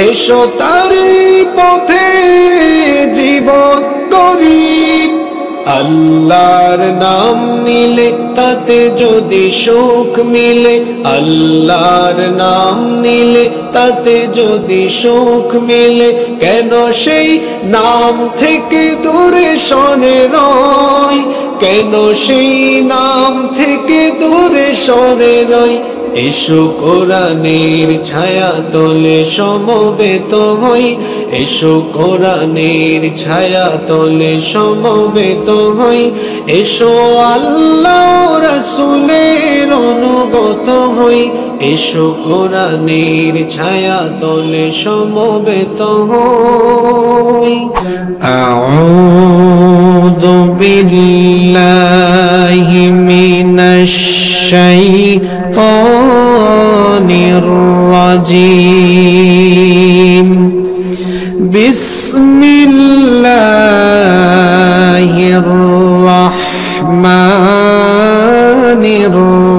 এসো তারি পথে জীবন গড়ি। আল্লাহর নাম নিলে তাতে যদি সুখ মিলে, আল্লাহর নাম নিলে তাতে যদি সুখ মিলে, কেন সেই নাম থেকে দূরে সরে রই, কেন সেই নাম থেকে দূরে সরে রই। এসো কোরআনের ছায়া তলে সমবেত হই, এসো কোরআনের ছায়া তলে সমবেত হই। এসো আল্লাহ রাসূলের অনুগত হই, এসো কোরআনের ছায়া তলে সমবেত হই। আউযু বিল্লাহি মিনাশ শাইতানির রাজীম। বিসমিল্লাহির রাহমানির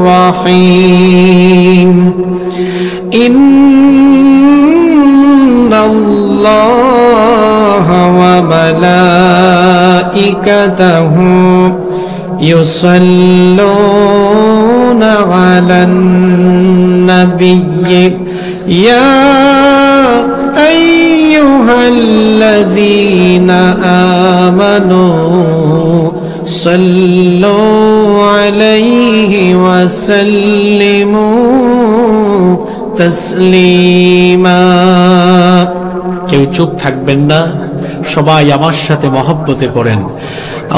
রাহিম। ইন্নাল্লাহা ওয়া মালাইকাতাহু ইউসাল্লুনা আলান নাবিয়্যি ইয়া আইয়ুহাল্লাযীনা আমানু সাল্লু আলাইহি ওয়া সাল্লিমু তাসলিমা। কেউ চুপ থাকবেন না, সবাই আমার সাথে মহব্বতে পড়েন।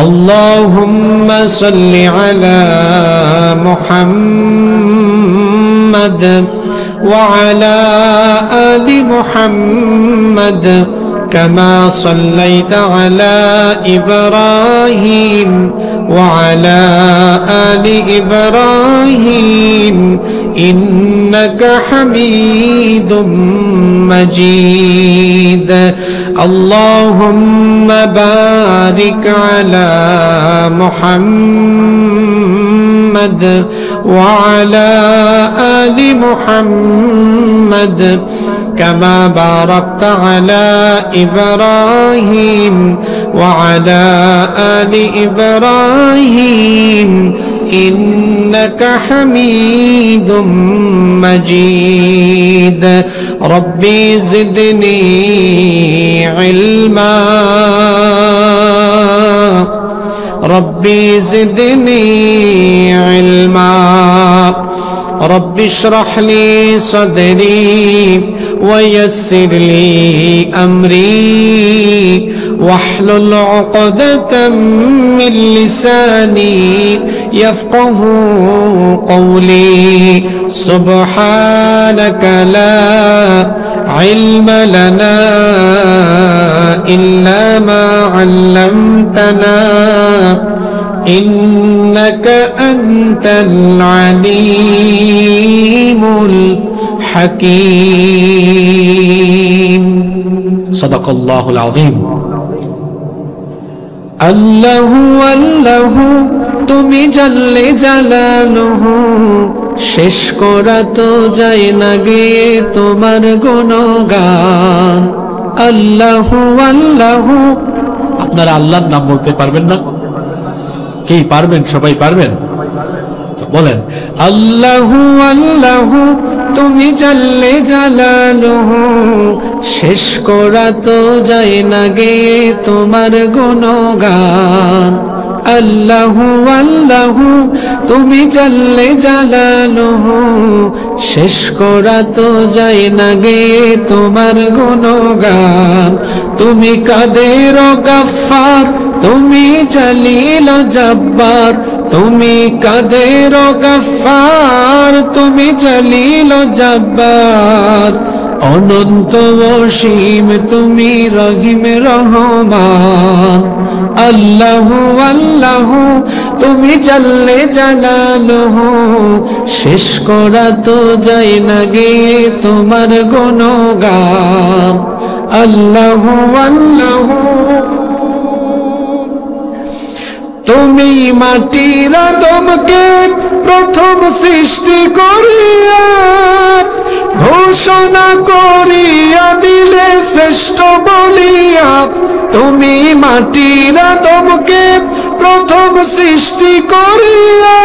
আল্লাহুম্মা সাল্লি আলা মুহাম্মাদ ওয়া আলা আলি মুহাম্মাদ কামা সাল্লাইতা আলা ইব্রাহিম ওয়া আলা আলি ইব্রাহিম ইন্নাকা হামিদুম মাজিদ। اللهم بارك على محمد وعلى آل محمد كما باركت على إبراهيم وعلى آل إبراهيم إنك حميد مجيد. ربي زدني علما ربي زدني علما رب اشرح لي صدري ويسر لي أمري واحلل عقدة من لساني يفقه قولي. سبحانك لا علم لنا إلا ما علمتنا إنك أنت العليم الحكيم. صدق الله العظيم. আল্লাহু আল্লাহু তুমি জাল্লে জালালুহু, শেষ করা তো যায় না গেয়ে তোমার গুণগান। আল্লাহু আল্লাহু, আপনারা আল্লাহর নাম বলতে পারবেন না? কি পারবেন? সবাই পারবেন তো বলেন। আল্লাহু আল্লাহু তুমি জাল্লে জালালুহু, শেষ করা তো যায় না গেয়ে তোমার গুণগান। আল্লাহু আল্লাহু তুমি জাল্লে জালালুহু, শেষ করা তো যায় না গেয়ে তোমার গুণগান। তুমি কাদের গাফফার, তুমি জলিল জব্বার, তুমি কাদের গাফফার, তুমি জলিল জব্বার। অনন্ত অসীম তুমি রহিম রহমান। আল্লাহু আল্লাহু তুমি জাল্লে জালালুহু, শেষ করা তো যায় না গেয়ে তোমার গুণগান। আল্লাহু আল্লাহু তুমি মাটির আদমকে প্রথম সৃষ্টি করিয়া ঘোষণা করিয়া মাটির আদমকে প্রথম সৃষ্টি করিয়া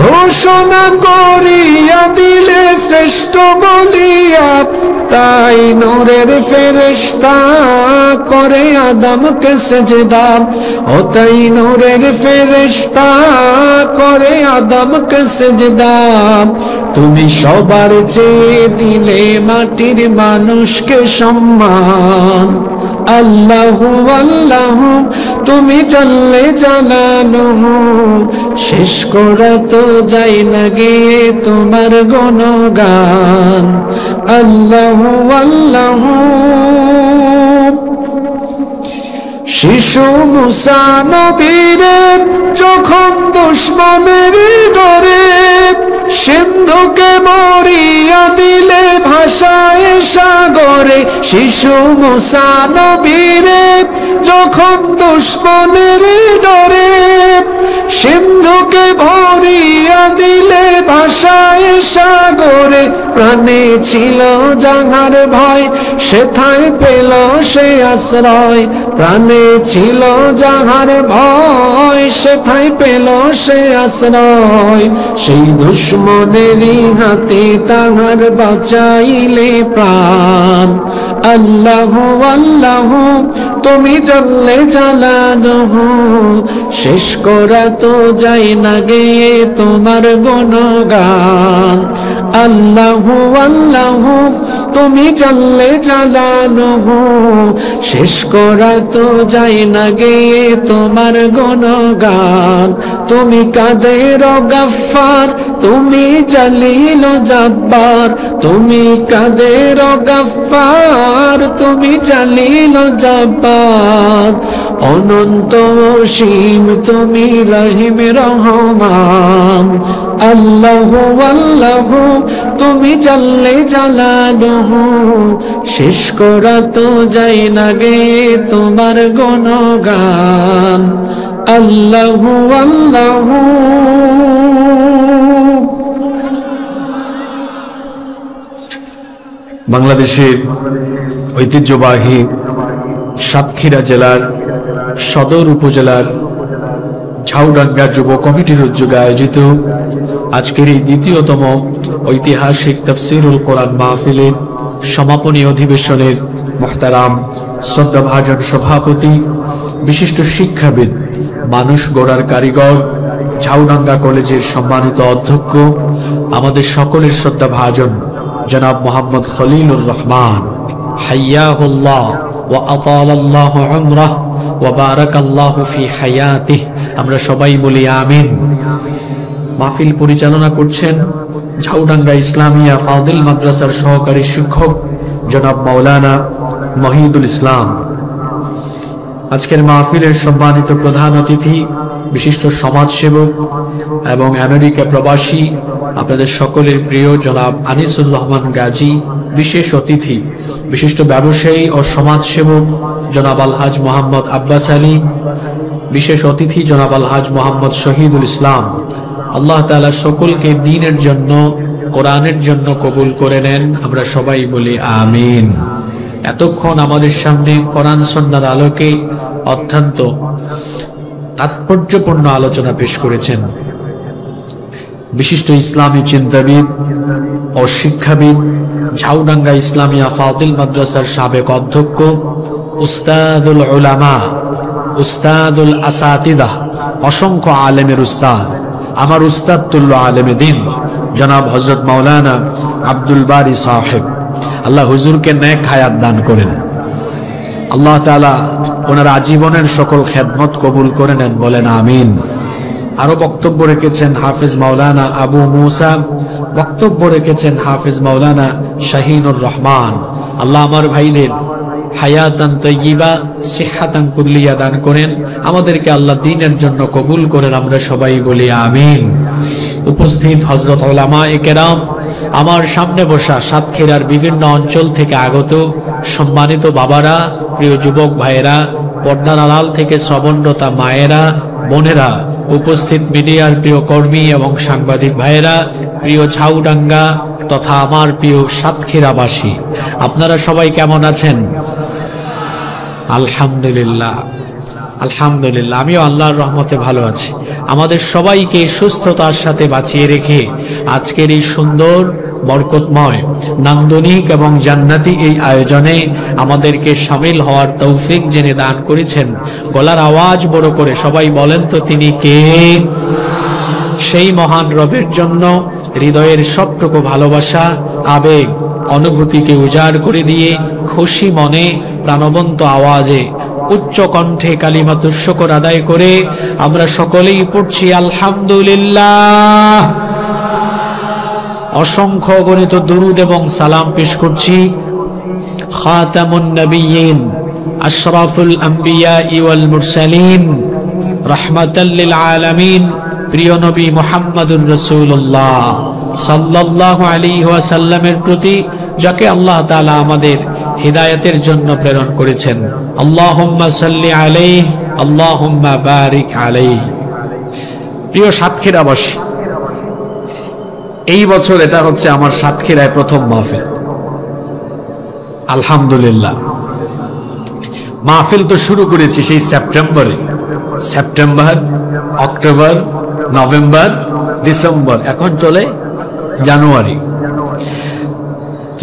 ঘোষণা করিয়া দিলে শ্রেষ্ঠ বলিয়া, তাই নূরের ফেরেশতা করে আদমকে সেজদা। ও তাই নূরের ফেরেশতা করে আদমকে সেজদা। তুমি সবার চেয়ে দিলে মাটির মানুষকে সম্মান। আল্লাহু আল্লাহু তুমি জানলে জানানুহু, শেষ করা তো যায় না গিয়ে তোমার গুণগান। আল্লাহু আল্লাহু। শিশু মুসা নবীরে যখন দুশমনের ডরে সিন্ধুকে মরিয়া দিলে ভাষায় সাগরে। শিশু মুসা নবীরে যখন দুশমনের ডরে সিন্ধুকে ভরিয়া দিলে ভাষায় সাগরে। প্রাণে ছিল যাহার ভয় সেথায় পেল সে আশ্রয়। প্রাণে ছিল যাহার ভয় সেথায় পেল সে আশ্রয়। সেই দুশমনেরই হাতে তাহার বাঁচাইলে প্রাণ। আল্লাহু আল্লাহু তুমি জানলে জানানুহু, শেষ করা তো যায় না গিয়ে তোমার গুণগান। আল্লাহু আল্লাহু তুমি জানলে জানানুহু, শেষ করা তো যায় না গিয়ে তোমার গুণগান। তুমি কাদের গাফফার তুমি জালিল জাব্বার। তুমি কাদের গাফফার তুমি জালিল জাব্বার। অনন্ত অসীম তুমি রহিম রহমান। আল্লাহু আল্লাহু তুমি জানলে জানানুহু, শেষ করা তো যায় না গে তোমার গুণগান। আল্লাহু আল্লাহু। বাংলাদেশের ঐতিহ্যবাহী সাতক্ষীরা জেলার সদর উপজেলার ঝাউডাঙ্গা যুব কমিটির উদ্যোগে আয়োজিত আজকের এই দ্বিতীয়তম ঐতিহাসিক তাফসীরুল কোরআন মাহফিলের সমাপনী অধিবেশনের মুহতারাম শ্রদ্ধাভাজন সভাপতি, বিশিষ্ট শিক্ষাবিদ, মানুষ গড়ার কারিগর, ঝাউডাঙ্গা কলেজের সম্মানিত অধ্যক্ষ, আমাদের সকলের শ্রদ্ধাভাজন জনাব মোহাম্মদ খলিলুর রহমান, হাইয়াহুল্লাহ ওয়া আতালাল্লাহু উমরাহ ওয়া বারাকাল্লাহু ফি হায়াতিহি, আমরা সবাই বলি আমিন। মাহফিল পরিচালনা করছেন ঝাউডাঙ্গা ইসলামিয়া ফাউদিল মাদ্রাসার সহকারী শিক্ষক জনাব মাওলানা মহিদুল ইসলাম। আজকের মাহফিলের সম্মানিত প্রধান অতিথি, বিশিষ্ট সমাজসেবক এবং আমেরিকা প্রবাসী, আপনাদের সকলের প্রিয় জনাব আনিসুর রহমান গাজী। বিশেষ অতিথি, বিশিষ্ট ব্যবসায়ী ও সমাজসেবক জনাব আলহাজ মোহাম্মদ আব্বাস আলী। বিশেষ অতিথি জনাব আলহাজ মোহাম্মদ শহীদুল ইসলাম। আল্লাহ তাআলা সকলকে দ্বীনের জন্য, কোরআনের জন্য কবুল করে নেন, আমরা সবাই বলি আমিন। এতক্ষণ আমাদের সামনে কোরআন সুন্নাহর আলোকে অত্যন্ত তাৎপর্যপূর্ণ আলোচনা পেশ করেছেন বিশিষ্ট ইসলামী চিন্তাবিদ ও শিক্ষাবিদ, ঝাউডাঙ্গা ইসলামিয়া ফাউদিল মাদ্রাসার সাবেক অধ্যক্ষ, উস্তাদুল উলামা, উস্তাদুল আসাতিদা, অসংখ্য আলেমের উস্তাদ, আমার উস্তাদ তুল্য আলেমে দিন জনাব হযরত মাওলানা আব্দুল বারী সাহেব। আল্লাহ হুজুরকে নেক হায়াত দান করেন। আল্লাহ তাআলা ওনার আজীবনের সকল খেদমত কবুল করে নেন, বলেন আমিন। আরো বক্তব্য রেখেছেন হাফেজ মাওলানা আবু মুসা, বক্তব্য রেখেছেন হাফেজ মাওলানা শাহিনুর রহমান। আল্লাহ আমার ভাইদের হায়াতান তাইয়্যিবা, সিহহাতান কুল্লিয়া দান করেন, আমাদেরকে আল্লাহ দ্বীনের জন্য কবুল করেন, আমরা সবাই বলি আমিন। উপস্থিত হযরত উলামায়ে কেরাম, আমার সামনে বসা সাতক্ষীরার বিভিন্ন অঞ্চল থেকে আগত সম্মানিত বাবারা, প্রিয় যুবক ভাইয়েরা, পর্দার আড়াল থেকে শ্রবণরতা মায়েরা, বোনেরা, উপস্থিত মিডিয়ার প্রিয় কর্মী এবং সাংবাদিক ভাইয়েরা, প্রিয় ঝাউডাঙ্গা তথা আমার প্রিয় সাতক্ষীরাবাসী, আপনারা সবাই কেমন আছেন? আলহামদুলিল্লাহ, আলহামদুলিল্লাহ, আমিও আল্লাহর রহমতে ভালো আছি। আমাদের সবাইকে সুস্থতার সাথে বাঁচিয়ে রেখে আজকের এই সুন্দর বরকতময় নান্দনিক এবং জান্নাতি এই আয়োজনে আমাদেরকে শামিল হওয়ার তৌফিক যিনি দান করেছেন, গলার আওয়াজ বড় করে সবাই বলেন তো তিনি কে? সেই মহান রবের জন্য হৃদয়ের সবটুকু ভালোবাসা, আবেগ, অনুভূতিকে উজাড় করে দিয়ে খুশি মনে প্রাণবন্ত আওয়াজে উচ্চ কণ্ঠে কালিমাতুশ শুকর আদায় করে আমরা সকলেই পড়ছি আলহামদুলিল্লাহ। অসংখ্য গণিত দুরুদ এবং সালাম পেশ করছি খাতামুন নবিয়্যিন আশরাফুল আম্বিয়া ওয়াল মুরসালিন রাহমাতাল লিল আলামিন প্রিয় নবী মুহাম্মদুর রাসূলুল্লাহ সাল্লাল্লাহু আলাইহি ওয়াসাল্লামের প্রতি, যাকে আল্লাহ তাআলা আমাদের হিদায়াতের জন্য প্রেরণ করেছেন। আল্লাহুম্মা সাল্লি আলাইহি আল্লাহুম্মা বারিক আলাইহি। প্রিয় সাতক্ষীরাবাসী, এই বছর এটা হচ্ছে আমার সাতক্ষীরায় প্রথম মাহফিল। আলহামদুলিল্লাহ, মাহফিল তো শুরু করেছি সেই সেপ্টেম্বরে। সেপ্টেম্বর, অক্টোবর, নভেম্বর, ডিসেম্বর, এখন চলে জানুয়ারি।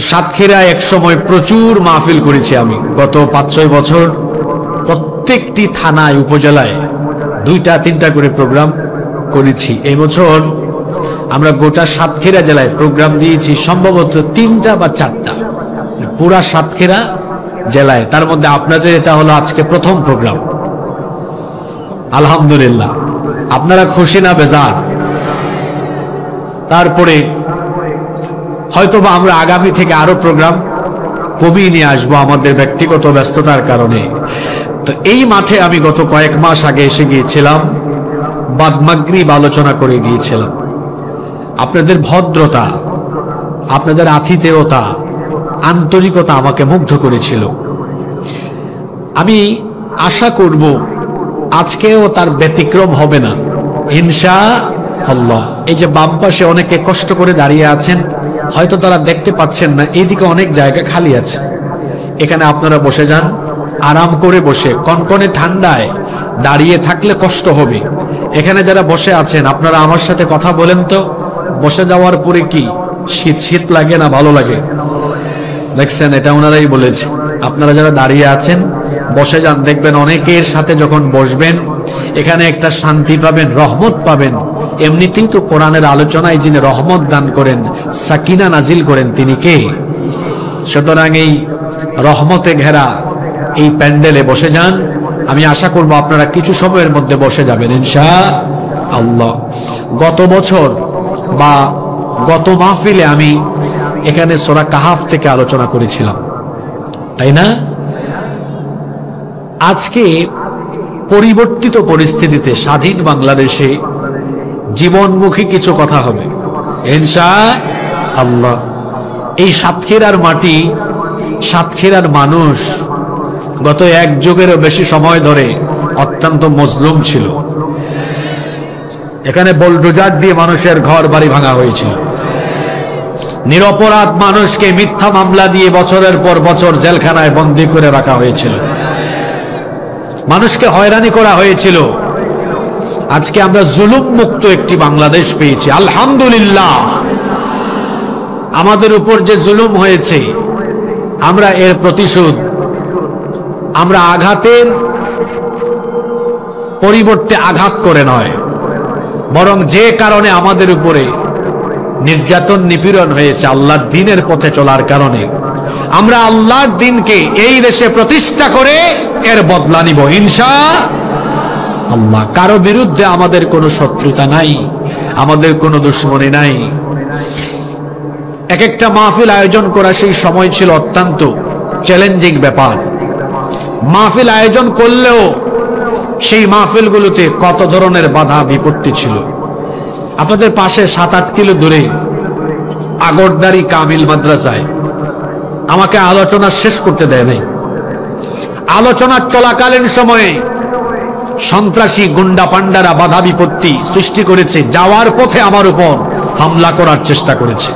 সাতক্ষীরায় এক সময় প্রচুর মাহফিল করেছি আমি। গত 5-6 বছর প্রত্যেকটি থানায়, উপজেলায় 2-3টা করে প্রোগ্রাম করেছি। এই বছর আমরা গোটা সাতক্ষীরা জেলায় প্রোগ্রাম দিয়েছি সম্ভবত 3টা বা 4টা, পুরা সাতক্ষীরা জেলায়। তার মধ্যে আপনাদের এটা হলো আজকে প্রথম প্রোগ্রাম। আলহামদুলিল্লাহ, আপনারা খুশি না বেজার? তারপরে হয়তোবা আমরা আগামী থেকে আরো প্রোগ্রাম কমিয়ে নিয়ে আসবো আমাদের ব্যক্তিগত ব্যস্ততার কারণে। তো এই মাঠে আমি গত কয়েক মাস আগে এসে গিয়েছিলাম, বাদ মাগরিব আলোচনা করে গিয়েছিলাম। আপনাদের ভদ্রতা, আপনাদের আতিথেয়তা, আন্তরিকতা আমাকে মুগ্ধ করেছিল। আমি আশা করব আজকেও তার ব্যতিক্রম হবে না ইনশাআল্লাহ। এই যে বাম পাশে অনেকে কষ্ট করে দাঁড়িয়ে আছেন, হয়তো তারা দেখতে পাচ্ছেন না, এইদিকে অনেক জায়গা খালি আছে। এখানে আপনারা বসে যান, আরাম করে বসে। কনকনে ঠান্ডায় দাঁড়িয়ে থাকলে কষ্ট হবে। এখানে যারা বসে আছেন আপনারা আমার সাথে কথা বলেন তো, বসে যাওয়ার পরে কি শীত শীত লাগে না ভালো লাগে? দেখছেন, এটা ওনারাই বলেছে। আপনারা যারা দাঁড়িয়ে আছেন বসে যান, দেখবেন অনেকের সাথে যখন বসবেন এখানে একটা শান্তি পাবেন, রহমত পাবেন। এমনিতেই তো কোরআনের আলোচনায় যিনি রহমত দান করেন, সাকিনা নাজিল করেন, তিনি কে? সুতরাং এই রহমতে ঘেরা এই প্যান্ডেলে বসে যান। আমি আশা করব আপনারা কিছু সময়ের মধ্যে বসে যাবেন ইনশাআল্লাহ। গত বছর বা গত মাহফিলে আমি এখানে সূরা কাহাফ থেকে আলোচনা করেছিলাম, তাই না? আজকে পরিবর্তিত পরিস্থিতিতে স্বাধীন বাংলাদেশে জীবনমুখী কিছু কথা হবে ইনশাআল্লাহ। এই সাতক্ষীরার মাটি, সাতক্ষীরার মানুষ গত 1 যুগেরও বেশি সময় ধরে অত্যন্ত মজলুম ছিল। এখানে বুলডোজার দিয়ে মানুষের ঘর বাড়ি ভাঙা হয়েছিল। নিরপরাধ মানুষকে মিথ্যা মামলা দিয়ে বছরের পর বছর জেলখানায় বন্দী করে রাখা হয়েছিল। মানুষকে হয়রানি করা হয়েছিল। আজকে আমরা জুলুম মুক্ত একটি বাংলাদেশ পেয়েছি আলহামদুলিল্লাহ। আমাদের উপর যে জুলুম হয়েছে, আমরা এর প্রতিশোধ, আমরা আঘাতের পরিবর্তে আঘাত করে নয়, বরং যে কারণে আমাদের উপরে নির্যাতন নিপীড়ন হয়েছে আল্লাহর দ্বীনের পথে চলার কারণে, আমরা আল্লাহর দ্বীনকে এই দেশে প্রতিষ্ঠা করে এর বদলা নিব ইনশাআল্লাহ। কারো বিরুদ্ধে আমাদের কোনো শত্রুতা নাই, আমাদের কোনো দুশ্মনী নাই। এক একটা মাহফিল আয়োজন করা সেই সময় ছিল অত্যন্ত চ্যালেঞ্জিং ব্যাপার। মাহফিল আয়োজন করলেও সেই মাহফিলগুলোতে কত ধরনের বাধা বিপত্তি ছিল। আপনাদের পাশে 7-8 কিলো দূরে আগরদারি কামিল মাদ্রাসায় আমাকে আলোচনা শেষ করতে দেয় নাই। আলোচনা চলাকালীন সময়ে সন্ত্রাসী গুন্ডা পান্ডারা বাধা বিপত্তি সৃষ্টি করেছে, যাওয়ার পথে আমার উপর হামলা করার চেষ্টা করেছে।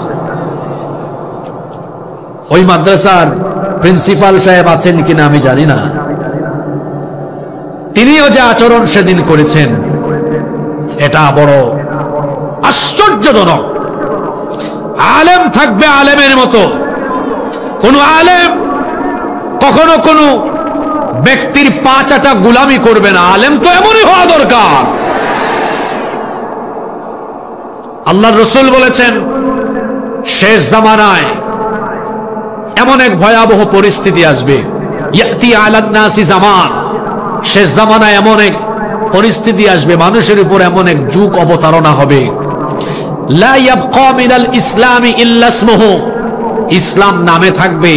ওই মাদ্রাসার প্রিন্সিপাল সাহেব আছেন কিনা আমি জানি না, তিনিও যে আচরণ সেদিন করেছেন এটা বড় আশ্চর্যজনক। আলেম থাকবে আলেমের মতো, কোন আলেম কখনো কোনো ব্যক্তির পা চাটা গোলামি করবে না। আলেম তো এমনই হওয়া দরকার। আল্লাহর রাসূল বলেছেন শেষ জামানায় এমন এক ভয়াবহ পরিস্থিতি আসবে, ইয়াতি আলান নাসি জামান, শেষ জামানায় এমন এক পরিস্থিতি আসবে, মানুষের উপর এমন এক যুগ অবতারণা হবে, লা ইয়াবকা মিনাল ইসলামি ইল্লা ইসমুহু, ইসলাম নামে থাকবে,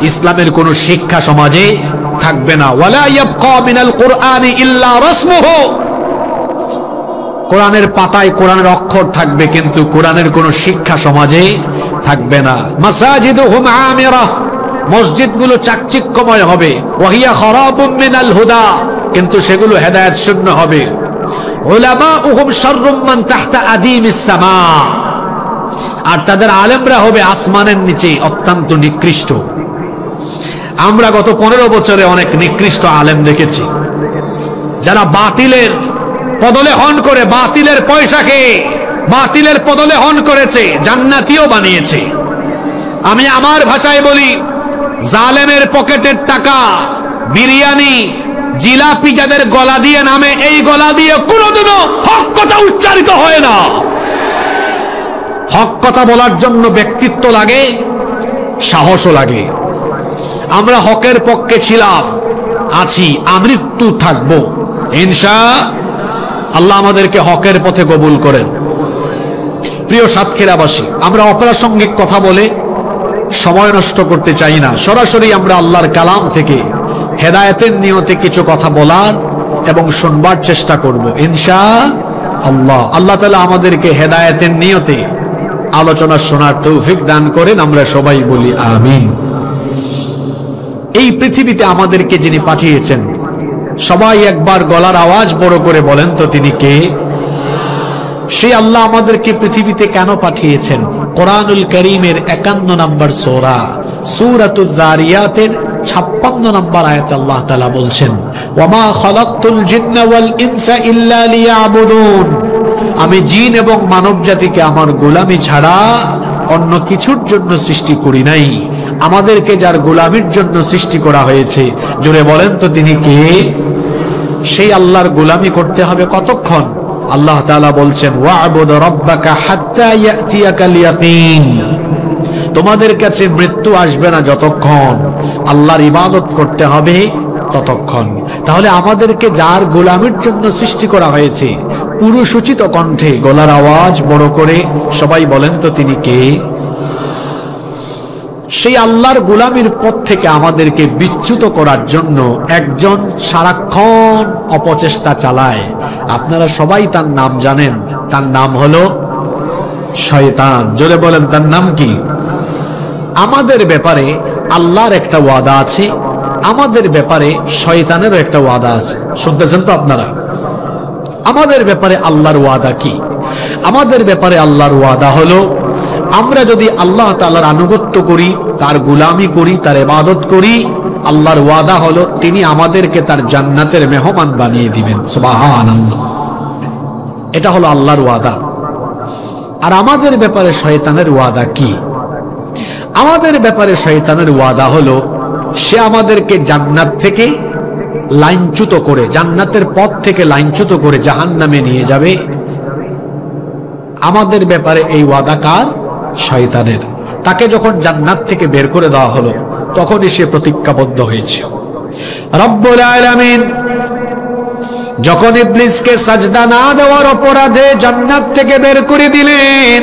ইসলামের কোনো শিক্ষা সমাজে থাকবে না। ওয়ালা ইয়াবকা মিনাল কুরআনি ইল্লা রাসমুহু, কোরআনের পাতায় কোরআনের অক্ষর থাকবে কিন্তু কোরআনের কোনো শিক্ষা সমাজে থাকবে না। মাসাজিদুহুম আমিরা, মসজিদগুলো চাকচিক্যময় হবে, ওয়াহিয়া খারাবুম মিনাল হুদা, কিন্তু সেগুলো হেদায়েত শূন্য হবে। উলামাউহুম শাররুম মান তাহতা আদিমিস সামা, আর তাদের আলেমরা হবে আসমানের নিচে অত্যন্ত নিকৃষ্ট। আমরা গত 15 বছরে অনেক নিকৃষ্ট আলেম দেখেছি, যারা বাতিলের পদলেহন করে, বাতিলের পয়সা খেয়ে বাতিলের পদলেহন করেছে, জান্নাতীও বানিয়েছে। আমি আমার ভাষায় বলি, জালেমের পকেটের টাকা, বিরিয়ানি, জিলাপি যাদের গলা দিয়ে নামে, এই গলা দিয়ে কোনোদিনও হক কথা উচ্চারিত হয় না। হক কথা বলার জন্য ব্যক্তিত্ব লাগে, সাহসও লাগে। আমরা হকের পক্ষে ছিলাম, আছি, আমৃত্যু থাকবো ইনশাআল্লাহ। আমাদেরকে হকের পথে কবুল করেন। প্রিয় সাতক্ষীরাবাসী, আমরা অপ্রাসঙ্গিক কথা বলে সময় নষ্ট করতে চাই না। সরাসরি আমরা আল্লাহর কালাম থেকে হেদায়েতের নিয়তে কিছু কথা বলার এবং শুনবার চেষ্টা করব ইনশাআল্লাহ। আল্লাহ তাআলা আমাদেরকে হেদায়েতের নিয়তে আলোচনা শোনার তৌফিক দান করেন, আমরা সবাই বলি আমিন। এই পৃথিবীতে আমাদেরকে যিনি পাঠিয়েছেন, সবাই একবার গলার আওয়াজ বড় করে বলেন তো তিনি কে? সেই আল্লাহ আমাদেরকে পৃথিবীতে কেন পাঠিয়েছেন? কোরআনুল কারীমের 51 নম্বর সূরা সূরাতুয যারিয়াতের 56 নম্বর আয়াতে আল্লাহ তাআলা বলছেন, ওয়ামা খালাকতুল জিন্না ওয়াল ইনসা ইল্লা লিয়াবুদুন, আমি জিন এবং মানব জাতিকে আমার গোলামি ছাড়া অন্য কিছুর জন্য সৃষ্টি করি নাই। আমাদেরকে যার গোলামির জন্য সৃষ্টি করা হয়েছে, জোরে বলেন তো তিনি কে? সেই আল্লাহর গোলামি করতে হবে কতক্ষণ? আল্লাহ তাআলা বলছেন, ওয়া'বুদ রাব্বাকা হাত্তা ইয়াতিয়াকাল ইয়াকিন, তোমাদের কাছে মৃত্যু আসবে না যতক্ষণ আল্লাহর ইবাদত করতে হবে ততক্ষণ। তাহলে আমাদেরকে যার গোলামির জন্য সৃষ্টি করা হয়েছে, পুরুষোচিত কণ্ঠে গলার আওয়াজ বড় করে সবাই বলেন তো তিনি কে? সেই আল্লাহর গোলামির পথ থেকে আমাদেরকে বিচ্যুত করার জন্য একজন সারাক্ষণ অপচেষ্টা চালায়। আপনারা সবাই তার নাম জানেন, তার নাম হলো শয়তান। জোরে বলেন তার নাম কি? আমাদের ব্যাপারে আল্লাহর একটা ওয়াদা আছে, আমাদের ব্যাপারে শয়তানেরও একটা ওয়াদা আছে। শুনতেছেন তো আপনারা? আমাদের ব্যাপারে আল্লাহর ওয়াদা কি? আমাদের ব্যাপারে আল্লাহর ওয়াদা হলো, আমরা যদি আল্লাহ তাআলার আনুগত্য করি, তার গোলামি করি, তার ইবাদত করি, আল্লাহর ওয়াদা হলো তিনি আমাদেরকে তার জান্নাতের মেহমান বানিয়ে দিবেন। সুবহানাল্লাহ, এটা হলো আল্লাহর ওয়াদা। আর আমাদের ব্যাপারে শয়তানের ওয়াদা কি? আমাদের ব্যাপারে শয়তানের ওয়াদা হলো সে আমাদেরকে জান্নাত থেকে লাইনচ্যুত করে, জান্নাতের পথ থেকে লাইনচ্যুত করে জাহান্নামে নিয়ে যাবে। আমাদের ব্যাপারে এই ওয়াদা কার? শয়তানের। তাকে যখন জান্নাত থেকে বের করে দেওয়া হলো, তখনই সে প্রতিজ্ঞাবদ্ধ হয়েছে। রব্বুল আলামিন যখন ইবলিসকে সাজদা না দেওয়ার অপরাধে জান্নাত থেকে বের করে দিলেন,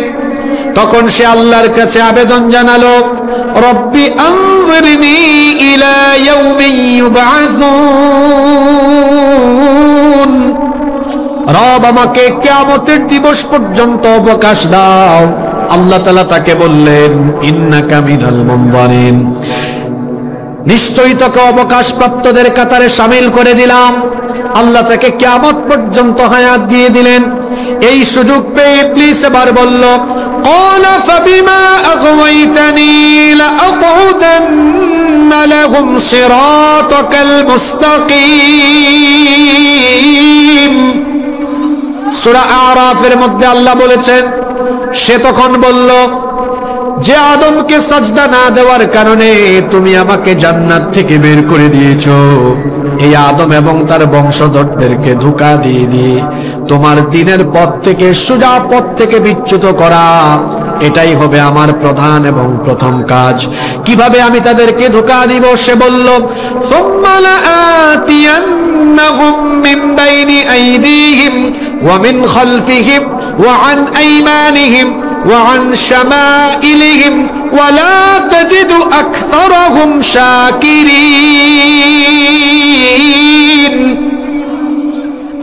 তখন সে আল্লাহর কাছে আবেদন জানালো, রব্বি আনজিরনি ইলা ইয়াউমি ইউবআসুন, রব আমাকে কিয়ামতের দিবস পর্যন্ত অবকাশ দাও। আল্লাহ তাআলা তাকে বললেন, ইন্নাকা মিনাল মুনজারিন, নিশ্চয়ই তোকে অবকাশ প্রাপ্তদের কাতারে শামিল করে দিলাম। আল্লাহ তাকে কিয়ামত পর্যন্ত হায়াত দিয়ে দিলেন। এই সুযোগ পেয়ে ইবলিস এবার বলল, قال فبما أغويتني لأقعدن لهم صراطك المستقيم সূরা আরাফের মধ্যে আল্লাহ বলেছেন, সে তখন বলল যে আদমকে সাজদা না দেওয়ার কারণে তুমি আমাকে জান্নাত থেকে বের করে দিয়েছো, এই আদম এবং তার বংশধরদেরকে ধোঁকা দিয়ে দিয়ে তোমার দ্বীনের পথ থেকে, সোজা পথ থেকে বিচ্যুত করা, এটাই হবে আমার প্রধান এবং প্রথম কাজ। কিভাবে আমি তাদেরকে ধোঁকা দিব? সে বলল, সুম্মা লাআতিয়ান্নাহুম মিন বাইনি আইদিহিম ওয়া মিন খালফিহিম ওয়া আন আইমানিহিম ওয়া আন শামাইলিহিম ওয়া লা তাজিদু আকসারাহুম শাকিরিন।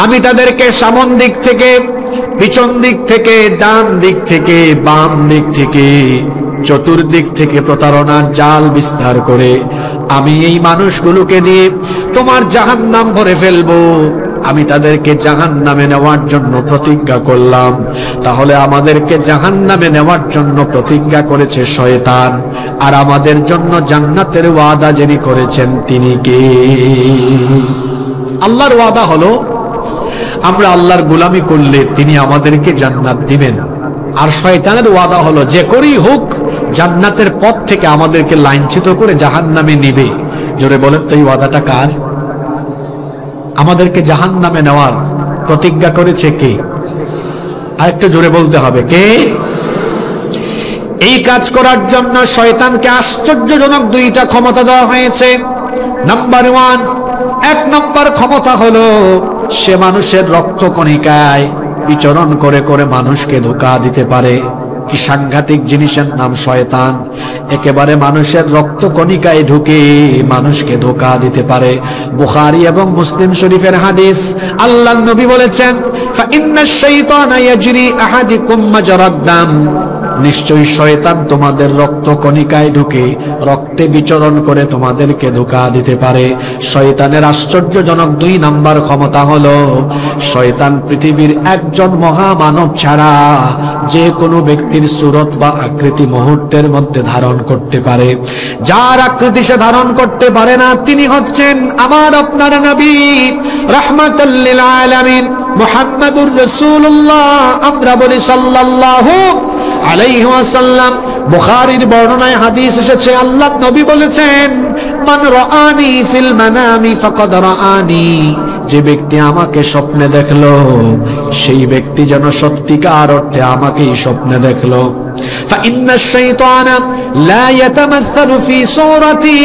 আমি তাদেরকে সামন দিক থেকে, পিছন দিক থেকে, ডান দিক থেকে, বাম দিক থেকে, চতুর্দিক থেকে প্রতারণার জাল বিস্তার করে আমি এই মানুষগুলোকে দিয়ে তোমার জাহান্নাম ভরে ফেলবো। আমি তাদেরকে জাহান্নামে নেওয়ার জন্য প্রতিজ্ঞা করলাম। তাহলে আমাদেরকে জাহান্নামে নেওয়ার জন্য প্রতিজ্ঞা করেছে শয়তান, আর আমাদের জন্য জান্নাতের ওয়াদা যিনি করেছেন তিনি কে? আল্লাহর ওয়াদা হলো আমরা আল্লাহর গোলামি করলে তিনি আমাদেরকে জান্নাত দিবেন। আর শয়তানের ওয়াদা হলো যে করেই হোক জান্নাতের পথ থেকে আমাদেরকে লাইনচ্যুত করে জাহান্নামে নিবে। জোরে বলেন তো এই ওয়াদাটা কার? আমাদেরকে জাহান্নামে নেওয়ার প্রতিজ্ঞা করেছে কে? আরেকটু জোরে বলতে হবে, কে? এই কাজ করার জন্য শয়তানকে আশ্চর্যজনক দুইটা ক্ষমতা দেওয়া হয়েছে। নাম্বার ওয়ান, এক নম্বর ক্ষমতা হলো সে মানুষের রক্তকণিকায় বিচরণ করে করে মানুষকে ধোঁকা দিতে পারে। কি সাংঘাতিক জিনিসের নাম শয়তান! একেবারে মানুষের রক্তকণিকায় ঢুকে মানুষকে ধোঁকা দিতে পারে। বুখারী এবং মুসলিম শরীফের হাদিস, আল্লাহর নবী বলেছেন, ফাইন্নাশ শাইতানা ইয়াজরি আহাদিকুম মাজরাদ দাম, নিশ্চয়ই শয়তান তোমাদের রক্তকণিকায় ঢুকে রক্তে বিচরণ করে তোমাদেরকে ধোঁকা দিতে পারে। শয়তানের আশ্চর্যজনক দুই নাম্বার ক্ষমতা হলো শয়তান পৃথিবীর একজন মহামানব ছাড়া যে কোনো ব্যক্তির সুরত বা আকৃতি মুহূর্তের মধ্যে ধারণ করতে পারে। যার আকৃতি সে ধারণ করতে পারে না তিনি হচ্ছেন আমার আপনার নবী রাহমাতাল লিল আলামিন মুহাম্মাদুর রাসূলুল্লাহ। আমরা বলি সাল্লাল্লাহু আলাইহি ওয়াসাল্লাম। বুখারীর বর্ণনায় হাদিস এসেছে, আল্লাহর নবী বলেছেন, মান রাআনি ফিল মানামি ফাকাদ রাআনি, যে ব্যক্তি আমাকে স্বপ্নে দেখলো সেই ব্যক্তি যেন সত্যিকার অর্থে আমাকেই স্বপ্নে দেখলো। ফাইন্নাশ শাইতানা লা ইয়াতামাসসালু ফি সূরাতি,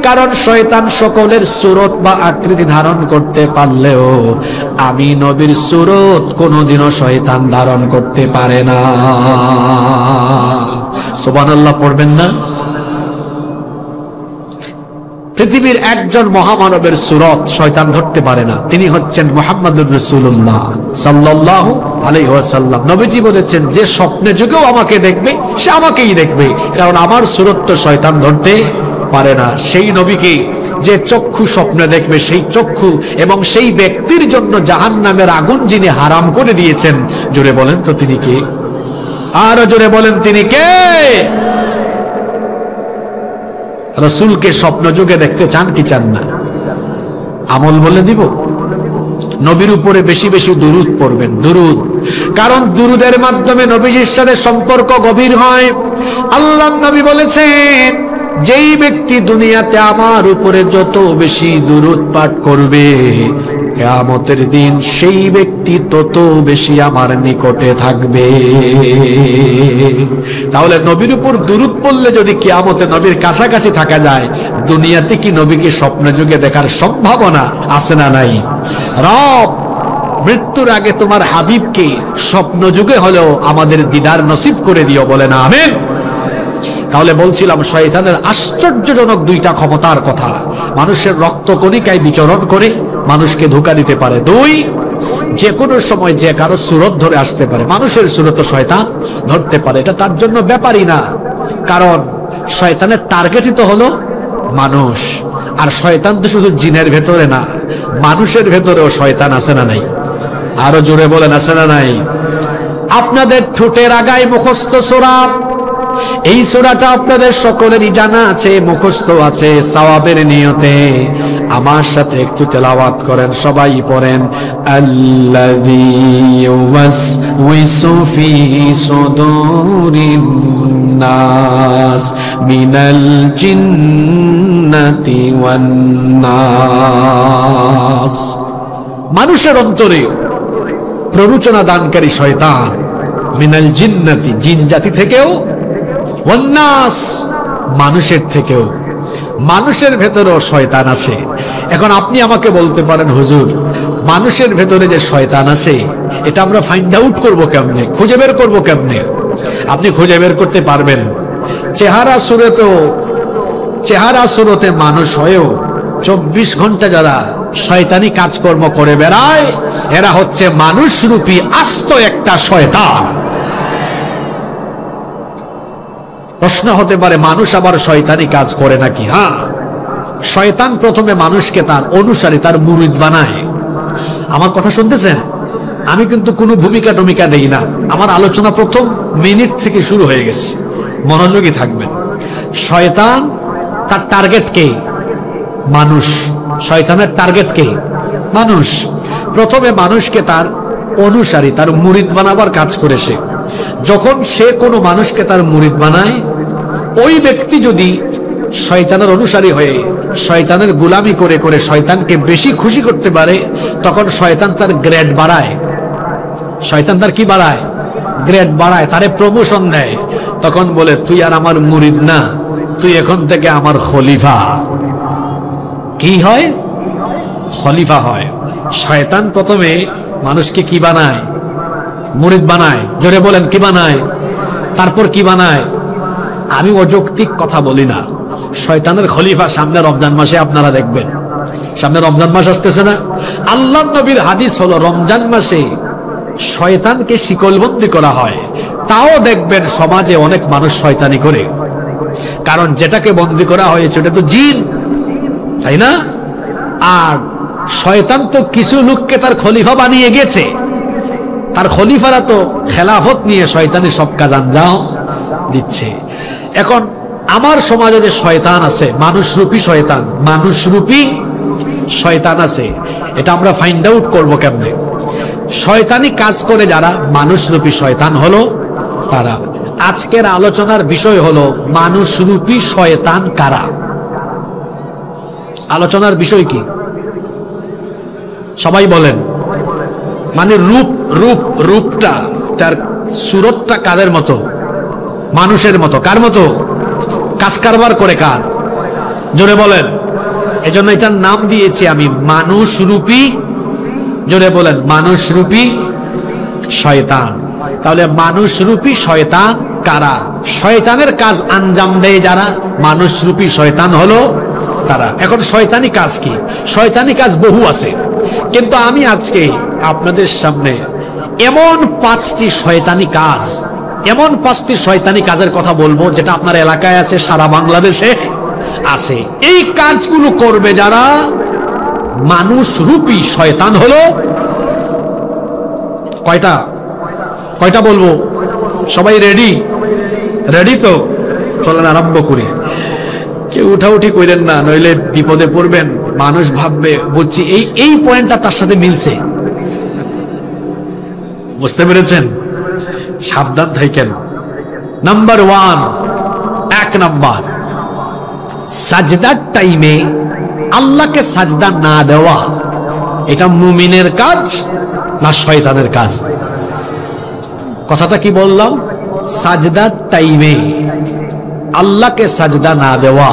কারণ শয়তান সকলের সূরত বা আকৃতি ধারণ করতে পারলেও আমি নবীর সূরত কোনোদিনও শয়তান ধারণ করতে পারে না। সুবহানাল্লাহ পড়বেন না? পৃথিবীর একজন মহামানবের সূরত শয়তান ধরতে পারে না, তিনি হচ্ছেন মুহাম্মাদুর রাসূলুল্লাহ সাল্লাল্লাহু আলাইহি ওয়াসাল্লাম। নবীজি বলেছেন, যে স্বপ্নে যুগেও আমাকে দেখবে সে আমাকেই দেখবে, কারণ আমার সূরত তো শয়তান ধরতে পারে না। সেই নবীকে যে চক্ষু স্বপ্নে দেখবে, সেই চক্ষু এবং সেই ব্যক্তির জন্য জাহান্নামের আগুন যিনি হারাম করে দিয়েছেন, জোরে বলেন তো তিনি কে? আরো জোরে বলেন তিনি কে? রাসূলকে স্বপ্ন যুগে দেখতে চান কি চান না? আমল বলে দিব, নবীর উপরে বেশি বেশি দুরূদ পড়বেন। দুরূদ, কারণ দুরূদের মাধ্যমে নবীজির সাথে সম্পর্ক গভীর হয়। আল্লাহর নবী বলেছেন, যেই ব্যক্তি দুনিয়াতে আমার উপরে যত বেশি দুরূদ পাঠ করবে কিয়ামতের দিন সেই ব্যক্তি তত বেশি আমার নিকটে থাকবে। তাহলে নবীর উপর দুরূদ পড়লে যদি কিয়ামতে নবীর কাছাকাছি থাকা যায়, দুনিয়াতে কি নবীকে স্বপ্ন যুগে দেখার সম্ভাবনা আছে না নাই? রব মৃত্যুর আগে তোমার হাবিবকে স্বপ্ন যুগে হলেও আমাদের দিদার নসিব করে দিও, বলে না আমিন। তাহলে বলছিলাম শয়তানের আশ্চর্যজনক দুইটা ক্ষমতার কথা। মানুষের রক্তকণিকায় বিচরণ করে মানুষকে ধোঁকা দিতে পারে। দুই, যে কোনো সময় যে কারো সুরত ধরে আসতে পারে। মানুষের সুরত শয়তান ধরতে পারে, এটা তার জন্য ব্যাপারই না, কারণ শয়তানের টার্গেটই তো হলো মানুষ। আর শয়তান তো শুধু জিনের ভেতরে না, মানুষের ভেতরেও শয়তান আছে না নাই? আরো জোরে বলেন, আছে না নাই? আপনাদের ঠোঁটের আগায় মুখস্থ সূরা, এই সূরাটা আপনাদের সকলেরই জানা আছে, মুখস্থ আছে। সওয়াবের নিয়তে আমার সাথে একটু তেলাওয়াত করেন, সবাই পড়েন। আল্লাযী ইউওয়াসওয়িসু ফি সুদুরিন নাস মিনাল জিন্নাতি ওয়ান নাস। মানুষের অন্তরে প্ররোচনা দানকারী শয়তান, মিনাল জিন্নাতি, জিন জাতি থেকেও, ওয়ান নাস, মানুষের থেকেও। মানুষের ভেতরেও শয়তান আছে। এখন আপনি আমাকে বলতে পারেন, হুজুর মানুষের ভেতরে যে শয়তান আছে এটা আমরা ফাইন্ড আউট করবো কেমনে, খুঁজে বের করবো কেমনে? আপনি খুঁজে বের করতে পারবেন। চেহারা সুরতে মানুষ হয়েও 24 ঘন্টা যারা শয়তানি কাজকর্ম করে বেড়ায়, এরা হচ্ছে মানুষ রূপী আস্ত একটা শয়তান। প্রশ্ন হতে পারে, মানুষ আবার শয়তানি কাজ করে নাকি? হ্যাঁ, শয়তান প্রথমে মানুষকে তার অনুসারী, তার মুরিদ বানায়। আমার কথা শুনতেছেন? আমি কিন্তু কোনো ভূমিকা টমিকা দেই না, আমার আলোচনা প্রথম মিনিট থেকে শুরু হয়ে গেছে, মনোযোগী থাকবেন। শয়তান তার টার্গেট কে? মানুষ। শয়তানের টার্গেট কে? মানুষ। প্রথমে মানুষকে তার অনুসারী, তার মুরিদ বানাবার কাজ করে সে। যখন সে কোনো মানুষকে তার মুরিদ বানায়, ওই ব্যক্তি যদি শয়তানের অনুসারী হয়ে শয়তানের গোলামি করে করে শয়তানকে বেশি খুশি করতে পারে, তখন শয়তান তার গ্রেড বাড়ায়। শয়তান তার কি বাড়ায়? গ্রেড বাড়ায়, তারে প্রমোশন দেয়। তখন বলে, তুই আর আমার মুরিদ না, তুই এখন থেকে আমার খলিফা। কি হয়? খলিফা হয়। শয়তান প্রথমে মানুষকে কি বানায়? মুরিদ বানায়। জোরে বলেন, কি বানায়? তারপর কি বানায়? আমি অযৌক্তিক কথা বলি না। শয়তানের খলিফা সামনে রমজান মাসে আপনারা দেখবেন। সামনে রমজান মাস আসতেছে না? আল্লাহ নবীর হাদিস হলো, রমজান মাসে শয়তানকে শিকলবন্দি করা হয়। তাও দেখবেন সমাজে অনেক মানুষ শয়তানি করে, কারণ যেটাকে বন্দি করা হয়েছে ওটা তো জিন, তাই না? আর শয়তান তো কিছু লোককে তার খলিফা বানিয়ে গেছে। তার খলিফারা তো খেলাফত নিয়ে শয়তানি সব কাজ আঞ্জাম দিচ্ছে। এখন আমার সমাজে যে শয়তান আছে, মানুষরূপী শয়তান, মানুষরূপী শয়তান আছে, এটা আমরা ফাইন্ড আউট করবো কেমনে? শয়তানি কাজ করে যারা মানুষরূপী শয়তান হলো তারা। আজকের আলোচনার বিষয় হলো মানুষরূপী শয়তান কারা। আলোচনার বিষয় কি? সবাই বলেন। মানে রূপটা, তার সুরতটা কাদের মতো? মানুষের মতো। কার মতো? কাজ কারবার করে কার? জোরে বলেন। এজন্য এটার নাম দিয়েছি আমি মানুষরূপী। জোরে বলেন, মানুষরূপী শয়তান। তাহলে মানুষরূপী শয়তান কারা? শয়তানের কাজ আঞ্জাম দেয় যারা, মানুষরূপী শয়তান হলো তারা। এখন শয়তানি কাজ কি? শয়তানি কাজ বহু আছে, কিন্তু আমি আজকে আপনাদের সামনে এমন 5টি শয়তানি কাজ, এমন 5টি শয়তানি কাজের কথা বলবো যেটা আপনার এলাকায় আছে, সারা বাংলাদেশে আছে। এই কাজগুলো করবে যারা, মানুষরূপী শয়তান হলো কয়টা? কয়টা বলবো? সবাই রেডি? রেডি তো? চলেন আরম্ভ করি। কেউ উঠাউঠি করেন না, নইলে বিপদে পড়বেন। মানুষ ভাববে, বলছি এই পয়েন্টটা তার সাথে মিলছে। বুঝতে পেরেছেন? সাবধান থাকেন। নাম্বার 1, 1 নাম্বার, সাজদার টাইমে আল্লাহকে সাজদা না দেওয়া। এটা মুমিনের কাজ না শয়তানের কাজ? কথাটা কি বললাম? সাজদার টাইমে আল্লাহকে সাজদা না দেওয়া,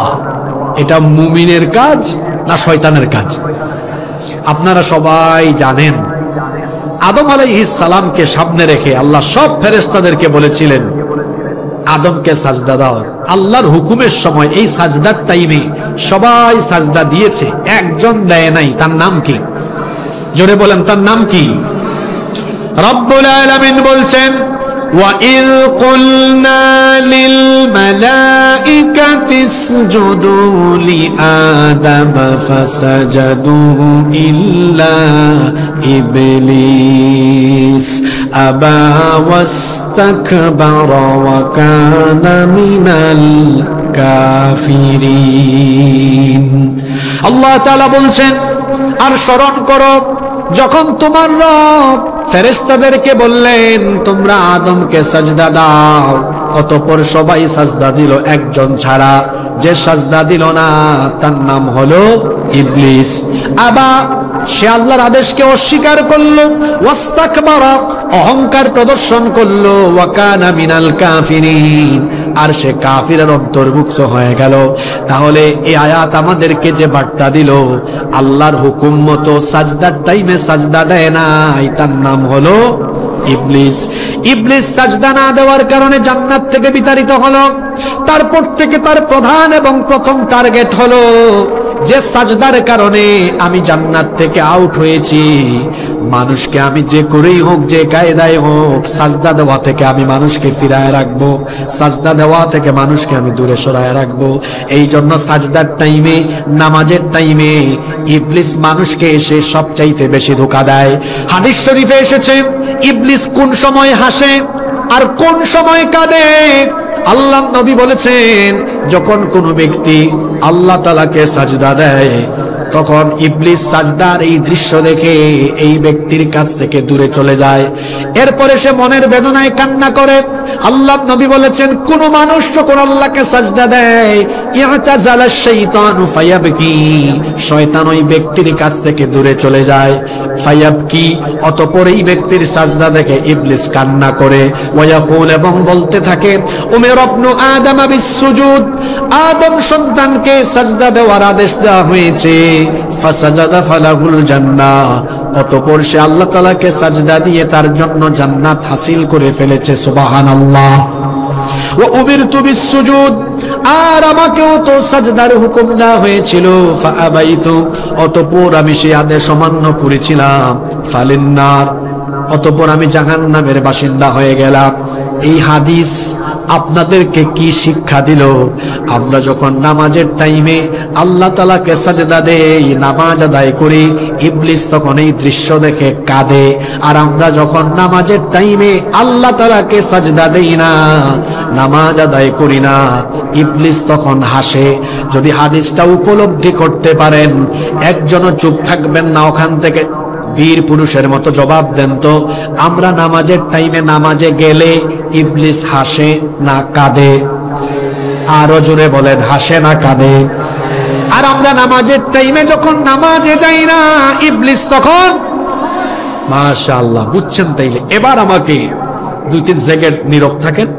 এটা মুমিনের কাজ না শয়তানের কাজ? আপনারা সবাই জানেন, আদম আলাইহিস সালামকে সামনে রেখে আল্লাহ সব ফেরেশতাদেরকে বলেছিলেন, আদমকে সাজদা দাও। আল্লাহর হুকুমের সময় এই সাজদার টাইমে সবাই সাজদা দিয়েছে, একজন দেয় নাই। তার নাম কি? জোরে বলেন, তার নাম কি? রব্বুল আলামিন বলছেন, وَإِذْ قُلْنَا لِلْمَلَائِكَةِ اسْجُدُوا لِآدَمَ فَسَجَدُوا إِلَّا إِبْلِيسَ أَبَى وَاسْتَكْبَرَ وَكَانَ مِنَ الْكَافِرِينَ। আল্লাহ তাআলা বলছেন, আর স্মরণ করো যখন তোমার রব ফেরেশতাদেরকে বললেন তোমরা আদমকে সাজদা দাও, অতঃপর সবাই সাজদা দিল একজন ছাড়া। যে সাজদা দিল না তার নাম হলো ইবলিস। আবা, সে আল্লাহর আদেশকে অস্বীকার করলো, ওয়াস্তাকবারা, অহংকার প্রদর্শন করলো, ওয়া কানা মিনাল কাফিরিন, আর সে কাফিরের অন্তর্ভুক্ত হয়ে গেল। তাহলে এই আয়াত আমাদেরকে যে বার্তা দিল, আল্লাহর হুকুম মতো সাজদার টাইমে সাজদা দেয় নাই, তার নাম হলো ইবলিস। ইবলিস সাজদা না দেওয়ার কারণে জান্নাত থেকে বিতাড়িত হলো। তারপর থেকে তার প্রধান এবং প্রথম টার্গেট হলো যে সাজদার কারণে আমি জান্নাত থেকে আউট হয়েছি, মানুষকে আমি যে করেই হোক, যে কায়দায় হোক, সাজদা দেওয়া থেকে আমি মানুষকে ফিরায় রাখবো, সাজদা দেওয়া থেকে মানুষকে আমি দূরে সরায় রাখবো। এই জন্য সাজদার টাইমে, নামাজের টাইমে ইবলিস মানুষকে এসে সবচাইতে বেশি ধোঁকা দেয়। হাদিস শরীফে এসেছে ইবলিস কোন সময় হাসে আর কোন সময় কাঁদে। আল্লাহ নবী বলেছেন, যখন কোনো ব্যক্তি আল্লাহ তাআলাকে সাজদা দেয়, তখন ইবলিস সাজদার এই দৃশ্য দেখে এই ব্যক্তির কাছ থেকে দূরে চলে যায়। এরপরে সে মনের বেদনায় কান্না করে। আল্লাহ নবী বলেছেন, কোন মানুষ যখন আল্লাহকে সাজদা দেয়, ইআতাজালা শাইতানু ফায়াবকি, শয়তান ওই ব্যক্তির কাছ থেকে দূরে চলে যায়। ফায়াবকি, অতঃপর এই ব্যক্তির সাজদা দেখে ইবলিস কান্না করে। ওয়ায়াকুল, এবং বলতে থাকে, উমিরা ইবনু আদম বিসসুজুদ, আদম সন্তানকে সাজদা দেওয়ার আদেশ দেওয়া হয়েছে। ফাসাজাদা ফালাহুল জান্নাহ, অতঃপর সে আল্লাহ তাআলাকে সাজদা দিয়ে তার জন্য জান্নাত হাসিল করে ফেলেছে। সুবহানাল্লাহ। ওয়া উমিরতু বিসসুজুদ, আর আমাকেও তো সাজদার হুকুম দেওয়া হয়েছিল। ফাআবাইতু, অতঃপর আমি সেই আদেশ অমান্য করেছিলাম। ফালিন্নার, অতঃপর আমি জাহান্নামের বাসিন্দা হয়ে গেলাম। এই হাদিস আপনাদেরকে কি শিক্ষা দিল? আমরা যখন নামাজের টাইমে আল্লাহ তাআলাকে সাজদা দেই, নামাজ আদায় করি, ইবলিস তখন এই দৃশ্য দেখে কাঁদে। আর আমরা যখন নামাজের টাইমে আল্লাহ তাআলাকে সাজদা দেই না, নামাজ আদায় করি না, ইবলিস তখন হাসে। যদি হাদিসটা উপলব্ধি করতে পারেন, একজনও চুপ থাকবেন না, ওখান থেকে বীর পুরুষের মতো জবাব দেন তো, আমরা নামাজের টাইমে নামাজে গেলে ইবলিস হাসে না কাঁদে? আরো জোরে বলেন, হাসে না কাঁদে? আর আমরা নামাজের টাইমে যখন নামাজে যাই না, ইবলিস তখন, মাশাআল্লাহ, বুঝছেন? তাইলে এবার আমাকে 2-3 সেকেন্ড নীরব থাকেন,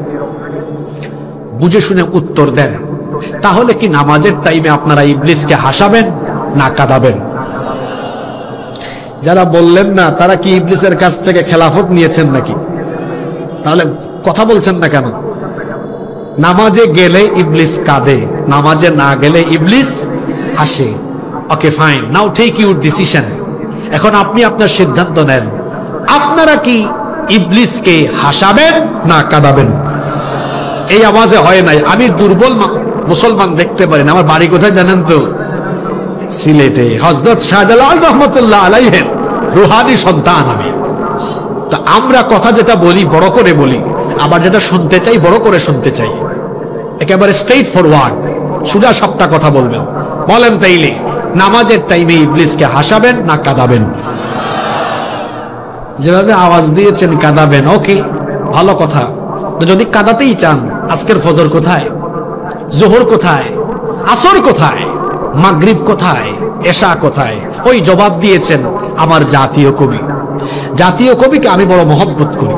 বুঝে শুনে উত্তর দেন। তাহলে কি নামাজের টাইমে আপনারা ইবলিসকে হাসাবেন না কাঁদাবেন? যারা বললেন না, তারা কি ইবলিসের কাছ থেকে খেলাফত নিয়েছেন নাকি? তাহলে কথা বলছেন না কেন? নামাজে গেলে ইবলিস কাঁদে, নামাজে না গেলে ইবলিস হাসে। Okay, fine, now take your decision. এখন আপনি আপনার সিদ্ধান্ত নেন, আপনারা কি ইবলিসকে হাসাবেন না কাঁদাবেন? এই আওয়াজে হয় নাই। আমি দুর্বল মুসলমান দেখতে পারি না। আমার বাড়ি কোথায় জানেন তো? সিলেটে। হযরত শাহজালাল রহমতুল্লাহ আলাইহির রুহানি সন্তান আমি। তা আমরা কথা যেটা বলি বড় করে বলি, আবার যেটা শুনতে চাই বড় করে শুনতে চাই। একেবারে স্ট্রেইট ফরওয়ার্ড, সোজা সাপটা কথা বলবেন। বলেন তাইলে নামাজের টাইমে ইবলিসকে হাসাবেন না কাঁদাবেন? যেভাবে আওয়াজ দিয়েছেন কাঁদাবেন, ওকে, ভালো কথা। তো যদি কাঁদাতেই চান, আজকের ফজর কোথায়? জোহর কোথায়? আসর কোথায়? মাগরিব কোথায়? এশা কোথায়? ওই জবাব দিয়েছেন আমার জাতীয় কবি। জাতীয় কবিকে আমি বড় মহব্বত করি।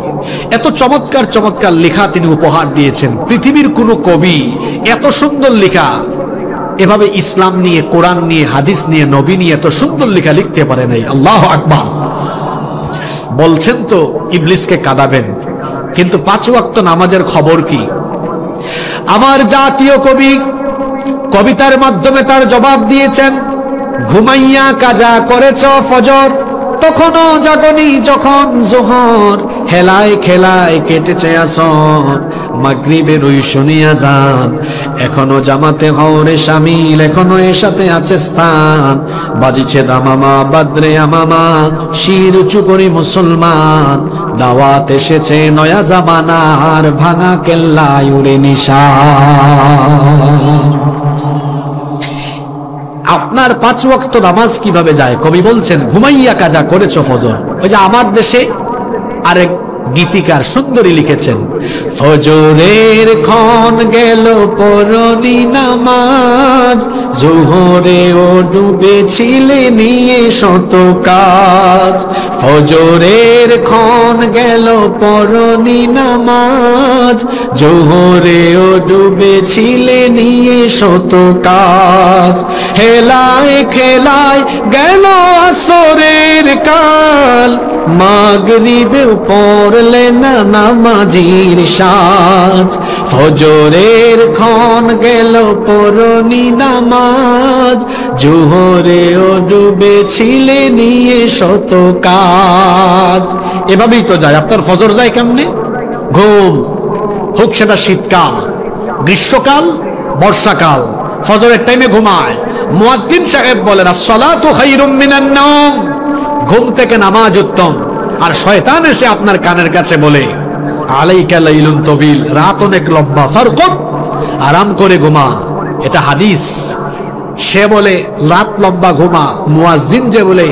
এত চমৎকার চমৎকার লেখা তিনি উপহার দিয়েছেন। পৃথিবীর কোনো কবি এত সুন্দর লেখা, এভাবে ইসলাম নিয়ে, কোরআন নিয়ে, হাদিস নিয়ে, নবী নিয়ে এত সুন্দর লেখা লিখতে পারে নাই। আল্লাহু আকবার। বলছেন তো ইবলিসকে কাঁদাবেন, কিন্তু 5 ওয়াক্ত নামাজের খবর কি? আমার জাতীয় কবি কবিতার মাধ্যমে তার জবাব দিয়েছেন, ঘুমাইয়া কাজা করেছ ফজর, তখনও জাগনি যখন জোহর, হেলায় খেলায় কেটেছে আসর, মাগরিবের ওই শুনিয়া যান, এখনো জামাতে হওরে শামিল, এখনো এর সাথে আছে স্থান। বাজিছে দামামা বাদরে আমামা, শির উঁচু করে মুসলমান, দাওয়াত এসেছে নয়া জামানার, ভাঙা কেল্লায় উড়ে নিশান। আপনার 5 ওয়াক্ত নামাজ কিভাবে যায়? কবি বলছেন, ঘুমাইয়া কাজা করেছো ফজর। ওই যে আমার দেশে আরেক গীতিকার সুন্দরী লিখেছেন, ফজরের ক্ষণ গেল পরনি নামাজ, জোহরে ও ডুবেছিলে নিয়ে শত কাজ। ফজরের ক্ষণ গেল পরনি নামাজ, জোহরে ও ডুবেছিলে নিয়ে শত কাজ। হেলায় খেলায় গেল আসরের কাল, মাগরিবেও পড়লে না নামাজির সাজ। ফজরের ক্ষণ গেল পরনি নামাজ, জোহরেও ডুবেছিলে নিয়ে শত কাজ। এভাবেই তো যায়। আপনার ফজর যায় কেমনে? ঘুম, হোক সেটা শীতকাল, গ্রীষ্মকাল, বর্ষাকাল, ফজরের টাইমে ঘুমায়। মুয়াজ্জিন সাহেব বলেন, আসসালাতু খায়রুম মিনান নাওম, ঘুম থেকে নামাজ উত্তম। আর শয়তান এসে আপনার কানের কাছে বলে, আলাইকা লাইলুন তবিল, রাত অনেক লম্বা, ফারকুত, আরাম করে ঘুমা। এটা হাদিস। সে বলে রাত লম্বা ঘুমা, মুয়াজ্জিন যে বলে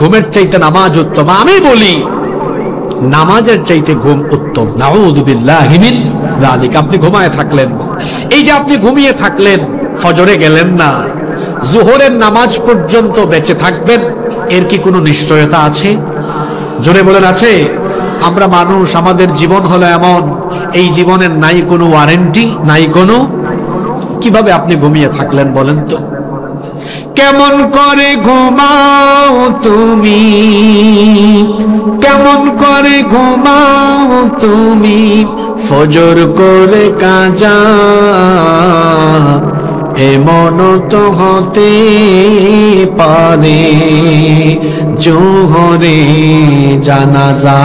ঘুমের চাইতে নামাজ উত্তম। আমি বলি নামাজের চাইতে ঘুম উত্তম। নাউযু বিল্লাহি মিন যালিক। আপনি ঘুমায় থাকলেন, এই যে আপনি ঘুমিয়ে থাকলেন, ফজরে গেলেন না, জোহরের নামাজ পর্যন্ত বেঁচে থাকবেন, এর কি কোনো নিশ্চয়তা আছে? জোরে বলেন, আছে? আমরা মানুষ, আমাদের জীবন হলো এমন, এই জীবনের নাই কোনো ওয়ারেন্টি, নাই কোনো। কিভাবে আপনি ঘুমিয়ে থাকলেন বলেন তো? কেমন করে ঘুমাও তুমি, কেমন করে ঘুমাও তুমি, ফজর করে কাজা, এমন তো হতে পারে জোহরে জানাজা।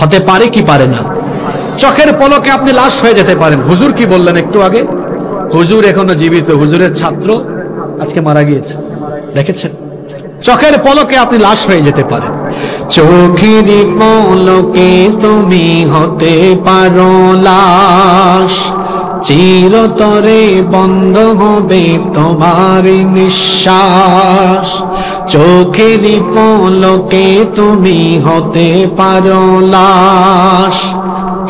হতে পারে কি পারে না? চোখের পলকে আপনি লাশ হয়ে যেতে পারেন। হুজুর কি বললেন একটু আগে? হুজুর এখনো জীবিত, হুজুরের ছাত্র আজকে মারা গিয়েছে, দেখেছেন? চোখের পলকে আপনি লাশ হয়ে যেতে পারেন। চোখের পলকে তুমি হতে পারো লাশ, চিরতরে বন্ধ হবে তোমার নিঃশ্বাস। চোখের পলকে তুমি হতে পারো লাশ,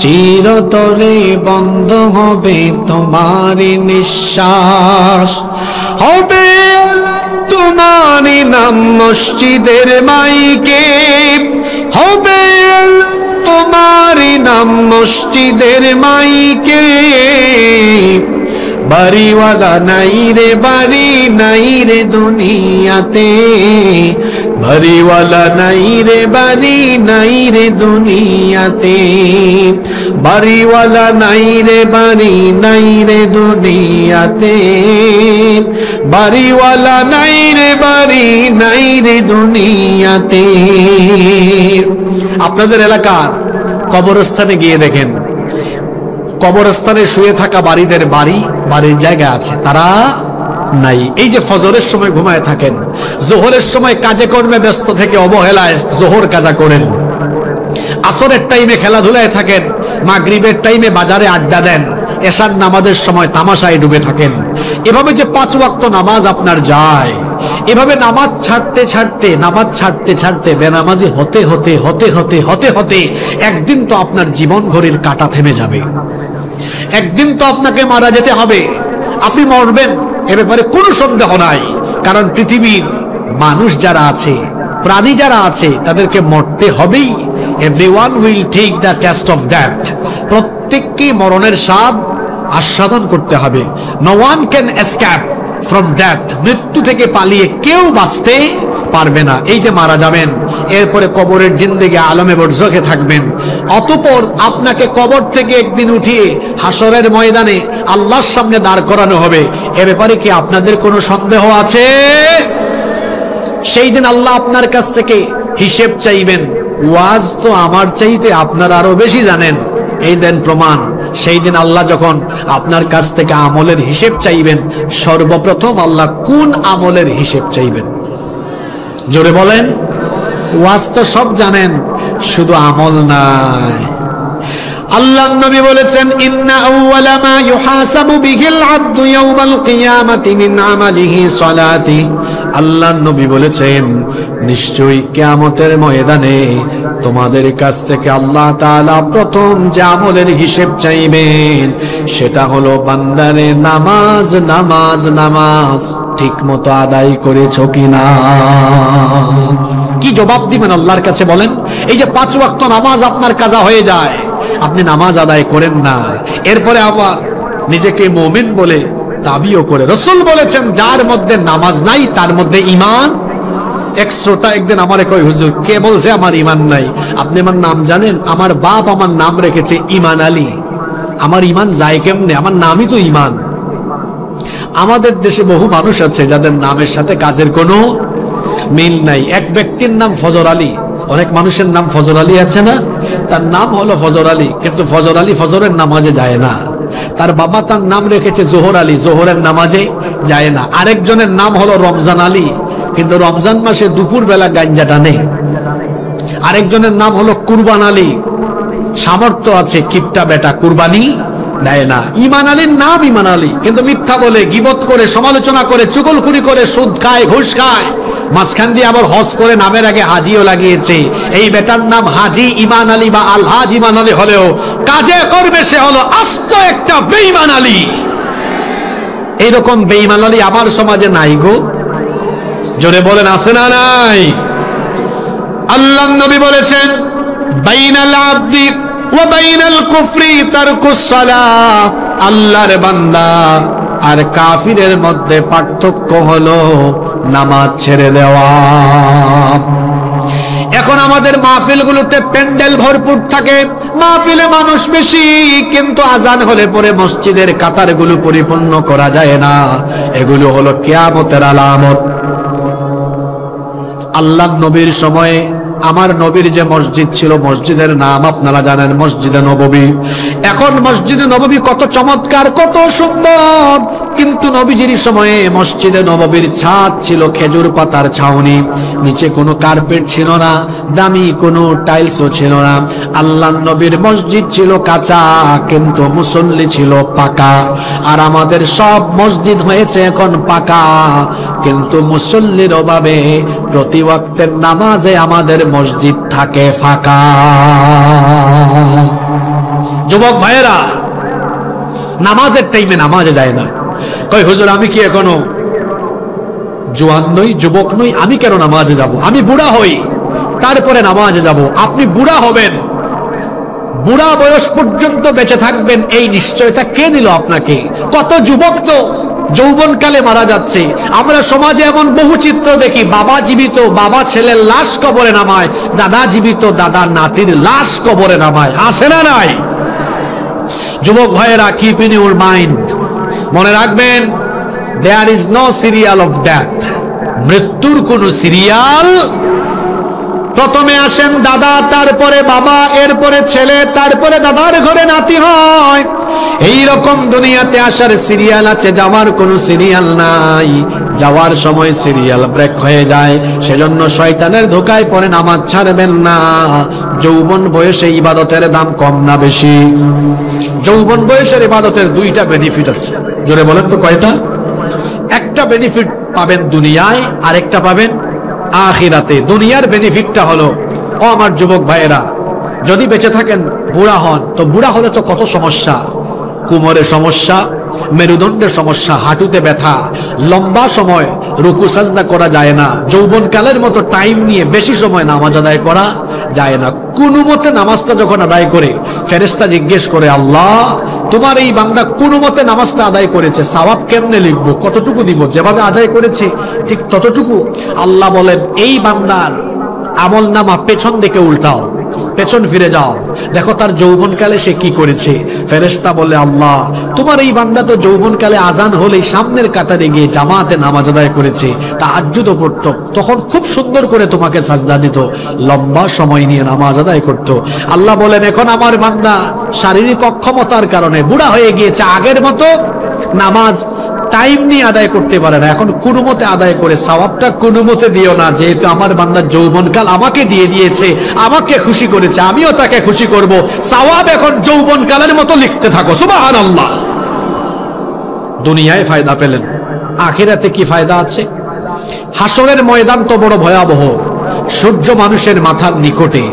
চিরতরে বন্ধ হবে তোমার নিঃশ্বাস। হবে তোমার নাম মসজিদের মাইকে, হবে তোমার নাম মসজিদের মাইকে। বাড়িওয়ালা নাই রে বাড়ি, নাই রে দুনিয়াতে, বাড়িওয়ালা নাই রে বাড়ি, নাই রে দুনিয়াতে। বাড়িওয়ালা নাই রে বাড়ি, নাই রে দুনিয়াতে। বাড়িওয়ালা নাই রে বাড়ি, নাই রে দুনিয়াতে। আপনাদের এলাকার কবরস্থানে গিয়ে দেখেন, কবরস্থানে শুয়ে থাকা বাড়িদের বাড়ির জায়গা আছে, তারা নাই। এই যে ফজরের সময় ঘুমায় থাকেন, জোহরের সময় কাজে কর্মে ব্যস্ত থেকে অবহেলায় জোহর কাজা করেন, আসরের টাইমে খেলাধুলায় থাকেন, মাগরিবের টাইমে বাজারে আড্ডা দেন, এশার নামাজের সময় তামাশায় ডুবে থাকেন। এভাবে যে 5 ওয়াক্ত নামাজ আপনার যায়, এভাবে নামাজ ছাড়তে ছাড়তে, নামাজ ছাড়তে ছাড়তে, বেনামাজি হতে হতে হতে হতে হতে হতে একদিন তো আপনার জীবন ঘড়ির কাঁটা থেমে যাবে। একদিন তো আপনাকে মারা যেতে হবে, আপনি মরবেন, এ ব্যাপারে কোনো সন্দেহ নাই। কারণ পৃথিবীর মানুষ যারা আছে, প্রাণী যারা আছে, তাদেরকে মরতে হবেই। Everyone will take the test of death. প্রত্যেককে মরণের স্বাদ আস্বাদন করতে হবে। No one can escape from death. মৃত্যু থেকে পালিয়ে কেউ বাঁচতে পারবে না। এই যে মারা যাবেন, এরপরে কবরের জিন্দেগি আলমে বরজখে থাকবেন। অতঃপর আপনাকে কবর থেকে একদিন উঠিয়ে হাসরের ময়দানে আল্লাহর সামনে দাঁড় করানো হবে। এ ব্যাপারে কি আপনাদের কোনো সন্দেহ আছে? সেই দিন আল্লাহ আপনার কাছ থেকে হিসেব চাইবেন, ওয়াজ তো আমার চাইতে আপনারা আরো বেশি জানেন, এই দেন প্রমাণ। সেই দিন আল্লাহ যখন আপনার কাছ থেকে আমলের হিসেব চাইবেন, সর্বপ্রথম আল্লাহ কোন আমলের হিসেব চাইবেন? জোরে বলেন। ওয়াজ তো সব জানেন, শুধু আমল নাই। আল্লাহ নবী বলেছেন, ইন্না আউওয়ালা মা ইউহাসাবু বিহিল আবদু ইয়াউমাল কিয়ামাতি মিন আমালিহি সালাতি। আল্লাহ নবী বলেছেন, নিশ্চয়ই কিয়ামতের ময়দানে তোমাদের কাছ থেকে আল্লাহ তাআলা প্রথম যে আমলের হিসেব চাইবেন সেটা হলো বান্দারে নামাজ নামাজ নামাজ ঠিক মতো আদায় করেছো কিনা। কি জবাব দিবেন আল্লাহর কাছে বলেন? এই যে 5 ওয়াক্ত নামাজ আপনার কাজা হয়ে যায়, আপনি নামাজ আদায় করেন না, এরপরে আবার নিজেকে মুমিন বলে দাবিও করে। রাসূল বলেছেন, যার মধ্যে নামাজ নাই তার মধ্যে ঈমান। এক শ্রোতা একদিন আমারে কয়, হুজুর কে বলছে আমার ঈমান নাই? আপনি আমার নাম জানেন? আমার বাপ আমার নাম রেখেছে ঈমান আলী। আমার ঈমান যায় কেমনে? আমার নামই তো ঈমান। আমাদের দেশে বহু মানুষ আছে যাদের নামের সাথে কাজের কোনো মিল নাই। এক ব্যক্তির নাম ফজর আলী, অনেক মানুষের নাম ফজর আলী আছে না? তার নাম হলো ফজর আলী, কিন্তু ফজর আলী ফজরের নামাজে যায় না। তার বাবা তার নাম রেখেছে জোহর আলী, জোহরের নামাজে যায় না। আরেকজনের নাম হলো রমজান আলী, কিন্তু রমজান মাসে দুপুর বেলা গাঞ্জা টানে। আরেকজনের নাম হলো কুরবান আলী, সামর্থ্য আছে, কিপটা বেটা, কুরবানি দেয় না। ঈমান আলীর নাম ঈমান আলী, কিন্তু মিথ্যা বলে, গীবত করে, সমালোচনা করে, চুগলখুরি করে, সুদ খায়, ঘুষ খায়, মাঝখান দিয়ে আবার হজ করে নামের আগে হাজিও লাগিয়েছে। এই বেটার নাম হাজি ঈমান আলী বা আলহাজ ঈমান আলী হলেও কাজে করবে সে হলো আস্ত একটা বেঈমান আলী। এইরকম বেঈমান আলী আমার সমাজে নাই গো। জোরে বলেন, আছে না নাই? আল্লাহ নবী বলেছেন, বাইনাল আবদি ওয়া বাইনাল কুফরি তারকুস সালাহ। আল্লাহর বান্দা আর কাফিরের মধ্যে পার্থক্য হলো নামাজ ছেড়ে দেওয়া। এখন আমাদের মাহফিলগুলোতে প্যান্ডেল ভরপুর থাকে, মাহফিলে মানুষ বেশি, কিন্তু আজান হলে পরে মসজিদের কাতারগুলো পরিপূর্ণ করা যায় না। এগুলো হলো কিয়ামতের আলামত। আল্লাহ নবীর সময়ে আমার নবীর যে মসজিদ ছিল, মসজিদের নাম আপনারা জানেন, মসজিদে নববী। এখন মসজিদে নববী কত চমৎকার, কত সুন্দর, কিন্তু নবীজির সময়ে মসজিদে নববীর ছাদ ছিল খেজুর পাতার ছাউনি, নিচে কোনো কার্পেট ছিল না, দামি কোনো টাইলসও ছিল না। আল্লাহ নবীর মসজিদ ছিল কাঁচা, কিন্তু মুসল্লি ছিল পাকা। আর আমাদের সব মসজিদ হয়েছে এখন পাকা, কিন্তু মুসল্লির অভাবে প্রতি ওয়াক্তের নামাজে আমাদের মসজিদ থাকে ফাঁকা। যুবক ভাইয়েরা নামাজের টাইমে নামাজে যায় না। কই হুজুর আমি কি এখনো জোয়ান নই, যুবক নই, আমি কেন নামাজে যাব? আমি বুড়া হই তারপরে নামাজে যাব। আপনি বুড়া হবেন, বুড়া বয়স পর্যন্ত বেঁচে থাকবেন, এই নিশ্চয়তা কে দিল আপনাকে? কত যুবক তো যৌবনকালে মারা যাচ্ছে। আমরা সমাজে এমন বহু চিত্র দেখি, বাবা জীবিত, বাবা ছেলের লাশ কবরে নামায়, দাদা জীবিত, দাদা নাতির লাশ কবরে নামায়। আছে না নাই? যুবক ভাইয়েরা, কিপ ইন ইউর মাইন্ড, মনে রাখবেন, there is no serial of death. মৃত্যুর কোন সিরিয়াল। প্রথমে আসেন দাদা, তারপরে বাবা, এরপরে ছেলে, তারপরে দাদার ঘরে নাতি হয়। এই রকম দুনিয়াতে আসার সিরিয়াল আছে, যাওয়ার কোনো সিরিয়াল নাই। যাওয়ার সময় সিরিয়াল ব্রেক হয়ে যায়। সেজন্য শয়তানের ধোকায় পড়ে নামাজ ছাড়বেন না। যৌবন বয়সে ইবাদতের দাম কম না বেশি? যৌবন বয়সের ইবাদতের 2টা বেনিফিট আছে। জোরে বলেন তো কয়টা? একটা বেনিফিট পাবেন দুনিয়ায়, আরেকটা পাবেন আখিরাতে। দুনিয়ার বেনিফিটটা হলো, ও আমার যুবক ভাইয়েরা, যদি বেঁচে থাকেন বুড়া হন, তো বুড়া হলে তো কত সমস্যা, কোমরে সমস্যা, মেরুদণ্ডের সমস্যা, হাঁটুতে ব্যথা, লম্বা সময় রুকু সাজদা করা যায় না, যৌবনকালের মতো টাইম নিয়ে বেশি সময় নামাজ আদায় করা যায় না। কোনো মতে নামাজটা যখন আদায় করে, ফেরেশতা জিজ্ঞেস করে, আল্লাহ তোমার এই বান্দা কোনো মতে নামাজটা আদায় করেছে, সওয়াব কেমনে লিখবো, কতটুকু দিব? যেভাবে আদায় করেছে ঠিক ততটুকু। আল্লাহ বলেন, এই বান্দার আমল নামা পেছন দিকে উল্টাও, পেছন ফিরে যাও, দেখো তার যৌবনকালে সে কি করেছে। ফেরেশতা বলে, আল্লাহ, তোমার এই বান্দা তো যৌবনকালে আজান হলেই সামনের কাতারে গিয়ে জামাতে নামাজ আদায় করেছে, তাহাজ্জুদও পড়তো, তখন খুব সুন্দর করে তোমাকে সাজদা দিত, লম্বা সময় নিয়ে নামাজ আদায় করত। আল্লাহ বলেন, এখন আমার বান্দা শারীরিক অক্ষমতার কারণে বুড়া হয়ে গিয়েছে, আগের মতো নামাজ টাইম নিয়ে আদায় করতে পারে না, এখন কোনো মতে আদায় করে সওয়াবটা কোনো মতে দিও না, যেহেতু আমার বান্দার যৌবনকাল আমাকে দিয়ে দিয়েছে, আমাকে খুশি করেছে, আমিও তাকে খুশি করব, সওয়াব এখন যৌবনকালের মতো লিখতে থাকো। সুবহানাল্লাহ। দুনিয়ায় ফায়দা পেলেন, আখিরাতে কি ফায়দা আছে? হাসরের ময়দান তো বড় ভয়াবহ, সূর্য মানুষের মাথার নিকটে,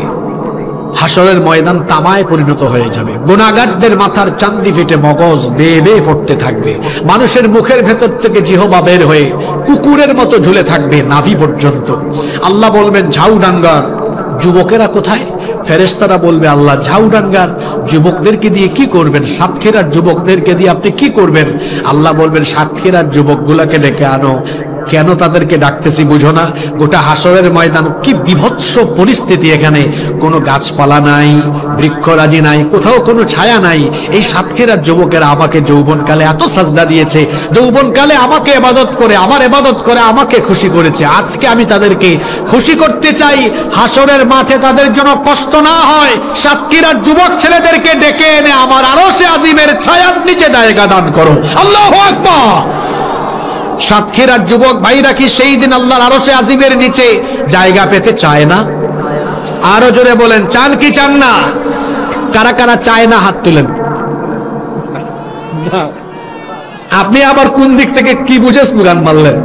হাসরের ময়দান তামায় পরিণত হয়ে যাবে, গুনাহগারদের মাথার চান্দি ফেটে মগজ বেয়ে বেয়ে পড়তে থাকবে, মানুষের মুখের ভেতর থেকে জিহবা বের হয়ে কুকুরের মতো ঝুলে থাকবে নাভি পর্যন্ত। আল্লাহ বলবেন, ঝাউডাঙ্গার যুবকেরা কোথায়? ফেরেশতারা বলবে, আল্লাহ, ঝাউডাঙ্গার যুবকদেরকে দিয়ে কি করবেন? সাতক্ষীরার যুবকদেরকে দিয়ে আপনি কি করবেন? আল্লাহ বলবেন, সাতক্ষীরার যুবকগুলাকে ডেকে আনো। কেন তাদেরকে ডাকতেছি বুঝো না? গোটা হাসরের ময়দান কি বিভৎস পরিস্থিতি, এখানে কোনো গাছপালা নাই, বৃক্ষরাজি নাই, কোথাও কোনো ছায়া নাই। এই সাতক্ষীরার যুবকেরা আমাকে যৌবনকালে এত সাজদা দিয়েছে, যৌবনকালে আমাকে ইবাদত করে, আমার ইবাদত করে আমাকে খুশি করেছে, আজকে আমি তাদেরকে খুশি করতে চাই, হাসরের মাঠে তাদের জন্য কষ্ট না হয়, সাতক্ষীরার যুবক ছেলেদেরকে ডেকে এনে আমার আরশে আজিমের ছায়ার নিচে জায়গা দান করো। আল্লাহু আকবার। সাতক্ষীরার যুবক ভাইরা কি সেই দিন আল্লাহর আরশে আজিমের নিচে জায়গা পেতে চায় না? আরো জোরে বলেন, চান কি চান না? কারা কারা চায় না হাত তুলেন। আপনি আবার কোন দিক থেকে কি বুঝে স্লোগান মারলেন?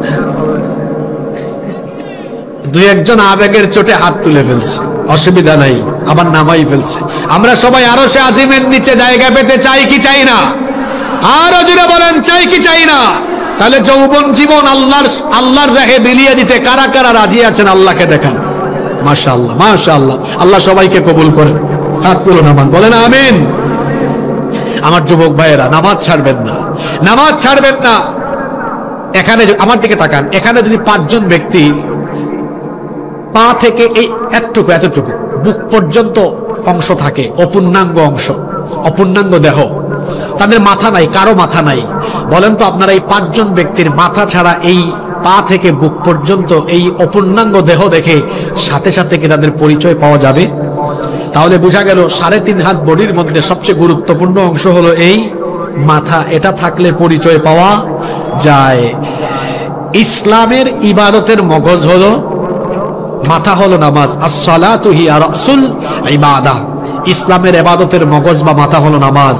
দুই একজন আবেগের চোটে হাত তুলে ফেলছে, অসুবিধা নাই, আবার নামাই ফেলছে। আমরা সবাই আরশে আজিমের নিচে জায়গা পেতে চাই কি চাই না? আরো জোরে বলেন, চাই কি চাই না? তাহলে যৌবন জীবন আল্লাহর রাহে বিলিয়ে দিতে কারা কারা রাজি আছেন? আল্লাহকে দেখান। মাশাআল্লাহ, মাশাআল্লাহ। আল্লাহ সবাইকে কবুল করেন। হাত তুলুন, আমান বলেন আমিন। আমার যুবক ভাইয়েরা, নামাজ ছাড়বেন না, নামাজ ছাড়বেন না। এখানে আমার দিকে তাকান, এখানে যদি 5 জন ব্যক্তি পা থেকে এই এতটুকু বুক পর্যন্ত অংশ থাকে, অপূর্ণাঙ্গ অংশ, অপূর্ণাঙ্গ দেহ, তাদের মাথা নাই, কারো মাথা নাই, বলেন তো আপনারা এই 5 জন ব্যক্তির মাথা ছাড়া এই পা থেকে বুক পর্যন্ত এই অপূর্ণাঙ্গ দেহ দেখে সাথে সাথে কি তাদের পরিচয় পাওয়া যাবে? তাহলে বোঝা গেল 3.5 হাত বডির মধ্যে সবচেয়ে গুরুত্বপূর্ণ অংশ হলো এই মাথা, এটা থাকলে পরিচয় পাওয়া যায়। ইসলামের ইবাদতের মগজ হলো মাথা, হলো নামাজ। আসসালাতু হিয়া রাসুল ইবাদাহ, ইসলামের ইবাদতের মগজ বা মাথা হলো নামাজ।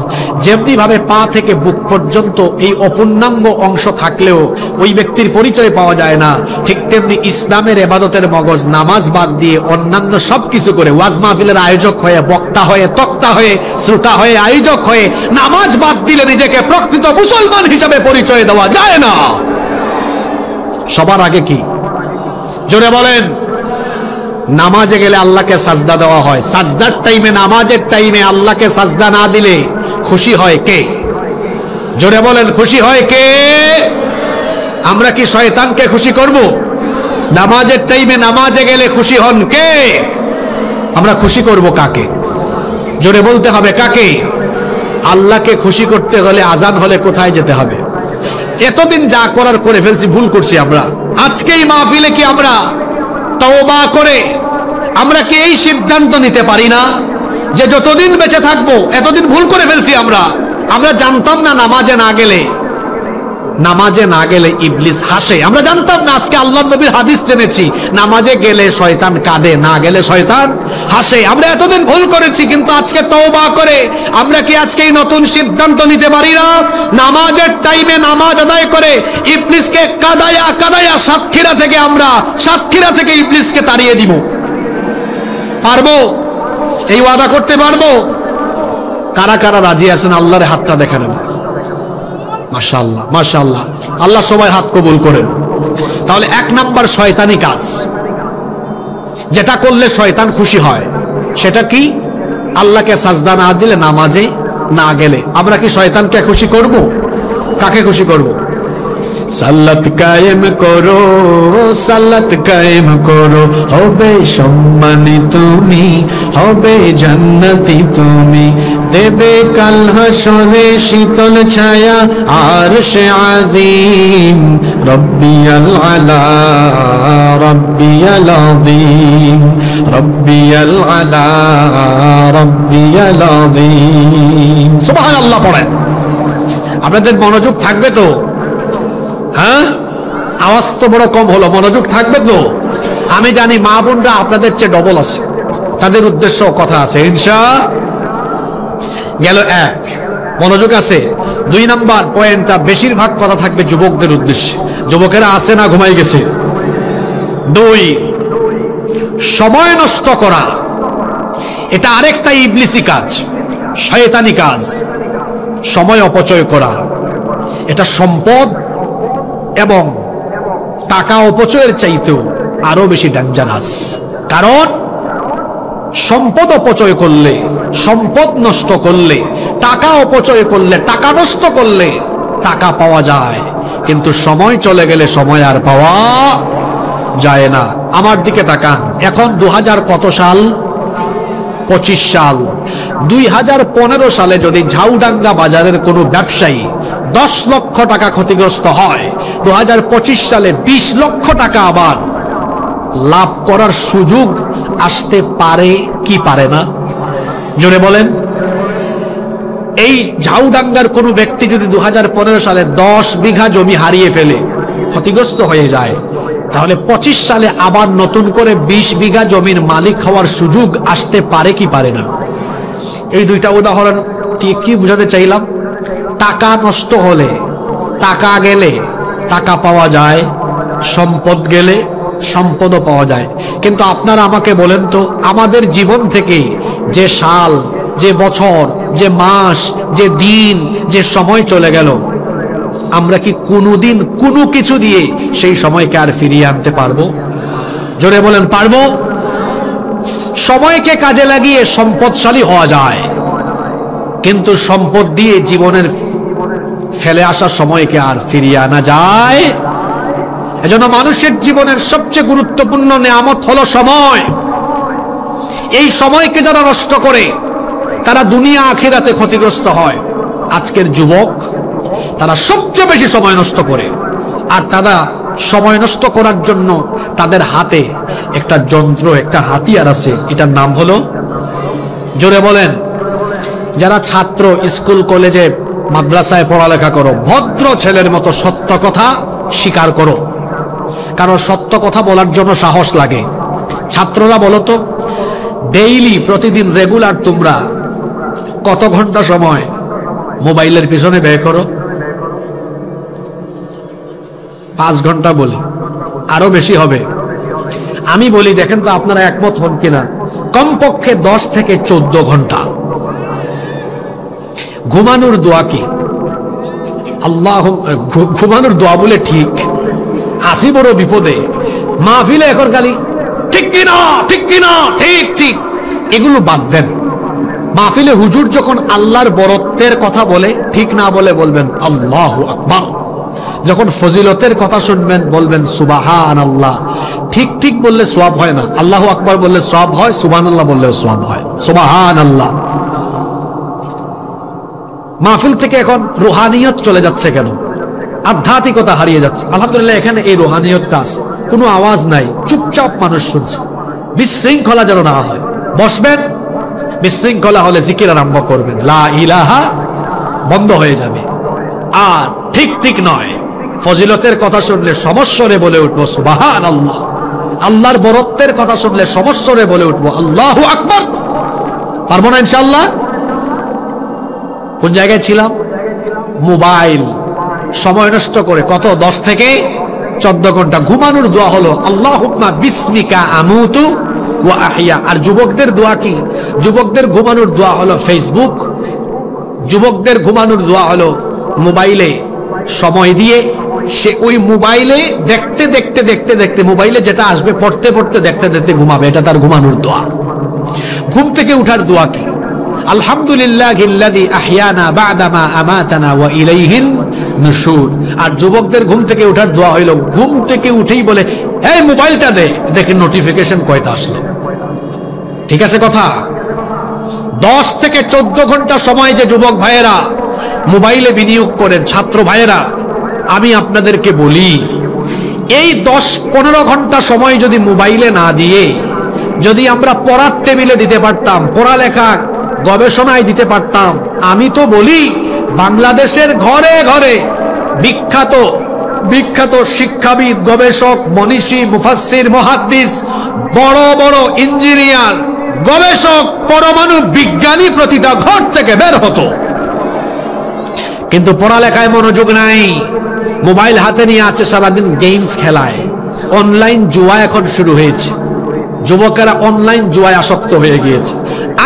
যেমনি ভাবে পা থেকে বুক পর্যন্ত এই অপূর্ণাঙ্গ অংশ থাকলেও ওই ব্যক্তির পরিচয় পাওয়া যায় না, ঠিক তেমনি ইসলামের ইবাদতের মগজ নামাজ বাদ দিয়ে অন্যান্য সবকিছু করে ওয়াজ মাহফিলের আয়োজক হয়ে, বক্তা হয়ে, তক্তা হয়ে, শ্রোতা হয়ে, আয়োজক হয়ে নামাজ বাদ দিলে নিজেকে প্রকৃত মুসলমান হিসাবে পরিচয় দেওয়া যায় না। সবার আগে কি? জোরে বলেন। নামাজে গেলে আল্লাহকে সাজদা দেওয়া হয়, সাজদার টাইমে, নামাজের টাইমে আল্লাহকে সাজদা না দিলে খুশি হয় কে? জোরে বলেন, খুশি হয় কে? আমরা কি শয়তানকে খুশি করব? নামাজের টাইমে নামাজে গেলে খুশি হন কে? আমরা খুশি করব কাকে? জোরে বলতে হবে, কাকে? আল্লাহকে খুশি করতে হলে আজান হলে কোথায় যেতে হবে? এতদিন যা করার করে ফেলছি, ভুল করছি আমরা। আজকে এই মাহফিলে কি আমরা তওবা করে আমরা কি এই সিদ্ধান্ত নিতে পারি না যে যতদিন বেঁচে থাকবো, এতদিন ভুল করে ফেলছি আমরা জানতাম না নামাজে না গেলে ইবলিস হাসে, আমরা জানতাম না। আজকে আল্লাহর নবীর হাদিস জেনেছি, নামাজে গেলে শয়তান কাঁদে, না গেলে শয়তান হাসে। আমরা এতদিন ভুল করেছি, কিন্তু আজকে তওবা করে আমরা কি আজকে এই নতুন সিদ্ধান্ত নিতে পারি না? নামাজের টাইমে নামাজ আদায় করে ইবলিসকে কাদায়া সাতক্ষীরা থেকে ইবলিসকে তাড়িয়ে দিব। পারবো? এই ওয়াদা করতে পারবো? কারা কারা রাজি আছেন? আল্লাহর হাতটা দেখানো। মাশাআল্লাহ, মাশাআল্লাহ। আল্লাহ সবাই হাত কবুল করেন। তাহলে 1 নাম্বার শয়তানি কাজ, যেটা করলে শয়তান খুশি হয়, সেটা কি? আল্লাহকে সাজদা না দিলে, নামাজে না গেলে আমরা কি শয়তানকে খুশি করব? কাকে খুশি করব? সালাত কায়েম করো, সালাত কায়েম করো, হবে সম্মানী তুমি, হবে জান্নাতি তুমি, দেবে কাল হাসরে শীতল ছায়া আরশে আযীম, রব্বিয়াল আলা রব্বিয়াল আযীম, রব্বিয়াল আলা রব্বিয়াল আযীম। সুবহানাল্লাহ পড়েন। আপনাদের মনোযোগ থাকবে তো? হ্যাঁ, আওয়াজ তো বড় কম হলো, মনোযোগ থাকবে তো? আমি জানি মা বোনরা আপনাদের চেয়ে ডবল আছে, তাদের উদ্দেশ্য কথা আছে গেল এক, মনোযোগ আছে। 2 নাম্বার পয়েন্টটা বেশিরভাগ কথা থাকবে যুবকদের উদ্দেশ্যে। যুবকেরা আছে না ঘুমাই গেছে? 2, সময় নষ্ট করা, এটা আরেকটা ইবলিসি কাজ, শয়তানি কাজ। সময় অপচয় করা এটা সম্পদ এবং টাকা অপচয়ের চাইতেও আরো বেশি ডেঞ্জারাস। কারণ সম্পদ অপচয় করলে, সম্পদ নষ্ট করলে, টাকা অপচয় করলে, টাকা নষ্ট করলে টাকা পাওয়া যায়, কিন্তু সময় চলে গেলে সময় আর পাওয়া যায় না। আমার দিকে তাকান, এখন 2000 কত সাল? 25 সাল। 2015 সালে যদি ঝাউডাঙ্গা বাজারের কোনো ব্যবসায়ী 10 লক্ষ টাকা ক্ষতিগ্রস্ত হয়, 2025 সালে 20 লক্ষ টাকা আবার লাভ করার সুযোগ আসতে পারে কি পারে না? জোরে বলেন। এই ঝাউডাঙ্গার কোনো ব্যক্তি যদি 2015 সালে 10 বিঘা জমি হারিয়ে ফেলে, ক্ষতিগ্রস্ত হয়ে যায়, তাহলে 25 সালে আবার নতুন করে 20 বিঘা জমির মালিক হওয়ার সুযোগ আসতে পারে কি পারে না? এই 2টা উদাহরণ দিয়ে কি বোঝাতে চাইলাম? টাকা নষ্ট হলে, টাকা গেলে টাকা পাওয়া যায়, সম্পদ গেলে সম্পদও পাওয়া যায়। কিন্তু আপনারা আমাকে বলেন তো, আমাদের জীবন থেকে যে সাল, যে বছর, যে মাস, যে দিন, যে সময় চলে গেল, আমরা কি কোনোদিন কোনো কিছু দিয়ে সেই সময়কে আর ফিরিয়ে আনতে পারবো? জোরে বলেন, পারবো? সময়কে কাজে লাগিয়ে সম্পদশালী হওয়া যায়, কিন্তু সম্পদ দিয়ে জীবনের ফেলে আসা সময়কে আর ফিরিয়ে আনা যায়? এজন্য মানুষের জীবনের সবচেয়ে গুরুত্বপূর্ণ নেয়ামত হলো সময়। এই সময়কে যারা নষ্ট করে তারা দুনিয়া আখিরাতে ক্ষতিগ্রস্ত হয়। আজকের যুবক তারা সবচেয়ে বেশি সময় নষ্ট করে, আর তারা সময় নষ্ট করার জন্য তাদের হাতে একটা যন্ত্র, একটা হাতিয়ার আছে, এটার নাম হলো, জোরে বলেন, যারা ছাত্র স্কুল কলেজে মাদ্রাসায় পড়ালেখা করো, ভদ্র ছেলের মতো সত্য কথা স্বীকার করো, কারণ সত্য কথা বলার জন্য সাহস লাগে। ছাত্ররা বলো তো, ডেইলি প্রতিদিন রেগুলার তোমরা কত ঘন্টা সময় মোবাইলের পিছনে ব্যয় করো? 5 ঘন্টা বলি, আরো বেশি হবে। আমি বলি, দেখেন তো আপনারা একমত হন কিনা, কমপক্ষে 10 থেকে 14 ঘন্টা। ঘুমানোর দোয়া কি? আল্লাহ, ঘুমানোর দোয়া বলে ঠিক, আসি বড় বিপদে। মাহফিলে এখন খালি ঠিক কিনা, ঠিক কিনা, ঠিক ঠিক, এগুলো বাদ দেন। মাহফিলে হুজুর যখন আল্লাহর বরত্বের কথা বলে, ঠিক না বলে বলবেন আল্লাহু আকবার। যখন ফজিলতের কথা শুনবেন বলবেন সুবহানাল্লাহ। ঠিক ঠিক বললে সওয়াব হয় না, আল্লাহু আকবার বললে সওয়াব হয়, সুবহানাল্লাহ বললেও সওয়াব হয়। সুবহানাল্লাহ। মাহফিল থেকে এখন রুহানিয়ত চলে যাচ্ছে কেন? আধ্যাত্মিকতা হারিয়ে যাচ্ছে। আলহামদুলিল্লাহ এখানে এই রুহানিয়তটা আছে, কোনো আওয়াজ নাই, চুপচাপ মানুষ শুনছে। বিশৃঙ্খলা যেন না হয়। বসবেন, বিশৃঙ্খলা হলে জিকির আরম্ভ করবেন, লা ইলাহা, বন্ধ হয়ে যাবে। আর ঠিক ঠিক নয়, ফজিলতের কথা শুনলে সমস্বরে বলে উঠবো সুবহানাল্লাহ। আল্লাহর বরত্বের কথা শুনলে সমস্বরে বলে উঠবো আল্লাহু আকবার। পারবো না ইনশাআল্লাহ? কোন জায়গায় ছিলাম? মোবাইল সময় নষ্ট করে কত 10 থেকে 14 ঘন্টা। ঘুমানোর দোয়া হলো আল্লাহুম্মা বিসমিকা আমুতু ওয়া আহইয়া। আর যুবকদের দোয়া কি? যুবকদের ঘুমানোর দোয়া হলো ফেসবুক, যুবকদের ঘুমানোর দোয়া হলো মোবাইলে সময় দিয়ে সে ওই মোবাইলে দেখতে দেখতে দেখতে দেখতে, মোবাইলে যেটা আসবে পড়তে পড়তে দেখতে দেখতে ঘুমাবে, এটা তার ঘুমানোর দোয়া। ঘুম থেকে উঠার দোয়া কি? আলহামদুলিল্লাহিল্লাযী আহইয়ানা বা'দামা আমাতানা ওয়া ইলাইহিন নুশুর। আর যুবকদের ঘুম থেকে ওঠার দোয়া হইল, ঘুম থেকে উঠেই বলে এই মোবাইলটা দে, দেখে নোটিফিকেশন কয়টা আসলো। ঠিক আছে কথা? 10 থেকে 14 ঘন্টা সময় যে যুবক ভাইয়েরা মোবাইলে বিনিয়োগ করেন, ছাত্র ভাইয়েরা, আমি আপনাদেরকে বলি এই 10-15 ঘন্টা সময় যদি মোবাইলে না দিয়ে যদি আমরা পড়ার টেবিলে দিতে পারতাম, পড়ালেখা গবেষণায় দিতে পারতাম, আমি তো বলি বাংলাদেশের ঘরে ঘরে বিখ্যাত বিখ্যাত শিক্ষাবিদ, গবেষক, মনীষী, মুফাসসির, মুহাদ্দিস, বড় বড় ইঞ্জিনিয়ার, গবেষক, পরমাণু বিজ্ঞানী প্রতিটা ঘর থেকে বের হতো। কিন্তু পড়ালেখায় মনোযোগ নাই, মোবাইল হাতে নিয়ে আছে, সারাদিন গেমস খেলায়। অনলাইন জুয়া এখন শুরু হয়েছে, যুবকেরা অনলাইন জুয়ায় আসক্ত হয়ে গিয়েছে।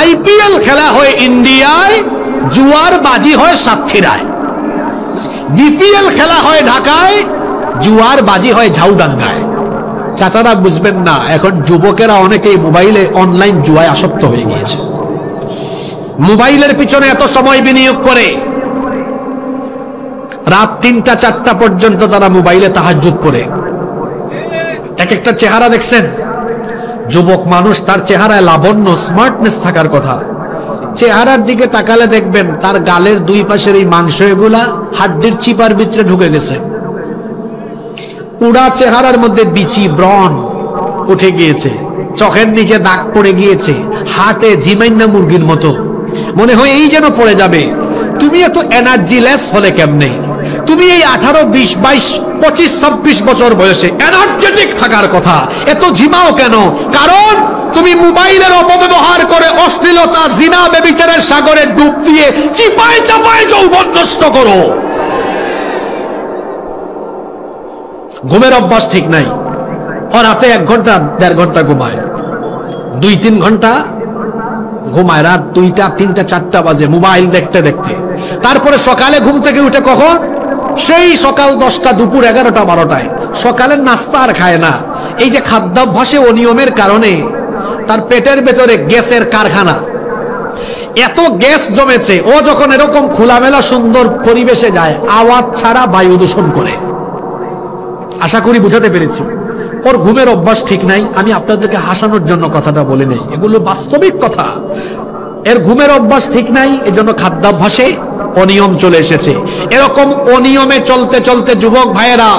আইপিএল খেলা হয় ইন্ডিয়ায়, জুয়ার বাজি হয় সাতক্ষীরায়। বিপিএল খেলা হয় ঢাকায়, জুয়ার বাজি হয় ঝাউডাঙ্গায়। চাচারা বুঝবেন না, এখন যুবকেরা অনেকেই মোবাইলে অনলাইন জুয়ায় আসক্ত হয়ে গিয়েছে। মোবাইলের পিছনে এত সময় বিনিয়োগ করে রাত 3টা-4টা পর্যন্ত তারা মোবাইলে তাহাজ্জুদ পড়ে। এক একটা চেহারা দেখছেন, যুবক মানুষ, তার চেহারায় লাবণ্য, স্মার্টনেস থাকার কথা। চেহারার দিকে তাকালে দেখবেন তার গালের দুই পাশের এই মাংস এগুলা হাড্ডির চিপার ভিতরে ঢুকে গেছে। পুরা চেহারার মধ্যে বিচি, ব্রণ উঠে গিয়েছে, চোখের নিচে দাগ পড়ে গিয়েছে, হাটে জিমাইন্না মুরগির মতো, মনে হয় এই যেন পড়ে যাবে। তুমি এত এনার্জিলেস হলে কেমনে? তুমি এই 18, 20, 22, 25, 26 বছর বয়সে এনার্জেটিক থাকার কথা, এত ঝিমাও কেন? কারণ তুমি মোবাইলের অপব্যবহার করে অশ্লীলতা, জিনা, ব্যভিচারের সাগরে ডুব দিয়ে চিপায় চাপায় যৌবন নষ্ট করো। ঘুমের অভ্যাস ঠিক নাই, রাতে 1 ঘন্টা 1.5 ঘন্টা ঘুমায়, 2-3 ঘন্টা ঘুমায়, রাত 2টা, 3টা, 4টা বাজে মোবাইল দেখতে দেখতে। তারপরে সকালে ঘুম থেকে উঠে কখন? সেই সকাল 10টা, দুপুর 11টা, 12টায়। সকালের নাস্তা আর খায় না। এই যে খাদ্যাভ্যাসে অনিয়মের কারণে তার পেটের ভেতরে গ্যাসের কারখানা, এত গ্যাস জমেছে, ও যখন এরকম খোলামেলা সুন্দর পরিবেশে যায় আওয়াজ ছাড়া বায়ু দূষণ করে। আশা করি বুঝাতে পেরেছি। ওর ঘুমের অভ্যাস ঠিক নাই, আমি আপনাদেরকে হাসানোর জন্য কথাটা বলে নেই, এগুলো বাস্তবিক কথা। এর ঘুমের অভ্যাস ঠিক নাই, এজন্য খাদ্যাভ্যাসে অনিয়ম চলে এসেছে। এরকম অনিয়মে চলতে চলতে যুবক ভাইয়েরা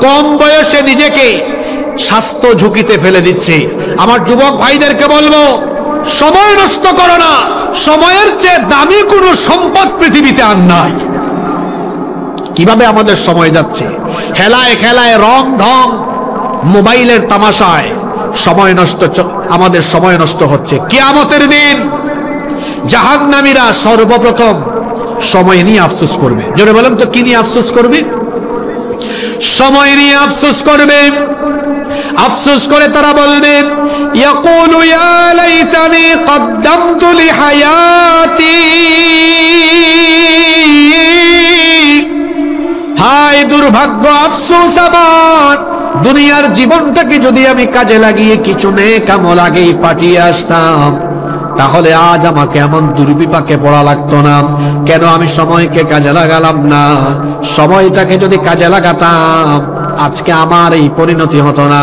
কম বয়সে নিজেকে স্বাস্থ্য ঝুঁকিতে ফেলে দিচ্ছে। আমার যুবক ভাইদেরকে বলবো, সময় নষ্ট করো না, সময়ের চেয়ে দামি কোনো সম্পদ পৃথিবীতে আর নাই। কিভাবে আমাদের সময় যাচ্ছে? হেলায় খেলায়, রং ঢং, মোবাইলের তামাশায় সময় নষ্ট, আমাদের সময় নষ্ট হচ্ছে। কিয়ামতের দিন জাহান্নামীরা সর্বপ্রথম সময় নিয়ে আফসোস করবে। জোরে বলেন তো, কি নিয়ে আফসোস করবে? সময় নিয়ে আফসোস করবে। আফসোস করে তারা বলবে, ইয়াকুলু ইয়া লাইতানি কদ্দামতু লিহায়াতি, হায় দুর্ভাগ্য, আফসোস আমার, দুনিয়ার জীবনটাকে যদি আমি কাজে লাগিয়ে কিছু নেক আমল আগেই পাঠিয়ে আসতাম, তাহলে আজ আমাকে এমন দুর্বিপাকে পড়া লাগতো না। কেন আমি সময়কে কাজে লাগালাম না? সময়টাকে যদি কাজে লাগাতাম আজকে আমার এই পরিণতি হতো না।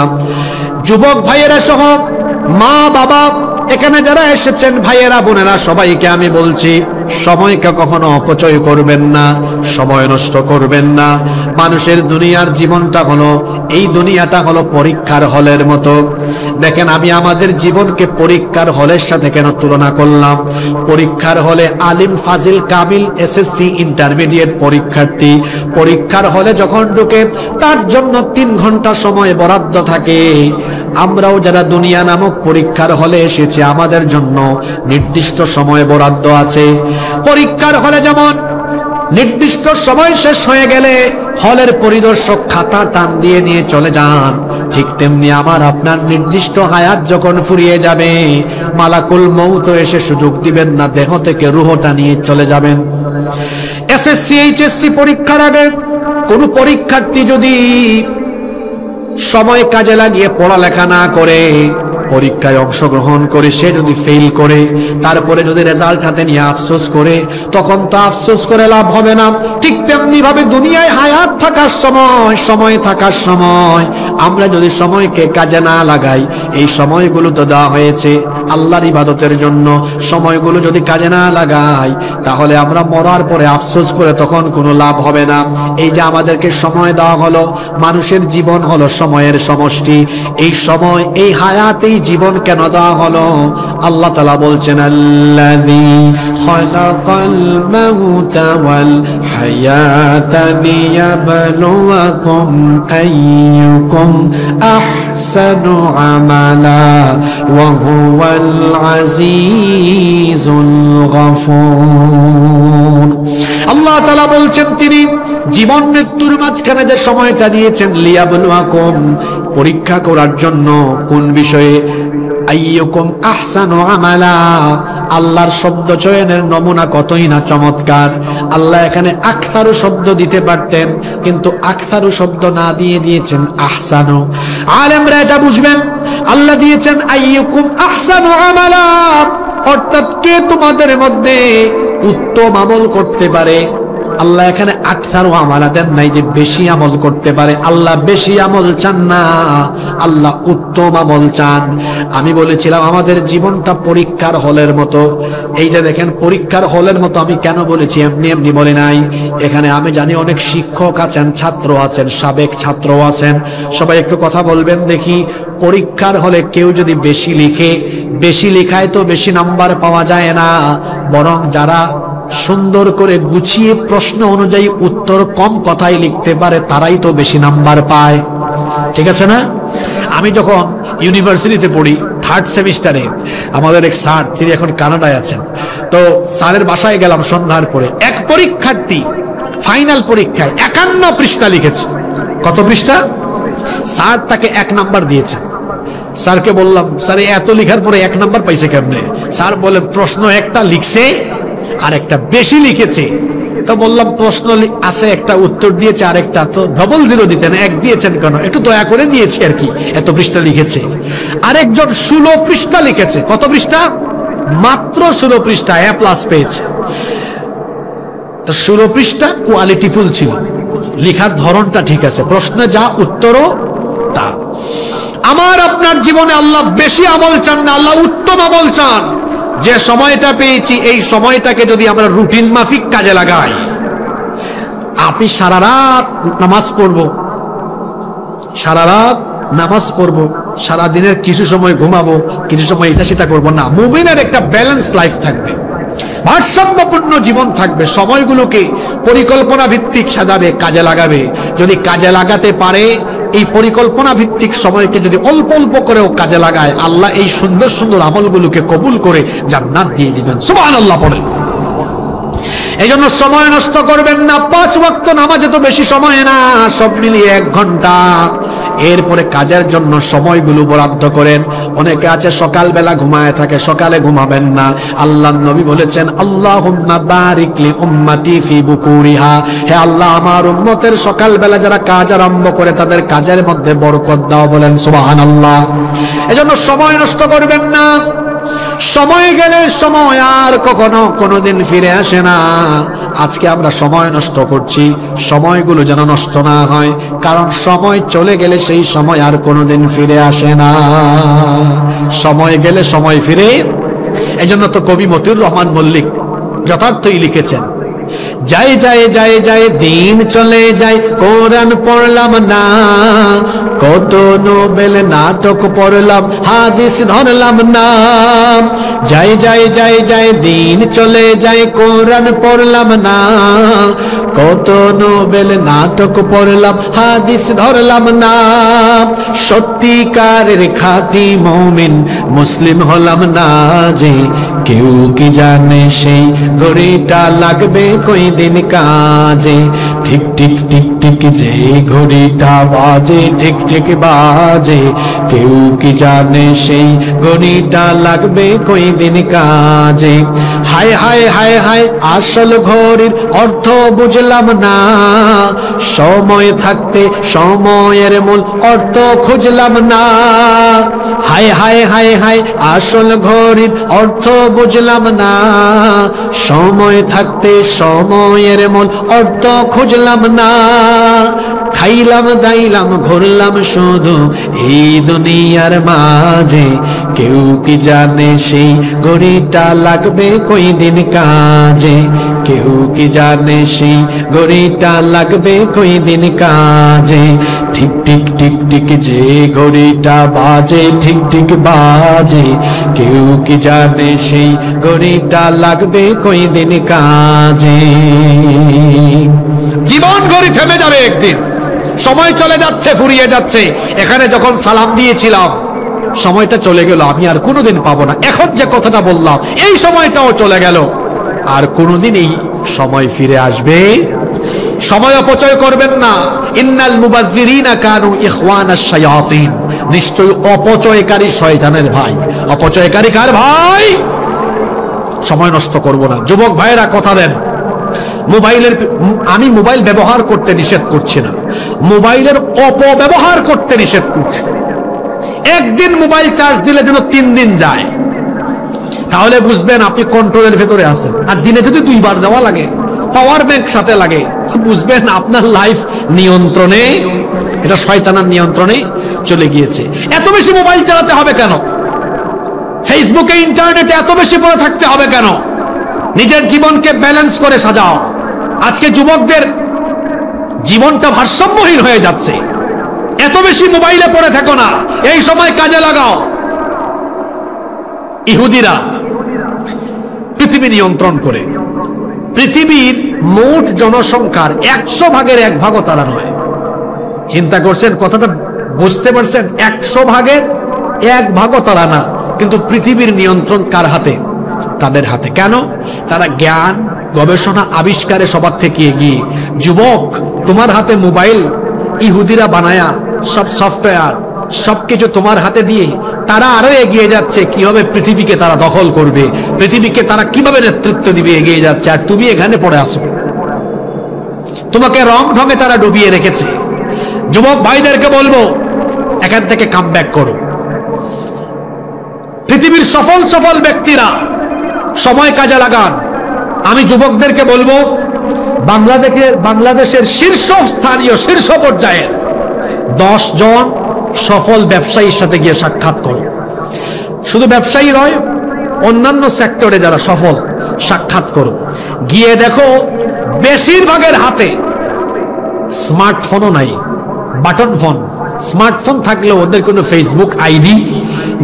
যুবক ভাইয়েরা সহ মা বাবা, এখানে যারা এসেছেন, ভাইয়েরা বোনেরা, সবাইকে আমি বলছি, সময়কে কখনো অপচয় করবেন না, সময় নষ্ট করবেন না। মানুষের দুনিয়ার জীবনটা হলো, এই দুনিয়াটা হলো পরীক্ষার হলের মতো। দেখেন, আমি আমাদের জীবনকে পরীক্ষার হলের সাথে কেন তুলনা করলাম? পরীক্ষার হলে আলিম, ফাজিল, কামিল, এসএসসি, ইন্টারমিডিয়েট পরীক্ষার্থী পরীক্ষার হলে যখন ঢুকে তার জন্য 3 ঘন্টা সময় বরাদ্দ থাকে। আমরাও যারা দুনিয়া নামক পরীক্ষার হলে এসেছি, আমাদের জন্য নির্দিষ্ট সময় বরাদ্দ আছে। পরীক্ষার হলে যেমন নির্দিষ্ট সময় শেষ হয়ে গেলে হলের পরিদর্শক খাতা টান দিয়ে নিয়ে চলে যান, ঠিক তেমনি আমার আপনার নির্দিষ্ট হায়াত যখন ফুরিয়ে যাবে, মালাকুল মউত এসে সুযোগ দিবেন না, দেহ থেকে রূহটা নিয়ে চলে যাবেন। এসএসসি, এইচএসসি পরীক্ষার আগে কোন পরীক্ষার্থী যদি সময় কাজে লাগিয়ে পড়ালেখা না করে, পরীক্ষায় অংশগ্রহণ করে সে যদি ফেল করে, তারপরে যদি রেজাল্ট হাতে নিয়ে আফসোস করে, তখন তো আফসোস করে লাভ হবে না। ঠিক তেমনি ভাবে দুনিয়ায় হায়াত থাকার সময়, সময় থাকার সময় আমরা যদি সময়কে কাজে না লাগাই, এই সময়গুলো তো দেওয়া হয়েছে আল্লাহর ইবাদতের জন্য, সময়গুলো যদি কাজে না লাগাই তাহলে আমরা মরার পরে আফসোস করে তখন কোনো লাভ হবে না। এই যে আমাদেরকে সময় দেওয়া হলো, মানুষের জীবন হলো সময়ের সমষ্টি, এই সময়, এই হায়াত, এই জীবন কেন দেওয়া হলো? আল্লাহ তাআলা বলছেন, আল্লাযী খালাকাল মাউতা ওয়াল হায়াতা লিয়াবলুয়াকুম আইয়ুকুম আহসানু আমালা ওয়া হুয়াল আজিজুল গফুর। আল্লাহ তাআলা বলছেন তিনি জীবন মৃত্যুর মাঝখানে যে সময়টা দিয়েছেন, লিয়াবলুয়াকুম, পরীক্ষা করার জন্য। কোন বিষয়ে? আইয়ুকুম আহসানু আমালা, আল্লাহর শব্দ চয়নের নমুনা কতই না চমৎকার। আল্লাহ এখানে আকসারু শব্দ দিতে পারতেন, কিন্তু আকসারু শব্দ না দিয়ে দিয়েছেন আহসানু। আলেমরা এটা বুঝবেন, আল্লাহ দিয়েছেন আইয়ুকুম আহসানু আমালা, অর্থাৎ কে তোমাদের মধ্যে উত্তম আমল করতে পারে। আল্লাহ এখানে আকসারু আমালা দেন নাই যে বেশি আমল করতে পারে। আল্লাহ বেশি আমল চান না, আল্লাহ উত্তম আমল চান। আমি বলেছিলাম আমাদের জীবনটা পরীক্ষার হলের মতো। এই যে দেখেন পরীক্ষার হলের মতো, আমি কেন বলেছি? এমনি এমনি বলে নাই। এখানে আমি জানি অনেক শিক্ষক আছেন, ছাত্র আছেন, সাবেক ছাত্র আছেন, সবাই একটু কথা বলবেন দেখি। পরীক্ষার হলে কেউ যদি বেশি লিখে, বেশি লেখায় তো বেশি নাম্বার পাওয়া যায় না, বরং যারা সুন্দর করে গুছিয়ে প্রশ্ন অনুযায়ী উত্তর কম কথায় লিখতে পারে তারাই তো বেশি নাম্বার পায়। ঠিক আছে না? আমি যখন ইউনিভার্সিটিতে পড়ি, 3rd সেমিস্টারে, আমাদের এক স্যার, তিনি এখন কানাডায় আছেন, তো স্যারের বাসায় গেলাম সন্ধ্যার পরে। এক পরীক্ষার্থী ফাইনাল পরীক্ষায় 51 পৃষ্ঠা লিখেছে। কত পৃষ্ঠা? স্যার তাকে 1 নাম্বার দিয়েছে। স্যারকে বললাম, স্যার এত লেখার পরে 1 নাম্বার পাইছে কেমনে? স্যার বলেন, প্রশ্ন একটা লিখছে আর একটা বেশি লিখেছে। তো বললাম, প্রশ্ন আছে একটা, উত্তর দিয়েছে আরেকটা, তো ডবল 0 দিতেন, 1 দিয়েছেন কেন? একটু দয়া করে দিয়েছি আর কি, এত পৃষ্ঠা লিখেছে। আরেকজন 16 পৃষ্ঠা লিখেছে। কত পৃষ্ঠা? মাত্র 16 পৃষ্ঠা, A+ পেয়েছে। তো 16 পৃষ্ঠা কোয়ালিটিফুল ছিল, লেখার ধরনটা ঠিক আছে, প্রশ্নে যা উত্তরও তা। আমার আপনার জীবনে আল্লাহ বেশি আমল চান না, আল্লাহ উত্তম আমল চান। যে সময়টা পেয়েছি, এই সময়টাকে যদি আমরা রুটিন মাফিক কাজে লাগাই, আপনি সারা রাত নামাজ পড়বো, সারা রাত নামাজ পড়বো, সারা দিনের কিছু সময় ঘুমাবো, কিছু সময় এটা সেটা করবো না। মুমিনের একটা ব্যালেন্স লাইফ থাকবে, ভারসাম্যপূর্ণ জীবন থাকবে। সময়গুলোকে পরিকল্পনা ভিত্তিক সাজাবে, কাজে লাগাবে। যদি কাজে লাগাতে পারে, এই পরিকল্পনা ভিত্তিক সময়কে যদি অল্প অল্প করেও কাজে লাগায়, আল্লাহ এই সুন্দর সুন্দর আমলগুলোকে কবুল করে জান্নাত দিয়ে দিবেন। সুবহানাল্লাহ পড়েন। এই জন্য সময় নষ্ট করবেন না। 5 ওয়াক্ত নামাজে তো বেশি সময় না, সব মিলিয়ে 1 ঘন্টা। এরপরে কাজের জন্য সময়গুলো বরাদ্দ করেন। অনেকে আছে সকালবেলা ঘুমায় থাকে, সকালে ঘুমাবেন না। আল্লাহর নবী বলেছেন, আল্লাহুম্মা বারিক লি উম্মতি ফি বুকুরিহা, হে আল্লাহ আমার উম্মতের সকালবেলা যারা কাজ আরম্ভ করে তাদের কাজের মধ্যে বরকত দাও। বলেন সুবহানাল্লাহ। এজন্য সময় নষ্ট করবেন না। সময় গেলে সময় আর কখনো কোনোদিন ফিরে আসে না। আজকে আমরা সময় নষ্ট করছি, সময়গুলো যেন নষ্ট না হয়, কারণ সময় চলে গেলে সেই সময় আর কোনোদিন ফিরে আসে না। সময় গেলে সময় ফিরে। এজন্য তো কবি মতিউর রহমান মল্লিক যথার্থই লিখেছেন, যায় যায় যায় যায় দিন চলে যায়, কোরআন পড়লাম না, কত নোবেল নাটক পড়লাম, হাদিস ধরলাম না। যায় যায় যায় যায় দিন চলে যায়, কোরআন পড়লাম না, কত নোবেল নাটক পড়লাম, হাদিস ধরলাম না। সত্যিকারের খাঁটি মুমিন মুসলিম হলাম না যে, কেউ কি জানে সেই ঘড়িটা লাগবে কই দিন কাজে। ঠিক ঠিক ঠিক ঠিক যে ঘড়িটা বাজে, ঠিক ঠিক বাজে, কেউ কি জানে সেই ঘড়িটা লাগবে কই দিন কাজে। হায় হায় হায় হায় আসল ঘড়ির অর্থ বুঝলাম না, সময় থাকতে সময়ের মূল অর্থ খুঁজলাম না। হায় হায় হায় হায় আসল ঘড়ির অর্থ বুঝলাম না, সময় থাকতে সময়ের মূল অর্থ খুঁজলাম না। খাইলাম দাইলাম ঘুরলাম শুধু এই দুনিয়ার মাঝে, কেউ কি জানে সেই ঘড়িটা লাগবে কই দিন কাজে। কেউ কি জানে সেই ঘড়িটা লাগবে কই দিন কাজে। ঠিক ঠিক ঠিক ঠিক যে ঘড়িটা বাজে, ঠিক ঠিক বাজে, কেউ কি জানে সেই ঘড়িটা লাগবে কই দিন কাজে। জীবন ঘড়ি থেমে যাবে একদিন, সময় চলে যাচ্ছে, ফুরিয়ে যাচ্ছে। এখানে যখন সালাম দিয়েছিলাম সময়টা চলে গেল, আমি আর কোনোদিন পাবো না। এখন যে কথাটা বললাম এই সময়টাও চলে গেল, আর কোনোদিন এই সময় ফিরে আসবে? সময় অপচয় করবেন না। ইন্নাল মুবাযযিরিনা কানু ইখওয়ানাশ শায়াতিন, নিশ্চয়ই অপচয়কারী শয়তানের ভাই। অপচয়কারী কার ভাই? সময় নষ্ট করব না। যুবক ভাইয়েরা কথা দেন, মোবাইলের, আমি মোবাইল ব্যবহার করতে নিষেধ করছি না, মোবাইলের অপব্যবহার করতে নিষেধ করছি। একদিন মোবাইল চার্জ দিলে যেন 3 দিন যায়, তাহলে বুঝবেন আপনি কন্ট্রোলের ভেতরে আছেন। আর দিনে যদি 2 বার দেওয়া লাগে, পাওয়ার ব্যাংক সাথে লাগে, বুঝবেন আপনার লাইফ নিয়ন্ত্রণে, এটা শয়তানের নিয়ন্ত্রণে চলে গিয়েছে। এত বেশি মোবাইল চালাতে হবে কেন? ফেসবুকে ইন্টারনেটে এত বেশি পড়ে থাকতে হবে কেন? নিজের জীবনকে ব্যালেন্স করে সাজাও। আজকে যুবকদের জীবনটা ভারসাম্যহীন হয়ে যাচ্ছে। এত বেশি মোবাইলে পড়ে থাকো না, এই সময় কাজে লাগাও। ইহুদিরা পৃথিবী নিয়ন্ত্রণ করে, পৃথিবীর মোট জনসংখ্যার 100 ভাগের 1 ভাগও তারা নয়। চিন্তা করছেন কথাটা? বুঝতে পারছেন? 100 ভাগের 1 ভাগও তারা না, কিন্তু পৃথিবীর নিয়ন্ত্রণ কার হাতে? তাদের হাতে। কেন? তারা জ্ঞান, গবেষণা, আবিষ্কারে সবার থেকে এগিয়ে। যুবক, তোমার হাতে মোবাইল ইহুদিরা বানায়া, সব সফটওয়্যার সবকিছু তোমার হাতে দিয়ে তারা আরো এগিয়ে যাচ্ছে। কিভাবে পৃথিবীকে তারা দখল করবে, পৃথিবীকে তারা কিভাবে নেতৃত্ব দিবে, এগিয়ে যাচ্ছে। আর তুমি এখানে পড়ে আসো, তোমাকে রং ঢঙে তারা ডুবিয়ে রেখেছে। যুবক ভাইদেরকে বলবো, এখান থেকে কামব্যাক করো। পৃথিবীর সফল সফল ব্যক্তিরা সময় কাজে লাগান। আমি যুবকদেরকে বলবো, বাংলাদেশের শীর্ষস্থানীয়, শীর্ষ পর্যায়ের 10 জন সফল ব্যবসায়ীর সাথে গিয়ে সাক্ষাৎ করো। শুধু ব্যবসায়ী নয়, অন্যান্য সেক্টরে যারা সফল, সাক্ষাৎ করো। গিয়ে দেখো বেশিরভাগের হাতে স্মার্টফোনও নাই, বাটন ফোন। স্মার্টফোন থাকলেও ওদের কোনো ফেসবুক আইডি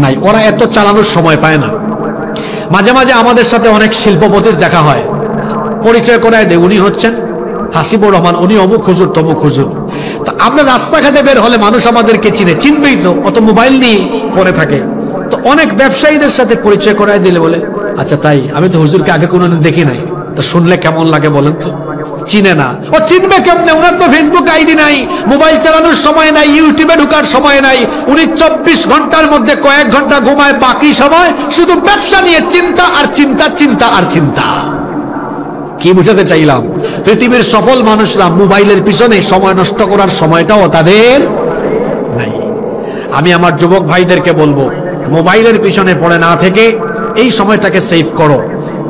নাই, ওরা এত চালানোর সময় পায় না। মাঝে মাঝে আমাদের সাথে অনেক শিল্পপতির দেখা হয়, পরিচয় করায় দেয়, উনি হচ্ছেন হাসিবুর রহমান, উনি অমুক হুজুর তমুক হুজুর। তো আমরা রাস্তাঘাটে বের হলে মানুষ আমাদেরকে চিনে, চিনবেই তো, অত মোবাইল নিয়ে পড়ে থাকে। তো অনেক ব্যবসায়ীদের সাথে পরিচয় করায় দিলে বলে, আচ্ছা তাই, আমি তো হুজুরকে আগে কোনোদিন দেখি নাই, তো শুনলে কেমন লাগে বলেন তো? চিনে না। ও চিনবে কেমনে? ওনার তো ফেসবুক আইডি নাই, মোবাইল চালানোর সময় নাই, ইউটিউবে ঢোকার সময় নাই। উনি 24 ঘন্টার মধ্যে কয়েক ঘন্টা ঘুমায়, বাকি সময় শুধু ব্যবসা নিয়ে চিন্তা আর চিন্তা, চিন্তা আর চিন্তা। কি বুঝাতে চাইলাম? পৃথিবীর সফল মানুষরা মোবাইলের পিছনে সময় নষ্ট করার সময়টাও তাদের নাই। আমি আমার যুবক ভাইদেরকে বলবো, মোবাইলের পিছনে পড়ে না থেকে এই সময়টাকে সেভ করো।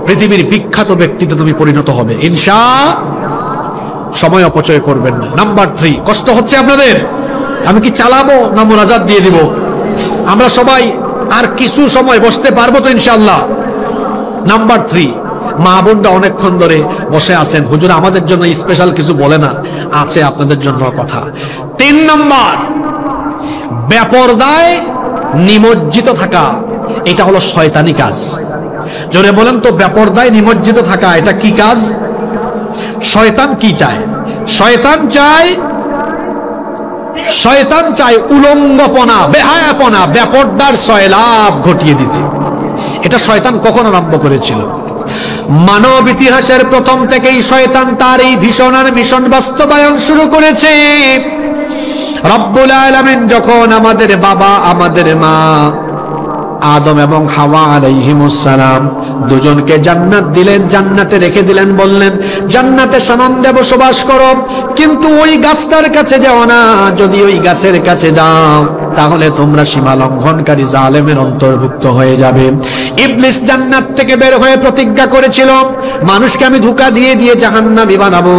পৃথিবীর বিখ্যাত ব্যক্তিতে তুমি পরিণত হবে ইনশাআল্লাহ। সময় অপচয় করবেন না। নাম্বার 3, কষ্ট হচ্ছে আপনাদের? আমি কি চালাবো না মোনাজাত দিয়ে দিব? আমরা সবাই আর কিছু সময় বসতে পারবো তো ইনশাআল্লাহ? নাম্বার 3, মা বোনরা অনেকক্ষণ ধরে বসে আছেন, হুজুর আমাদের জন্য স্পেশাল কিছু বলে না। আছে আপনাদের জন্য কথা। 3 নাম্বার, বেপরদায় নিমজ্জিত থাকা। এটা হলো শয়তানি কাজ। জোরে বলেন তো, বেপরদায় নিমজ্জিত থাকা এটা কি কাজ? শয়তান কি চায়? শয়তান চায় উলঙ্গপনা, বেহায়াপনা, বেপরদার সয়লাভ ঘটিয়ে দিতে। এটা শয়তান কখন আরম্ভ করেছিল? মানব ইতিহাসের প্রথম থেকেই শয়তান তার এই ভীষণ আর মিশন বাস্তবায়ন শুরু করেছে। রব্বুল আলামিন যখন আমাদের বাবা আমাদের মা আদম এবং হাওয়া আলাইহিমুস সালাম দুজনকে জান্নাত দিলেন, জান্নাতে রেখে দিলেন, বললেন জান্নাতে সানন্দে বসবাস করো, কিন্তু ওই গাছটার কাছে যাও না, যদি ওই গাছের কাছে যাও তাহলে তোমরা সীমা লঙ্ঘনকারী জালেমের অন্তর্ভুক্ত হয়ে যাবে। ইবলিস জান্নাত থেকে বের হয়ে প্রতিজ্ঞা করেছিল মানুষকে আমি ধোঁকা দিয়ে দিয়ে জাহান্নামী বানাবো।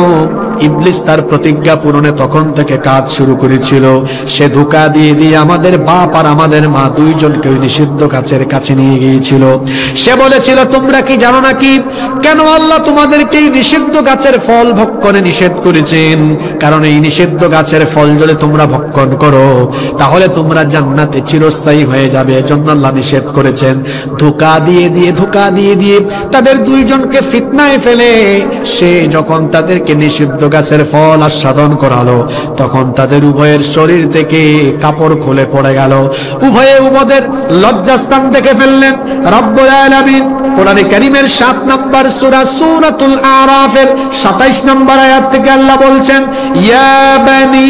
ইবলিস তার প্রতিজ্ঞা পূরণে তখন থেকে কাজ শুরু করেছিল। সে ধোঁকা দিয়ে দিয়ে আমাদের বাপ আর আমাদের মা দুইজনকে ওই নিষিদ্ধ গাছের কাছে নিয়ে গিয়েছিল। সে বলেছিল তোমরা কি জানো নাকি কেন আল্লাহ তোমাদেরকে এই নিষিদ্ধ গাছের ফল ভক্ষণে নিষেধ করেছেন? কারণ এই নিষিদ্ধ গাছের ফল যদি তোমরা ভক্ষণ করো তাহলে তোমরা জান্নাতে চিরস্থায়ী হয়ে যাবে, এজন্য আল্লাহ নিষেধ করেছেন। ধোঁকা দিয়ে দিয়ে ধোঁকা দিয়ে দিয়ে তাদের দুইজনকে ফিতনায় ফেলে সে যখন তাদেরকে নিষিদ্ধ গাছের ফল আস্বাদন করালো তখন তাদের উভয়ের শরীর থেকে কাপড় খুলে পড়ে গেল, উভয়ে উভয়ের লজ্জাস্থান দেখে ফেললেন। রব্বুল আলামিন কোরআনে কারীমের 7 নম্বর সূরা সূরাতুল আরাফের 27 নম্বর আয়াত থেকে আল্লাহ বলছেন ইয়া বানি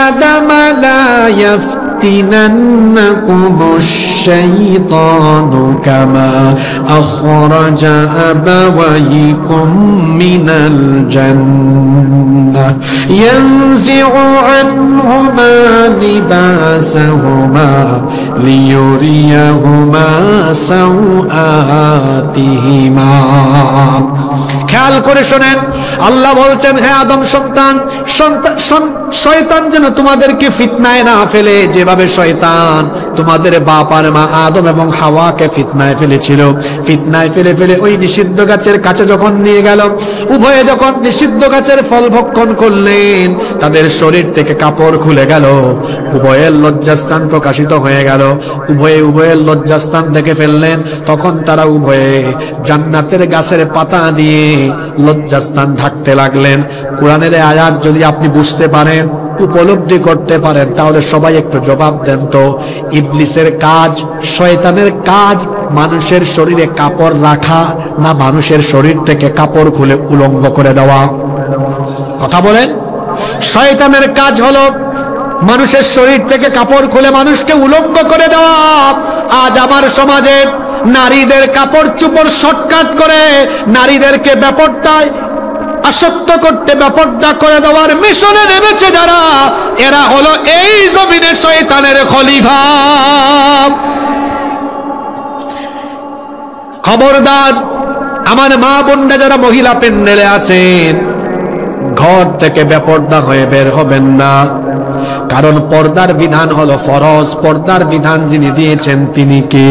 আদম লা ইয়াফতিনান্নাকুমুশ শাইতানু কামা আখরাজা আবাওয়াইকুম মিনাল জান্নাহ ইয়ানজিউ আনহুমা লিবাসাহুমা লিয়ুরিয়াহুমা সাওআতিহিমা। খেয়াল করে শোনেন, আল্লাহ বলছেন হে আদম সন্তান, শয়তান যেন তোমাদেরকে ফিতনায় না ফেলে, যেভাবে শয়তান তোমাদের বাপ আর মা আদম এবং হাওয়াকে ফিতনায় ফেলেছিল। ফিতনায় ফেলে ফেলে ওই নিষিদ্ধ গাছের কাছে যখন নিয়ে গেল, উভয়ে যখন নিষিদ্ধ গাছের ফল ভক্ষণ করলেন তাদের শরীর থেকে কাপড় খুলে গেল, উভয়ের লজ্জাস্থান প্রকাশিত হয়ে গেল, উভয়ে উভয়ের লজ্জাস্থান দেখে ফেললেন। তখন তারা উভয়ে জান্নাতের গাছের পাতা দিয়ে লজ্জাস্থান ঢাকতে লাগলেন। কোরআনের আয়াত যদি আপনি বুঝতে পারেন, উপলব্ধি করতে পারেন, তাহলে সবাই একটু জবাব দেন তো, ইবলিসের কাজ, শয়তানের কাজ মানুষের শরীরে কাপড় রাখা না মানুষের শরীর থেকে কাপড় খুলে উলঙ্গ করে দেওয়া? কথা বলেন। শয়তানের কাজ হলো মানুষের শরীর থেকে কাপড় খুলে মানুষকে উলঙ্গ করে দেওয়া। আজ আমার সমাজে নারীদের কাপড় চোপড় শর্টকাট করে নারীদেরকে বেপরদায় আসক্ত করতে, বেপরদা করে দেওয়ার মিশনে নেমেছে যারা, এরা হলো এই জমিনে শয়তানের খলিফা। খবরদার আমার মা বোনরা যারা মহিলা প্যান্ডেলে আছেন, ঘর থেকে বেপরদা হয়ে বের হবেন না, কারণ পর্দার বিধান হলো ফরজ। পর্দার বিধান যিনি দিয়েছেন তিনি কে?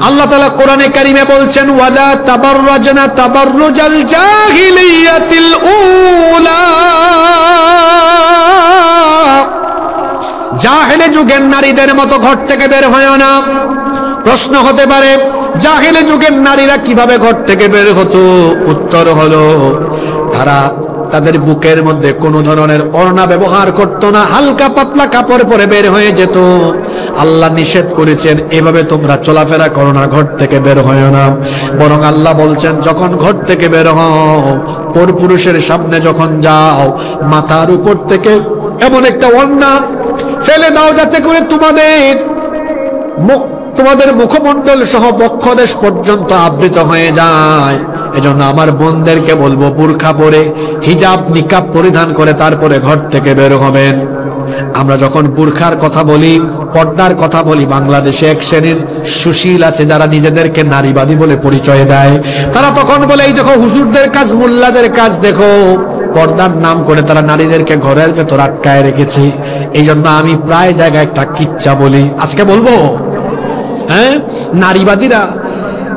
আল্লাহ তাআলা কোরআনে কারীমে বলছেন ওয়ালা তাবাররাজনা তাবাররুজাল জাহিলিয়াতিল উলা। জাহেলে যুগের নারীদের মতো ঘর থেকে বের হয় না। প্রশ্ন হতে পারে জাহেলে যুগের নারীরা কিভাবে ঘর থেকে বের হতো? উত্তর হলো তারা তাদের বুকের মধ্যে কোনো ধরনের ওড়না ব্যবহার করতো না, হালকা পাতলা কাপড় পরে বের হয়ে যেত। আল্লাহ নিষেধ করেছেন এভাবে তোমরা চলাফেরা করো না, ঘর থেকে বের হয় না। বরং আল্লাহ বলছেন যখন ঘর থেকে বের হও, পরপুরুষের সামনে যখন যাও, মাথার উপর থেকে এমন একটা ওড়না ফেলে দাও যাতে করে তোমাদের মুখমণ্ডল সহ বক্ষদেশ পর্যন্ত আবৃত হয়ে যায়। এজন্য আমার বোনদেরকে বলবো বুরখা পরে, হিজাব নিকাব পরিধান করে তারপরে ঘর থেকে বের হবেন। আমরা যখন বুরখার কথা বলি, পর্দার কথা বলি, বাংলাদেশে এক শ্রেণীর সুশীল আছে যারা নিজেদেরকে নারীবাদী বলে পরিচয় দেয়। তারা তখন বলে এই দেখো হুজুরদের কাজ, মোল্লাদের কাজ দেখো, পর্দার নাম করে তারা নারীদেরকে ঘরের ভেতর আটকায় রেখেছে। এই জন্য আমি প্রায় জায়গায় একটা কিচ্ছা বলি, আজকে বলবো। হ্যাঁ, নারীবাদীরা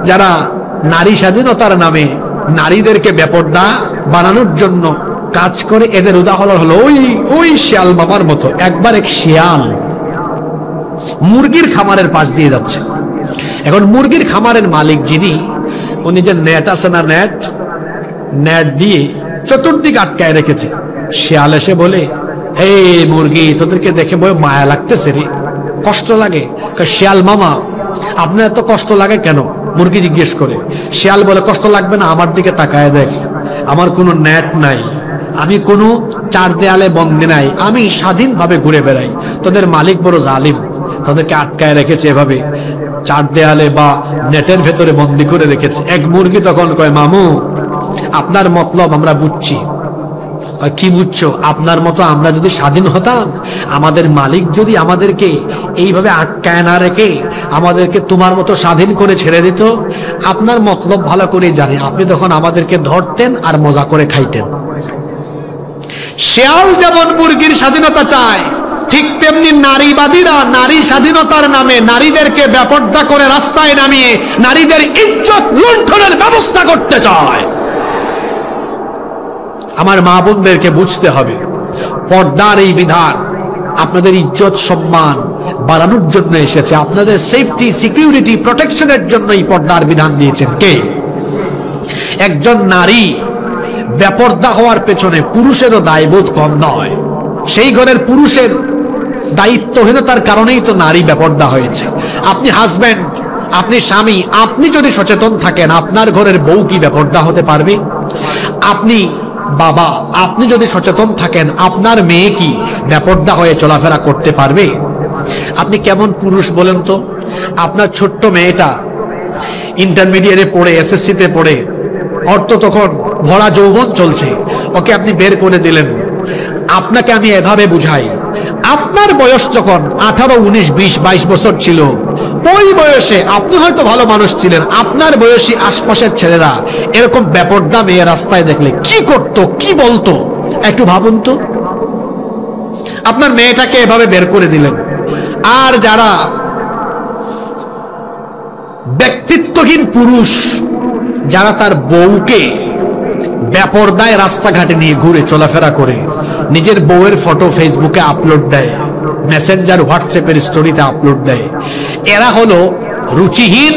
যারা নারী স্বাধীনতার নামে নারীদেরকে বেপরদা বানানোর জন্য কাজ করে, এদের উদাহরণ হলো ওই শিয়াল মামার মতো। একবার এক শিয়াল মুরগির খামারের পাশ দিয়ে যাচ্ছে। এখন মুরগির খামারের মালিক যিনি, উনি যে নেট আছে না, নেট দিয়ে চতুর্দিকে আটকায় রেখেছে। শিয়াল এসে বলে হে মুরগি, তোদেরকে দেখে বই মায়া লাগতেছে রে, কষ্ট লাগে। শিয়াল মামা আপনার এত কষ্ট লাগে কেন? মুরগি জিজ্ঞেস করে। শিয়াল বলে, কষ্ট লাগবে না, আমার দিকে তাকায় দেখ, আমার কোনো নেট নাই, আমি কোনো চার দেয়ালে বন্দী নাই, আমি স্বাধীনভাবে ঘুরে বেড়াই। তোদের মালিক বড় জালিম, তাদেরকে আটকায় রেখেছে, এভাবে চার দেয়ালে বা নেটের ভেতরে বন্দী করে রেখেছে। এক মুরগি তখন কয়, মামু আপনার মতলব আমরা বুঝছি। কি বুঝছো? আপনার মতো আমরা যদি স্বাধীন হতাম, আমাদের মালিক যদি আমাদেরকে এইভাবে আটকায় না রেখে আমাদেরকে তোমার মতো স্বাধীন করে ছেড়ে দিত, আপনার মতলব ভালো করে জানি, আপনি তখন আমাদেরকে ধরতেন আর মজা করে খাইতেন। শিয়াল যেমন মুরগির স্বাধীনতা চায়, ঠিক তেমনি নারীবাদীরা নারী স্বাধীনতার নামে নারীদেরকে বেপর্দা করে রাস্তায় নামিয়ে নারীদের ইজ্জত লুণ্ঠনের ব্যবস্থা করতে চায়। আমার মা বোনদেরকে বুঝতে হবে, পর্দার এই বিধান আপনাদের ইজ্জত সম্মান বাড়ানোর জন্য এসেছে, আপনাদের সেফটি সিকিউরিটি প্রোটেকশনের জন্য এই পর্দার বিধান দিয়েছেন কে? একজন নারী বেপর্দা হওয়ার পেছনে পুরুষেরও দায়বোধ কম নয়। সেই ঘরের পুরুষের দায়িত্বহীনতার কারণেই তো নারী বেপর্দা হয়েছে। আপনি হাজব্যান্ড, আপনি স্বামী, আপনি যদি সচেতন থাকেন, আপনার ঘরের বউ কি বেপর্দা হতে পারবে? আপনি বাবা, আপনি যদি সচেতন থাকেন, আপনার মেয়ে কি বেপর্দা হয়ে চলাফেরা করতে পারবে? আপনি কেমন পুরুষ বলেন তো? আপনার ছোট্ট মেয়েটা ইন্টারমিডিয়েটে পড়ে, এসএসসিতে পড়ে, ওর তো তখন ভরা যৌবন চলছে, ওকে আপনি বের করে দিলেন। আপনাকে আমি এভাবে বুঝাই, আপনার বয়স যখন 18, 19, 20, 22 বছর ছিল, ওই বয়সে আপনি হয়তো ভালো মানুষ ছিলেন, আপনার বয়সী আশপাশের ছেলেরা এরকম বেপর্দা মেয়ে রাস্তায় দেখলে কি করতো, কি বলতো, একটু ভাবুন তো। আপনার মেয়েটাকে এভাবে বের করে দিলেন। আর যারা ব্যক্তিত্বহীন পুরুষ, যারা তার বউকে বেপর্দায় রাস্তাঘাটে নিয়ে ঘুরে চলাফেরা করে, নিজের বউয়ের ফটো ফেসবুকে আপলোড দেয়, মেসেঞ্জার হোয়াটসঅ্যাপের স্টোরিতে আপলোড দেয়, এরা হলো রুচিহীন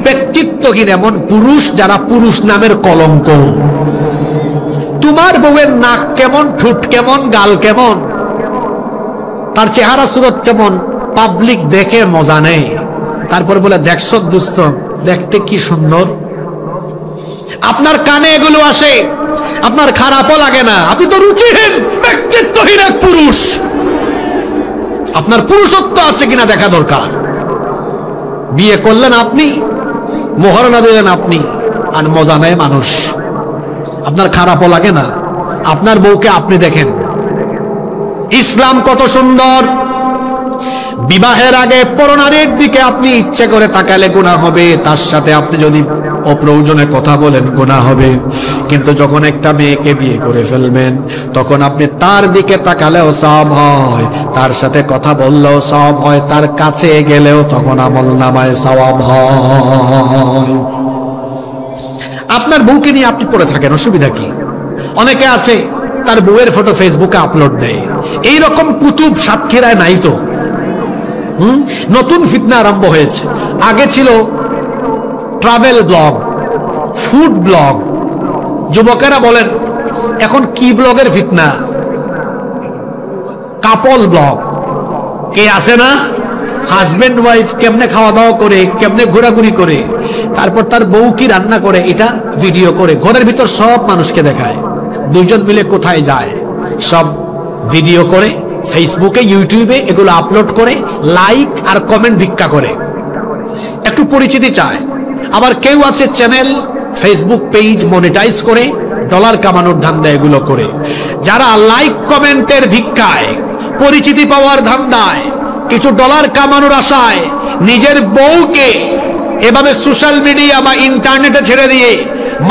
ব্যক্তিত্বহীন এমন পুরুষ, যারা পুরুষ নামের কলঙ্ক। তোমার বউয়ের নাক কেমন, ঠোঁট কেমন, গাল কেমন, তার চেহারা সুরত কেমন, পাবলিক দেখে মজা নেয়, তারপর বলে দেখছ দুস্থ, দেখতে কি সুন্দর। আপনার কানে এগুলো আসে, আপনার খারাপও লাগে না, আপনি তো রুচিহীন ব্যক্তিত্বহীন এক পুরুষ। আপনার পুরুষত্ব আছে কিনা দেখা দরকার। বিয়ে করলেন আপনি, মোহরানা দিলেন আপনি, আর মজা নেয় মানুষ। আপনার খারাপও লাগে না, আপনার বউকে আপনি দেখেন। ইসলাম কত সুন্দর। বিবাহের আগে পরনারীর দিকে আপনি ইচ্ছে করে তাকালে গুনাহ হবে, তার সাথে আপনি যদি অপ্রয়োজনে কথা বলেন গুনাহ হবে। কিন্তু যখন একটা মেয়েকে বিয়ে করে ফেলবেন, তখন আপনি তার দিকে তাকালেও সওয়াব হয়, তার সাথে কথা বললেও সওয়াব হয়, তার কাছে গেলেও তখন আমলনামায় সওয়াব হয়। আপনার বউকে নিয়ে আপনি পড়ে থাকেন, অসুবিধা কি? অনেকে আছে তার বউয়ের ফটো ফেসবুকে আপলোড দেয়। এইরকম কুতুব সাতক্ষীরায় নাই তো? নতুন ফিতনা আরম্ভ হয়েছে। আগে ছিল ট্রাভেল ব্লগ, ফুড ব্লগ, যুবকেরা বলেন এখন কি ব্লগের ফিতনা, কাপল ব্লগ। কে আসে না, হাজবেন্ড ওয়াইফ কেমনে খাওয়া দাওয়া করে, কেমনে ঘোরাঘুরি করে, তারপর তার বউ কি রান্না করে এটা ভিডিও করে ঘরের ভিতর সব মানুষকে দেখায়। দুইজন মিলে কোথায় যায় সব ভিডিও করে, ফেসবুকে ইউটিউবে এগুলো আপলোড করে, লাইক আর কমেন্ট ভিক্ষা করে, একটু পরিচিতি চায়। আবার কেউ আছে চ্যানেল, ফেসবুক পেজ মনিটাইজ করে ডলার কামানোর ধান্দা এগুলো করে। যারা লাইক কমেন্টের ভিক্ষায়, পরিচিতি পাওয়ার ধান্দায়, কিছু ডলার কামানোর আশায় নিজের বউকে এভাবে সোশ্যাল মিডিয়া বা ইন্টারনেটে ছেড়ে দিয়ে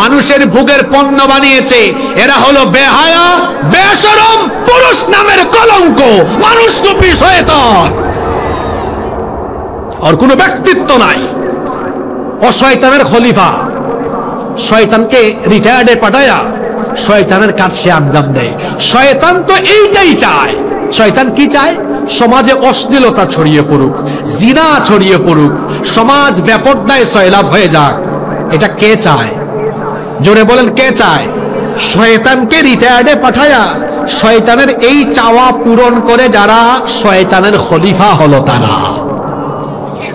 মানুষের ভোগের পণ্য বানিয়েছে, এরা হলো বেহায়া বেশরম পুরুষ নামের কলঙ্ক, মানুষ রূপী শয়তান। আর কোনো ব্যক্তিত্ব নাই, ও শয়তানের খলিফা। শয়তানকে রিটায়ার্ডে পাঠায়া শয়তানের কাজ সে আঞ্জাম দেয়। শয়তান তো এইটাই চায়। শয়তান কি চায়? সমাজে অশ্লীলতা ছড়িয়ে পড়ুক, জিনা ছড়িয়ে পড়ুক, সমাজ বেপর্দায় সয়লাভ হয়ে যাক। এটা কে চায়? জোরে বলেন, কে চায়? শয়তানকে রিটায়ার্ডে পাঠায়া শয়তানের এই চাওয়া পূরণ করে যারা শয়তানের খলিফা হলো তারা।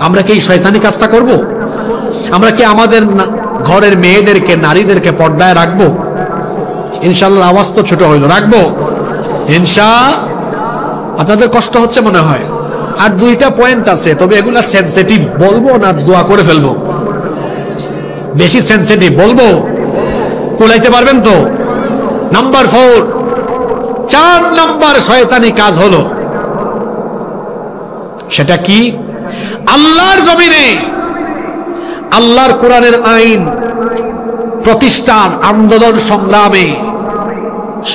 আমরা কি এই শয়তানি কাজটা করব? আমরা কি আমাদের ঘরের মেয়েদেরকে, নারীদেরকে পর্দায় রাখবো? ইনশাআল্লাহ। আওয়াজ তো ছোট হইল, রাখবো আপনাদের কষ্ট হচ্ছে মনে হয়। আর দুইটা পয়েন্ট আছে, তবে এগুলা সেনসিটিভ, বলবো না দোয়া করে ফেলবো? বেশি সেনসিটিভ, বলবো? কুলাইতে পারবেন তো? নাম্বার 4, 4 নাম্বার শয়তানি কাজ হলো, সেটা কি? আল্লাহর জমিনে আল্লাহর কোরআনের আইন প্রতিষ্ঠার আন্দোলন সংগ্রামে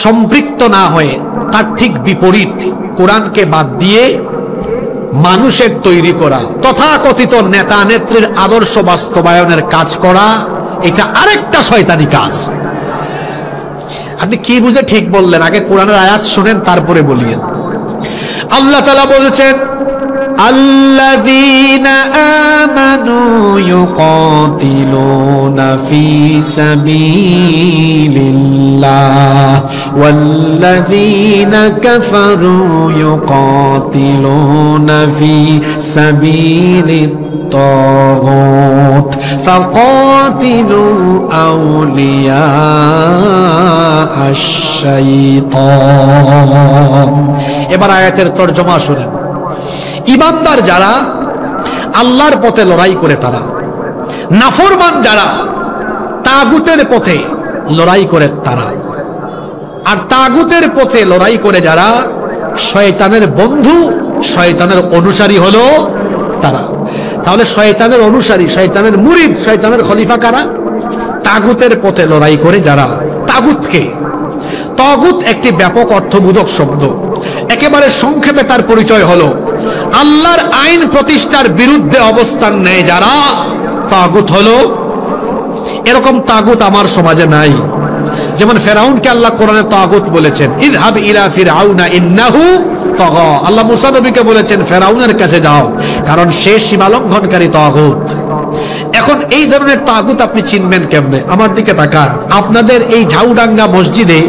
সম্পৃক্ত না হয়ে তার ঠিক বিপরীত কোরআনকে বাদ দিয়ে মানুষের তৈরি করা, তথাকথিত নেতা নেত্রীর আদর্শ বাস্তবায়নের কাজ করা, এটা আরেকটা শয়তানি কাজ। আপনি কি বুঝে ঠিক বললেন? আগে কোরআনের আয়াত শুনেন, তারপরে বলিয়েন। আল্লাহ তাআলা বলছেন, আল্লাযীনা আমানু ইউকাতিলুনা ফি সাবিলিল্লাহ ওয়াল্লাযীনা কাফারু ইউকাতিলুনা ফি সাবিলিত তাগুত ফাকাতিলু আউলিয়া আশ-শাইতান। এবার আয়াতের তরজমা শুনেন। ইমানদার যারা আল্লাহর পথে লড়াই করে তারা, নাফরমান যারা তাগুতের পথে লড়াই করে তারা, আর তাগুতের পথে লড়াই করে যারা শয়তানের বন্ধু, শয়তানের অনুসারী হলো তারা। তাহলে শয়তানের অনুসারী, শয়তানের মুরিদ, শয়তানের খলিফা কারা? তাগুতের পথে লড়াই করে যারা। তাগুতকে, তাগুত একটি ব্যাপক অর্থবোধক শব্দ। একেবারে সংক্ষেপে তার পরিচয় হলো আল্লাহর আইন প্রতিষ্ঠার বিরুদ্ধে অবস্থান নেয় যারা, তাগুত হলো। এরকম তাগুত আমার সমাজে নাই। যেমন ফেরাউনকে আল্লাহ কোরআনে তাগুত বলেছেন, ইযহাব ইলা ফিরআউনা ইন্নাহু তাগা। আল্লাহ মুসা নবীকে বলেছেন ফেরাউনের কাছে যাও, কারণ সে সীমালঙ্ঘনকারী তাগুত। এখন এই ধরনের তাগুত আপনি চিনবেন কেমনে? আমার দিকে তাকান। আপনাদের এই ঝাউডাঙ্গা মসজিদে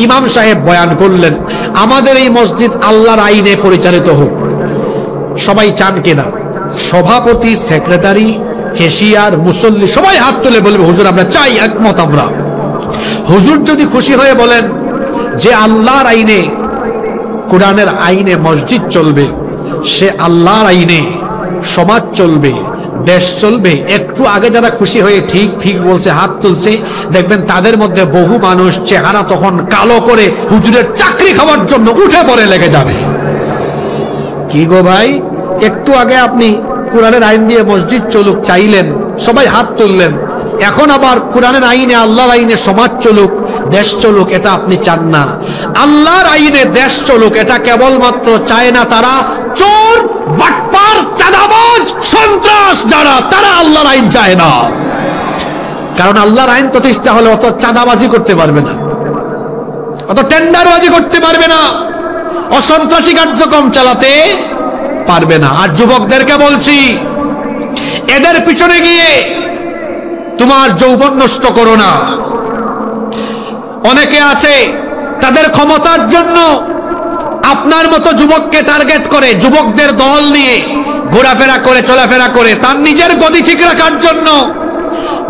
ইমাম সাহেব বয়ান করলেন, আমাদের এই মসজিদ আল্লাহর আইনে পরিচালিত হোক। সবাই চান কিনা? সভাপতি, সেক্রেটারি, ক্যাশিয়ার, মুসল্লি সবাই হাত তুলে বলবে হুজুর আমরা চাই, একমত আমরা। হুজুর যদি খুশি হয়ে বলেন যে আল্লাহর আইনে, কোরআনের আইনে মসজিদ চলবে, সে আল্লাহর আইনে সমাজ চলবে, দেশ চলবে, একটু আগে যারা খুশি হয়ে ঠিক ঠিক বলছে, হাত তুলছে, দেখবেন তাদের মধ্যে বহু মানুষ চেহারা তখন কালো করে হুজুরের চাকরি খাওয়ার জন্য উঠে পড়ে লেগে যাবে। কি গো ভাই, একটু আগে আপনি কোরআনের আইন দিয়ে মসজিদ চলুক চাইলেন, সবাই হাত তুললেন, এখন আবার কোরআনের আইনে, আল্লাহর আইনে সমাজ চলুক, দেশ চলুক, এটা আপনি চান না। আল্লাহর আইনে দেশ চলুক এটা কেবলমাত্র চায় না তারা চোর, বাটপার, চাঁদাবাজ, সন্ত্রাস যারা, তারা আল্লাহর আইন চায় না। কারণ আল্লাহর আইন প্রতিষ্ঠা হলে অত চাঁদাবাজি করতে পারবে না, অত টেন্ডারবাজি করতে পারবে না, অসন্ত্রাসী কার্যক্রম চালাতে পারবে না। আর যুবকদেরকে বলছি, এদের পিছনে গিয়ে তোমার যৌবন নষ্ট করো না। অনেকে আছে তাদের ক্ষমতার জন্য আপনার মতো যুবককে টার্গেট করে, যুবকদের দল নিয়ে ঘোরাফেরা করে, চলাফেরা করে, তার নিজের গদি ঠিক রাখার জন্য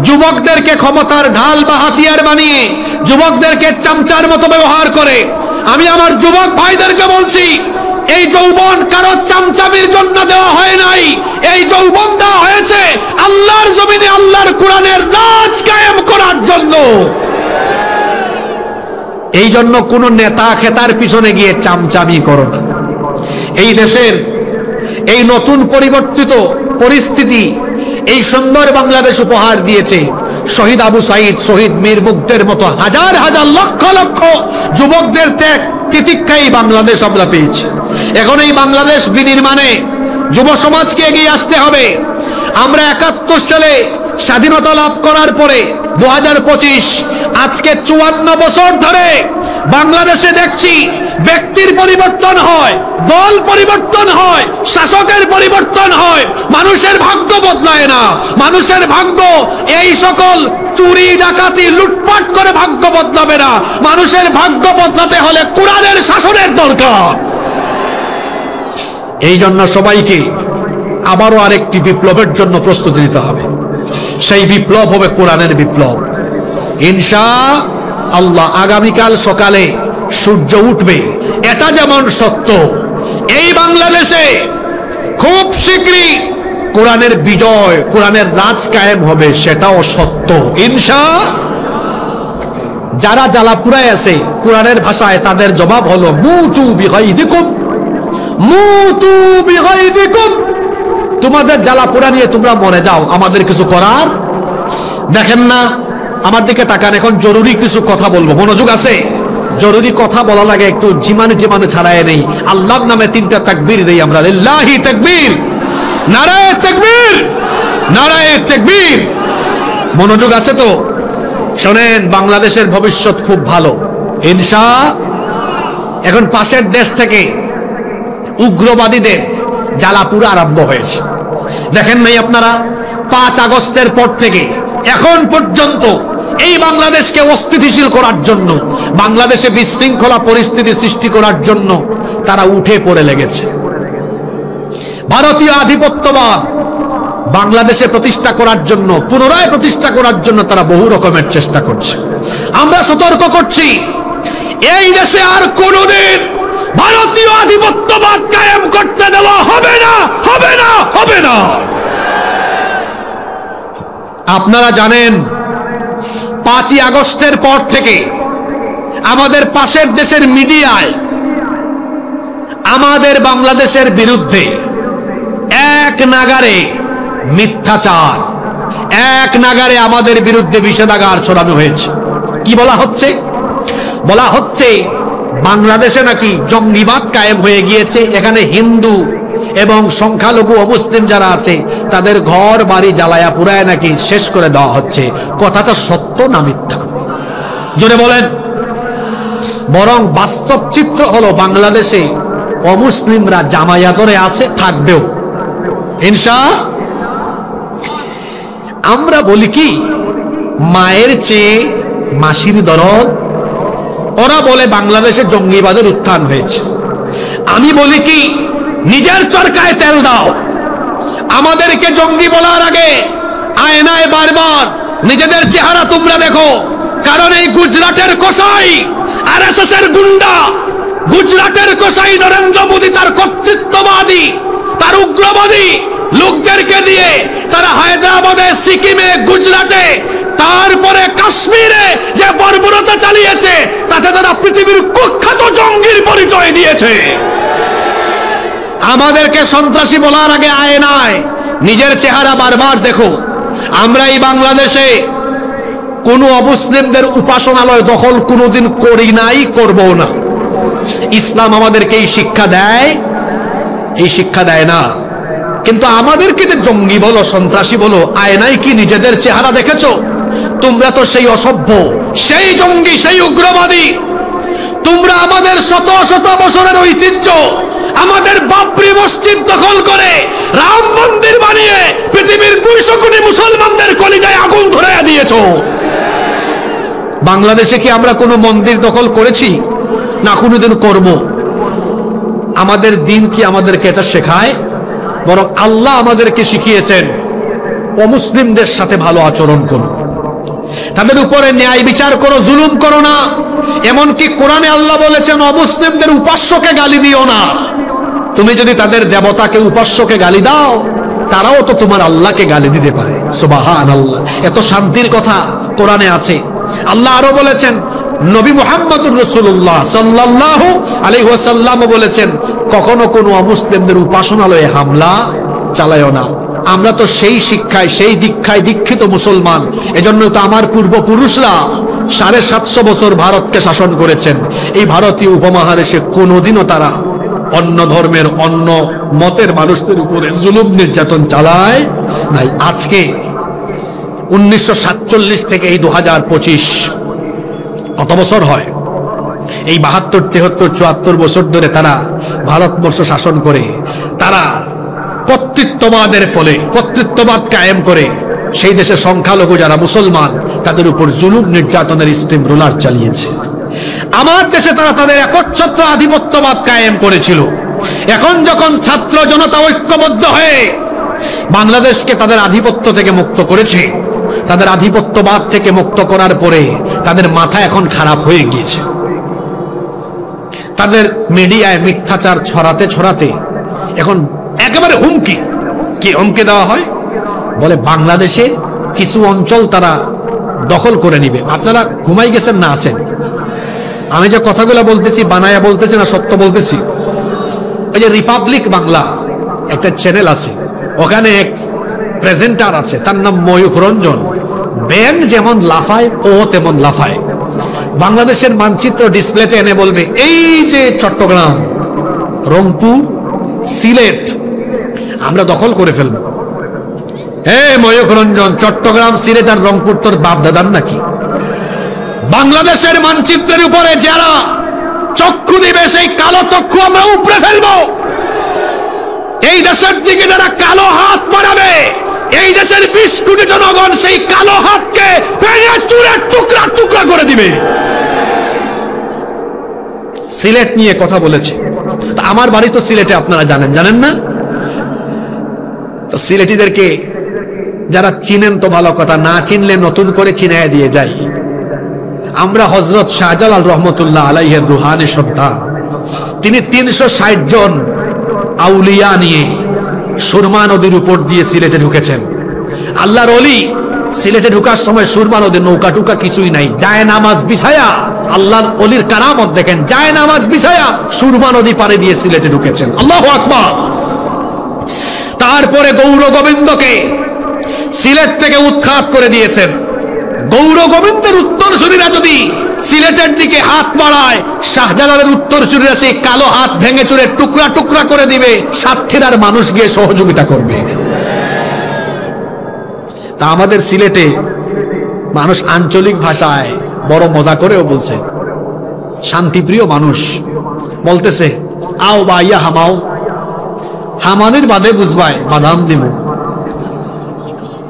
যুবকদেরকে ক্ষমতার ঢাল বা হাতিয়ার বানিয়ে যুবকদেরকে চামচার মতো ব্যবহার করে। আমি আমার যুবক ভাইদেরকে বলছি, এই যৌবন কারো চামচামির জন্য দেওয়া হয় নাই, এই যৌবন দেওয়া হয়েছে আল্লাহর জমিনে আল্লাহর কোরআনের রাজ কায়েম করার জন্য। এই জন্য কোন নেতা খেতার পিছনে গিয়ে চামচামি করো না। এই দেশের এই নতুন পরিবর্তিত পরিস্থিতি, এই সুন্দর বাংলাদেশ উপহার দিয়েছে শহীদ আবু সাইদ, শহীদ মীর মুগ্ধের মতো হাজার হাজার লক্ষ লক্ষ যুবকদের ত্যাগ তিতিক্ষাই বাংলাদেশ আমরা পেয়েছি। এখন এই বাংলাদেশ বিনির্মাণে যুব সমাজকে এগিয়ে আসতে হবে। আমরা 71 সালে স্বাধীনতা লাভ করার পরে 2025 আজকে 54 বছর ধরে বাংলাদেশে দেখছি ব্যক্তির পরিবর্তন হয়, দল পরিবর্তন হয়, শাসকের পরিবর্তন হয়, মানুষের ভাগ্য বদলায় না। মানুষের ভাগ্য এই সকল চুরি, ডাকাতি, লুটপাট করে ভাগ্য বদলাবে না। মানুষের ভাগ্য বদলাতে হলে কোরআনের শাসনের দরকার। এই জন্য সবাইকে আবারও আরেকটি বিপ্লবের জন্য প্রস্তুতি নিতে হবে। সেই বিপ্লব হবে কোরআনের বিপ্লব ইনশাআল্লাহ। আগামীকাল সকালে সূর্য উঠবে, এটা যেমন সত্য, এই বাংলাদেশে খুব শীঘ্রই কোরআনের বিজয়, কোরআনের রাজ কায়েম হবে, সেটাও সত্য ইনশাআল্লাহ। যারা জ্বালাপুরায় আছে কোরআনের ভাষায় তাদের জবাব হলো মুতু বিগাইদিকুম, মুতু বিগাইদিকুম। তোমাদের জ্বালাপুরা নিয়ে তোমরা মরে যাও, আমাদের কিছু করার। দেখেন না, আমার দিকে তাকান, এখন জরুরি কিছু কথা বলবো, মনোযোগ আছে? জরুরি কথা বলা লাগে, একটু জিমানে জিমানে ছাড়ায় নেই। আল্লাহর নামে 3টা তাকবীর দেই আমরা, লিল্লাহি তাকবীর, নারায়ে তাকবীর, নারায়ে তাকবীর। মনোযোগ আছে তো? শোনেন, বাংলাদেশের ভবিষ্যৎ খুব ভালো ইনশাআল্লাহ। এখন পাশের দেশ থেকে উগ্রবাদীদের জ্বালাপুরা আরম্ভ হয়েছে। দেখেন নাই আপনারা, 5 আগস্টের পর থেকে এখন পর্যন্ত এই বাংলাদেশকে অস্থিতিশীল করার জন্য, বাংলাদেশে বিশৃঙ্খলা পরিস্থিতি সৃষ্টি করার জন্য তারা উঠে পড়ে লেগেছে। ভারতীয় আধিপত্যবাদ বাংলাদেশে প্রতিষ্ঠা করার জন্য, পুনরায় প্রতিষ্ঠা করার জন্য তারা বহু রকমের চেষ্টা করছে। আমরা সতর্ক করছি, এই দেশে আর কোনোদিন ভারতীয় আধিপত্যবাদ কায়েম করতে দেওয়া হবে না, হবে না, হবে না। আপনারা জানেন 5ই আগস্টের পর থেকে আমাদের পাশের দেশের মিডিয়ায় আমাদের বাংলাদেশের বিরুদ্ধে এক নাগারে মিথ্যাচার, এক নাগারে আমাদের বিরুদ্ধে বিষেধাগার ছড়ানো হয়েছে। কি বলা হচ্ছে? বলা হচ্ছে বাংলাদেশে নাকি জঙ্গিবাদ কায়েম হয়ে গিয়েছে, এখানে হিন্দু এবং সংখ্যালঘু অমুসলিম যারা আছে তাদের ঘর বাড়ি জ্বালায়া পুরায় নাকি শেষ করে দেওয়া হচ্ছে। কথাটা সত্য না মিথ্যা? জোরে বলেন। বরং বাস্তব চিত্র হলো বাংলাদেশে অমুসলিমরা জামায়াতরে আছে, থাকবেও ইনশাআল্লাহ। আমরা বলি কি, মায়ের চেয়ে মাসির দরদ। ওরা বলে বাংলাদেশে জঙ্গিবাদের উত্থান হয়েছে। আমি বলি কি, নিজের চরকায় তেল দাও। আমাদেরকে জঙ্গি বলার আগে আয়নায় বারবার নিজেদের চেহারা তোমরা দেখো। কারণ এই গুজরাটের কসাই, আরএসএস এর গুন্ডা, গুজরাটের কসাই নরেন্দ্র মোদী তার কর্তৃত্ববাদী, তার উগ্রবাদী লোকদেরকে দিয়ে তারা হায়দ্রাবাদে, সিকিমে, গুজরাটে, তারপরে কাশ্মীরে যে বর্বরতা চালিয়েছে, তাতে তারা পৃথিবীর কুখ্যাত জঙ্গির পরিচয় দিয়েছে। আমাদেরকে সন্ত্রাসী বলার আগে আয়নায় নিজের চেহারা বারবার দেখো। আমরা এই বাংলাদেশে কোনো অমুসলিমদের উপাসনালয় দখল কোনোদিন করি নাই, করবো না। ইসলাম আমাদেরকে এই শিক্ষা দেয়? এই শিক্ষা দেয় না। কিন্তু আমাদেরকে যে জঙ্গি বলো, সন্ত্রাসী বলো, আয়নায় কি নিজেদের চেহারা দেখেছো? তোমরা তো সেই অসভ্য, সেই জঙ্গি, সেই উগ্রবাদী। তোমরা আমাদের শত শত বছরের ঐতিহ্য, আমাদের বাবরি মসজিদ দখল করে রাম মন্দির বানিয়ে পৃথিবীর 200 কোটি মুসলমানদের কলিজায় আগুন ধরাইয়া দিয়েছো। বাংলাদেশে কি আমরা কোনো মন্দির দখল করেছি? না কোনোদিন করব। আমাদের দিন কি আমাদেরকে এটা শেখায়? বরং আল্লাহ আমাদেরকে শিখিয়েছেন অমুসলিমদের সাথে ভালো আচরণ করো, তাদের উপরে ন্যায় বিচার করো, জুলুম করো না। এমনকি কোরআনে আল্লাহ বলেছেন অমুসলিমদের উপাস্যকে গালি দিও না। তুমি যদি তাদের দেবতাকে, উপাস্যকে গালি দাও, তারাও তো তোমার আল্লাহকে গালি দিতে পারে। সুবহানাল্লাহ, এত শান্তির কথা কোরআনে আছে। আল্লাহ আরো বলেছেন, নবী মুহাম্মদুর রাসূলুল্লাহ সাল্লাল্লাহু আলাইহি ওয়াসাল্লাম বলেছেন, কখনো কোনো অমুসলিমদের উপাসনালয়ে হামলা চালায়ও না। আমরা তো সেই শিক্ষায়, সেই দীক্ষায় দীক্ষিত মুসলমান। এজন্য তো আমার পূর্বপুরুষরা 750 বছর ভারতকে শাসন করেছেন। এই ভারতীয় উপমহাদেশে কোনোদিনও তারা অন্য ধর্মের, অন্য মতের মানুষদের উপরে জুলুম নির্যাতন চালায় নাই। আজকে 1947 থেকে এই 2025 কত বছর হয়? এই 72, 73, 74 বছর ধরে তারা ভারতবর্ষ শাসন করে। তারা কর্তৃত্ববাদের ফলে, কর্তৃত্ববাদ কায়েম করে সেই দেশে সংখ্যালঘু যারা মুসলমান তাদের উপর জুলুম নির্যাতনের স্টিম রোলার চালিয়েছে। আমার দেশে তারা তাদের একচ্ছত্র আধিপত্যবাদ কায়েম করেছিল। এখন যখন ছাত্র জনতা ঐক্যবদ্ধ হয়ে বাংলাদেশকে তাদের আধিপত্য থেকে মুক্ত করেছে, তাদের আধিপত্যবাদ থেকে মুক্ত করার পরে তাদের মাথা এখন খারাপ হয়ে গিয়েছে। তাদের মিডিয়ায় মিথ্যাচার ছড়াতে ছড়াতে এখন একেবারে হুমকি দেওয়া হয়, বলে বাংলাদেশে কিছু অঞ্চল তারা দখল করে নিবে। আপনারা ঘুমাই গেছেন না আছেন? আমি যে কথাগুলো বলতেছি বানায়া বলতেছি না সত্য বলতেছি? ওই যে রিপাবলিক বাংলা একটা চ্যানেল আছে, ওখানে এক প্রেজেন্টার আছে, তার নাম ময়ূখ রঞ্জন। ব্যাং যেমন লাফায় ও তেমন লাফায়। বাংলাদেশের মানচিত্র ডিসপ্লেতে এনে বলবে, এই যে চট্টগ্রাম, রংপুর, সিলেট আমরা দখল করে ফেলবো। ময়ূখ রঞ্জন, চট্টগ্রাম, সিলেট আর রংপুর তোর বাপ দাদার নাকি? বাংলাদেশের মানচিত্রের উপরে যারা চক্ষু দিবে সেই কালো চক্ষু আমরা উপড়ে ফেলবো। এই দেশের দিকে যারা কালো হাত বাড়াবে, এই দেশের 20 কোটি জনগণ সেই কালো হাতকে ভেঙে চুরে টুকরা টুকরা করে দিবে। সিলেট নিয়ে কথা বলেছে। আমার বাড়ি তো সিলেটে, আপনারা জানেন না? তো সিলেটিদেরকে যারা চিনেন তো ভালো কথা, না চিনলে নতুন করে চিনায় দিয়ে যাই। আমরা হযরত শাহজালাল রহমতুল্লাহ আলাইহির রুহানি সন্তান। তিনি 360 জন আউলিয়া নিয়ে সুরমা নদীর উপর দিয়ে সিলেটে ঢুকেছেন। আল্লাহর ওলি সিলেটে ঢুকার সময় সুরমা নদীর নৌকা টুকা কিছুই নাই, যায় নামাজ বিছায়া। আল্লাহর ওলির কারামত দেখেন, যায় নামাজ বিছায়া সুরমা নদী পাড়ে দিয়ে সিলেটে ঢুকেছেন। আল্লাহু আকবার। তারপরে গৌর গোবিন্দকে সিলেট থেকে উৎখাত করে দিয়েছেন। গৌর গোবিন্দের উত্তরসূরিরা যদি সিলেটের দিকে হাত বাড়ায়, শাহজালালের উত্তরসূরিরা সেই কালো হাত ভেঙে চুরে টুকরা টুকরা করে দিবে। সাতক্ষীরার মানুষ গিয়ে সহযোগিতা করবে। তা আমাদের সিলেটে মানুষ আঞ্চলিক ভাষায় বড় মজা করেও বলছে, শান্তিপ্রিয় মানুষ বলতেছে, আও বা ইয়া হামাও, হামানের বাদে বুঝবাই বাদাম দিব।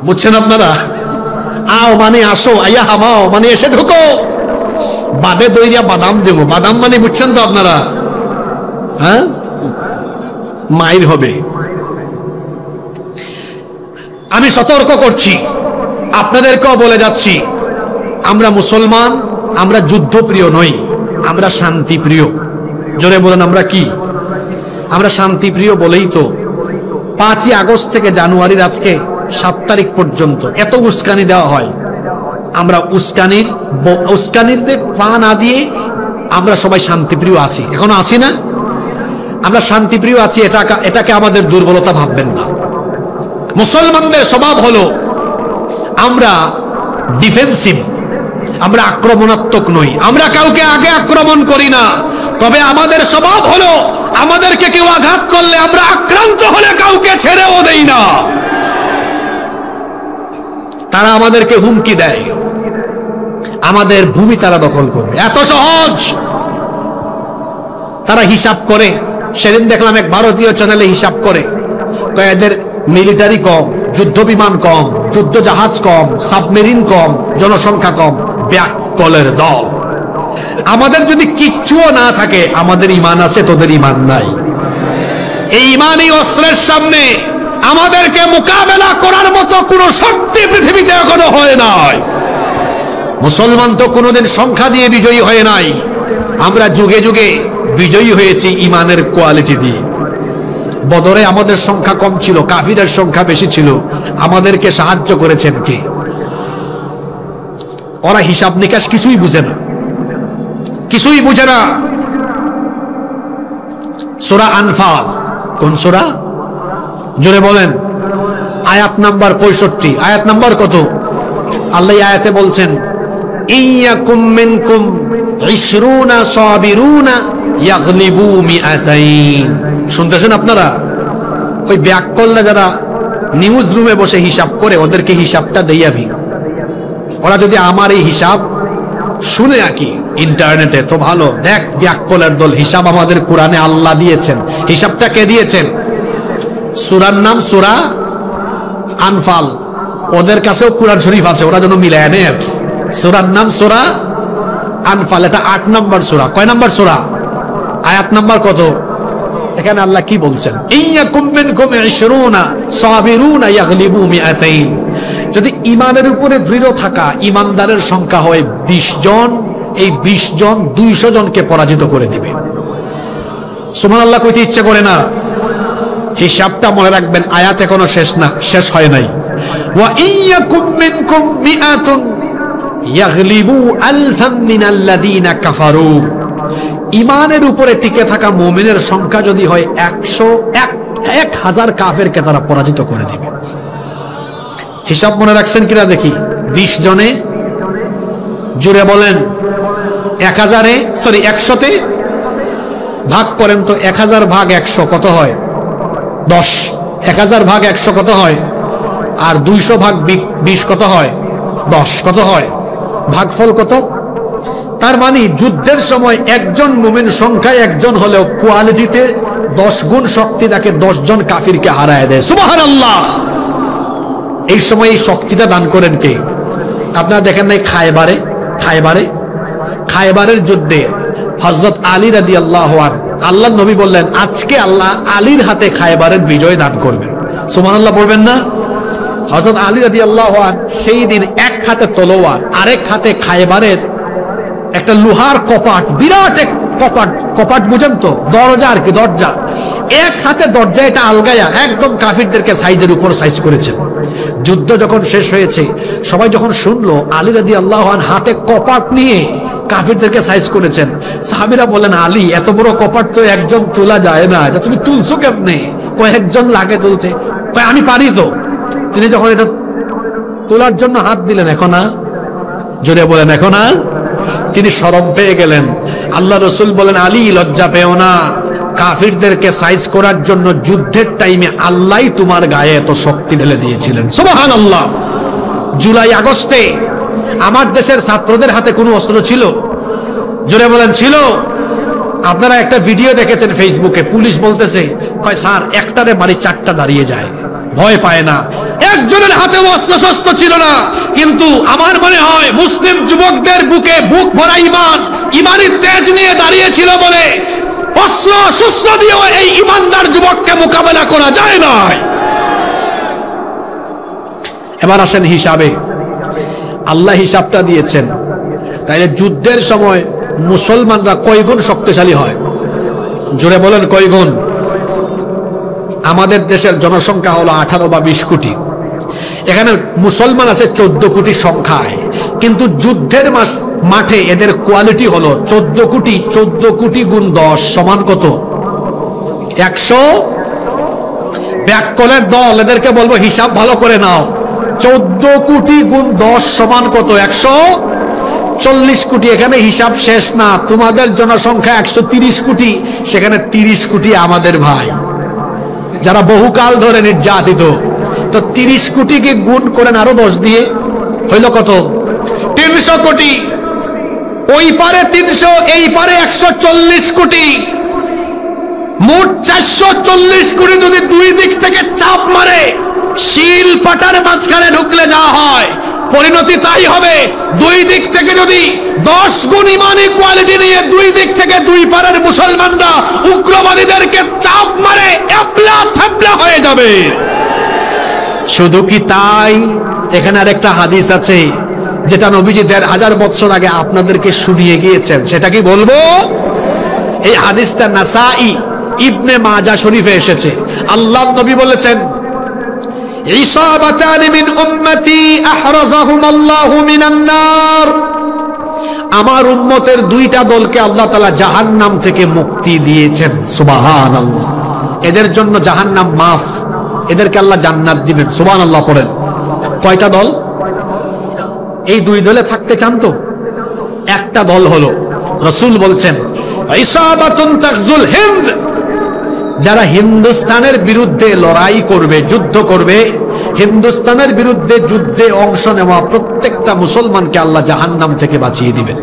বুঝছেন আপনারা? আও মানে আসো, আইয়া হামাও মানে এসে ঢুকো, বাদে দইয়া বাদাম দেব। বাদাম মানে বুঝছেন তো আপনারা? হ্যাঁ, মাইর হবে। আমি সতর্ক করছি, আপনাদেরকেও বলে যাচ্ছি, আমরা মুসলমান, আমরা যুদ্ধপ্রিয় নই, আমরা শান্তিপ্রিয়। জোরে বলেন আমরা কি? আমরা শান্তিপ্রিয় বলেই তো 5ই আগস্ট থেকে জানুয়ারির আজকে 7 তারিখ পর্যন্ত এত উস্কানি দেওয়া হয়। আমরা উস্কানির পা না দিয়ে আমরা সবাই শান্তিপ্রিয় আছি, এখনো আছি না? আমরা শান্তিপ্রিয় আছি, এটাকে আমাদের দুর্বলতা ভাববেন না। মুসলমানদের স্বভাব হলো আমরা ডিফেন্সিভ, আমরা আক্রমণাত্মক নই, আমরা কাউকে আগে আক্রমণ করি না। তবে আমাদের স্বভাব হলো আমাদেরকে কেউ আঘাত করলে, আমরা আক্রান্ত হলে কাউকে ছেড়েও দেই না। তারা আমাদেরকে হুমকি দেয়, আমাদের ভূমি তারা দখল করবে, এত সহজ। তারা হিসাব করে, সেদিন দেখলাম এক ভারতীয় চ্যানেলে হিসাব করে, এদের মিলিটারি কম, যুদ্ধ বিমান কম, যুদ্ধ জাহাজ কম, সাবমেরিন কম, জনসংখ্যা কম, ব্যাককলের দল। আমাদের যদি কিচ্ছুও না থাকে, আমাদের ঈমান আছে, তোদের ঈমান নাই। এই ঈমানি অস্ত্রের সামনে আমাদেরকে মোকাবেলা করার মতো কোনো শক্তি পৃথিবীতে এখনো হয় নাই। মুসলমান তো কোনোদিন সংখ্যা দিয়ে বিজয়ী হয় নাই, আমরা যুগে যুগে বিজয়ী হয়েছি ঈমানের কোয়ালিটি দিয়ে। বদরে আমাদের সংখ্যা কম ছিল, কাফিরের সংখ্যা বেশি ছিল, আমাদেরকে সাহায্য করেছেন কে? ওরা হিসাব নিকাশ কিছুই বুঝে না, কিছুই বুঝে না। সূরা আনফাল, কোন সূরা? জোরে বলেন। আয়াত নাম্বার 65। আয়াত নাম্বার কত? আল্লাহ আয়াতে বলছেন, ইয়াকুম মিনকুম 20 সাবিরুনা ইয়াগলিবু মিআতাইন। শুনতেছেন আপনারা? ওই ব্যাককলরা যারা নিউজ রুমে বসে হিসাব করে, ওদেরকে হিসাবটা দেই আমি। ওরা যদি আমার এই হিসাব শুনে রাখি ইন্টারনেটে তো ভালো। দেখ ব্যাককলের দল, হিসাব আমাদের কোরআনে আল্লাহ দিয়েছেন। হিসাবটা কে দিয়েছেন? সূরার নাম সূরা আনফাল। ওদের কাছেও কোরআন শরীফ আছে, ওরা যেন মিলায় নেয় আর কি। সূরার নাম সূরা আনফাল, এটা 8 নম্বর সূরা। কয় নম্বর সূরা? আয়াত নাম্বার কত? এখানে আল্লাহ কি বলছেন? ইয়াকুম মিনকুম 20 সাবিরুনা ইয়াগলিবু মিআতাইন। যদি ইমানের উপরে দৃঢ় থাকা ইমানদারের সংখ্যা হয় 20 জন, এই 20 জন 200 জনকে পরাজিত করে দিবে। সুবহানাল্লাহ কইতে ইচ্ছে করে না? হিসাবটা মনে রাখবেন, আয়াত এখনো শেষ হয় নাই। ওয়া ইয়াকুম মিনকুম মিআতুন ইয়াগলিবু আলফাম মিনাল্লাযীনা কাফারু। ইমানের উপরে টিকে থাকা মুমিনের সংখ্যা যদি হয় 1,000 কাফেরকে তারা পরাজিত করে দিবে। হিসাব মনে রাখছেন কিনা দেখি? 20 জনে জুড়ে বলেন 100তে ভাগ করেন তো। 1000 ভাগ 100 কত হয়? 10। 1000 ভাগ 100 কত হয়? আর 200 ভাগ 20 কত হয়? 10। কত হয়? ভাগফল কত? তার মানে যুদ্ধের সময় একজন মুমিন সংখ্যায় একজন হলেও কোয়ালিটিতে 10 গুণ শক্তি তাকে 10 জন কাফিরকে হারায় দেয়। সুবহানাল্লাহ। এই সময় এই শক্তিটা দান করেন কে? আপনারা দেখেন নাই খায়বারের যুদ্ধে হযরত আলী রাদিয়াল্লাহু আনহু, আল্লাহর নবী বললেন আজকে আল্লাহ আলীর হাতে খায়বারের বিজয় দান করবেন। সুবহানাল্লাহ বলবেন না? হযরত আলী রাদিয়াল্লাহু আনহু সেই দিন এক হাতে তলোয়ার, আরেক হাতে খায়বারের একটা লোহার কপাট, বিরাট এক কপাট বুঝেন তো, দরজা আর কি, দরজা, এক হাতে দরজা এটা আলগায়া একদম কাফিরদেরকে সাইজের উপর সাইজ করেছেন। যুদ্ধ যখন শেষ হয়েছে, সবাই যখন শুনলো আলী রাদিয়াল্লাহু আনহু হাতে কপাট নিয়ে কাফিরদেরকে সাইজ করেছেন, সাহাবীরা বলেন আলী এত বড় কপাট তো একজন তোলা যায় না, এটা তুমি তুলছো কেমনে? কয়েকজন লাগে তুলতে। আমি পারি তো। তিনি যখন এটা তোলার জন্য হাত দিলেন, এখন না, জোরে বলেন এখন না, তিনি শরম পেয়ে গেলেন। আল্লাহ রাসূল বলেন আলী লজ্জা পেও না, কাফিরদেরকে সাইজ করার জন্য যুদ্ধের টাইমে আল্লাহই তোমার গায়ে এত শক্তি ঢেলে দিয়েছিলেন। সুবহানাল্লাহ। জুলাই আগস্টে আমার দেশের ছাত্রদের হাতে কোনো অস্ত্র ছিল? জোরে বলেন ছিল? আপনারা একটা ভিডিও দেখেছেন ফেসবুকে, পুলিশ বলতেছে কয় স্যার একটারে মারি 4টা দাঁড়িয়ে যায়, ভয় পায় না। একজনের হাতে অস্ত্র শস্ত্র ছিল না, কিন্তু আমার মনে হয় মুসলিম যুবকদের বুকে বুক ভরা ইমানি তেজ নিয়ে দাঁড়িয়েছিল বলে অস্ত্র শস্ত্র দিয়েও এই ইমানদার যুবককে মোকাবেলা করা যায় না। এবার আসেন হিসাবে, আল্লাহ হিসাবটা দিয়েছেন। তাইলে যুদ্ধের সময় মুসলমানরা কয় গুণ শক্তিশালী হয়? জোরে বলেন কয় গুণ? আমাদের দেশের জনসংখ্যা হলো 18 বা 20 কোটি, এখানে মুসলমান আছে 14 কোটি সংখ্যায়, কিন্তু যুদ্ধের মাঠে এদের কোয়ালিটি হলো 14 কোটি। 14 কোটি গুণ 10 সমান কত? 100। ব্যাককলের দল, এদেরকে বলবো হিসাব ভালো করে নাও। 14 কোটি গুণ 10 সমান কত? 140 কোটি। এখানে হিসাব শেষ না, তোমাদের জনসংখ্যা 130 কোটি, সেখানে 30 কোটি আমাদের ভাই যারা বহুকাল ধরে নির্যাতিত। তো 30 কোটিকে গুণ করেন আরো 10 দিয়ে, হইল কত? 300 কোটি। ওই পারে 300, এই পারে 140 কোটি, মোট 440 কোটি। যদি দুই দিক থেকে চাপ মারে, শিল পাটার মাঝখানে ঢুকলে যা হয়, পরিণতি তাই হবে। দুই দিক থেকে যদি 10 গুণ ইমানি কোয়ালিটি নিয়ে দুই দিক থেকে দুই পারের মুসলমানরা উগ্রবাদীদেরকে চাপ মারে, এবলা থাবলা হয়ে যাবে। শুধু কি তাই? এখানে আরেকটা হাদিস আছে যেটা নবীজি 1500 বছর আগে আপনাদেরকে শুনিয়ে গিয়েছেন, সেটা কি বলবো? এই হাদিসটা নাসাই ইবনে মাজাহ শরীফে এসেছে। আল্লাহর নবী বলেছেন ইসাবাতান মিন উম্মতি আহরাজাহুমাল্লাহু মিনান নার। আমার উম্মতের দুইটা দলকে আল্লাহ তাআলা জাহান্নাম থেকে মুক্তি দিয়েছেন। সুবহানাল্লাহ। এদের জন্য জাহান্নাম মাফ, এদেরকে আল্লাহ জান্নাত দিবেন। সুবহানাল্লাহ পড়েন। কয়টা দল? এই দুই দলে থাকতে চান তো? একটা দল হলো, রাসূল বলছেন ইসাবাতুন তাগজুল হিন্দ, যারা হিন্দুস্তানের বিরুদ্ধে লড়াই করবে, যুদ্ধ করবে। হিন্দুস্তানের বিরুদ্ধে যুদ্ধে অংশ নেওয়া প্রত্যেকটা মুসলমানকে আল্লাহ জাহান্নাম থেকে বাঁচিয়ে দিবেন।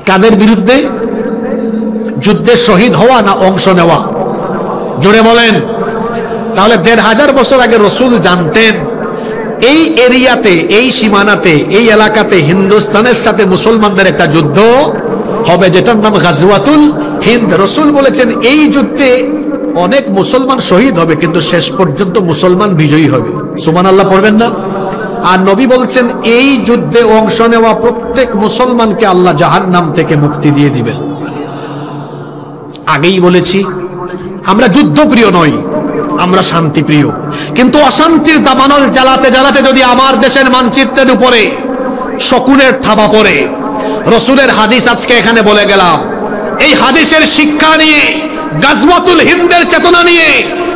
কাদের বিরুদ্ধে? যুদ্ধে শহীদ হওয়া না অংশ নেওয়া? জোরে বলেন। তাহলে 1500 বছর আগে রাসূল জানতেন এই এরিয়াতে, এই সীমানাতে, এই এলাকাতে হিন্দুস্তানের সাথে মুসলমানদের একটা যুদ্ধ হবে, যেটার নাম গাজওয়াতুল হিন্দ। রাসূল বলেছেন এই যুদ্ধে অনেক মুসলমান শহীদ হবে, কিন্তু শেষ পর্যন্ত মুসলমান বিজয়ী হবে। সুবহানাল্লাহ পড়বেন না? আর নবী বলছেন এই যুদ্ধে অংশ নেওয়া প্রত্যেক মুসলমানকে আল্লাহ জাহান্নাম থেকে মুক্তি দিয়ে দিবেন। আগেই বলেছি আমরা যুদ্ধপ্রিয় নই, আমরা শান্তিপ্রিয়। কিন্তু অশান্তির দাবানল জ্বালাতে জ্বালাতে যদি আমার দেশের মানচিত্রের উপরে শকুনের থাবা পড়ে, রসুলের হাদিস আজকে এখানে বলে গেলাম, এই হাদিসের শিক্ষা নিয়ে, গাজওয়াতুল হিন্দের চেতনা নিয়ে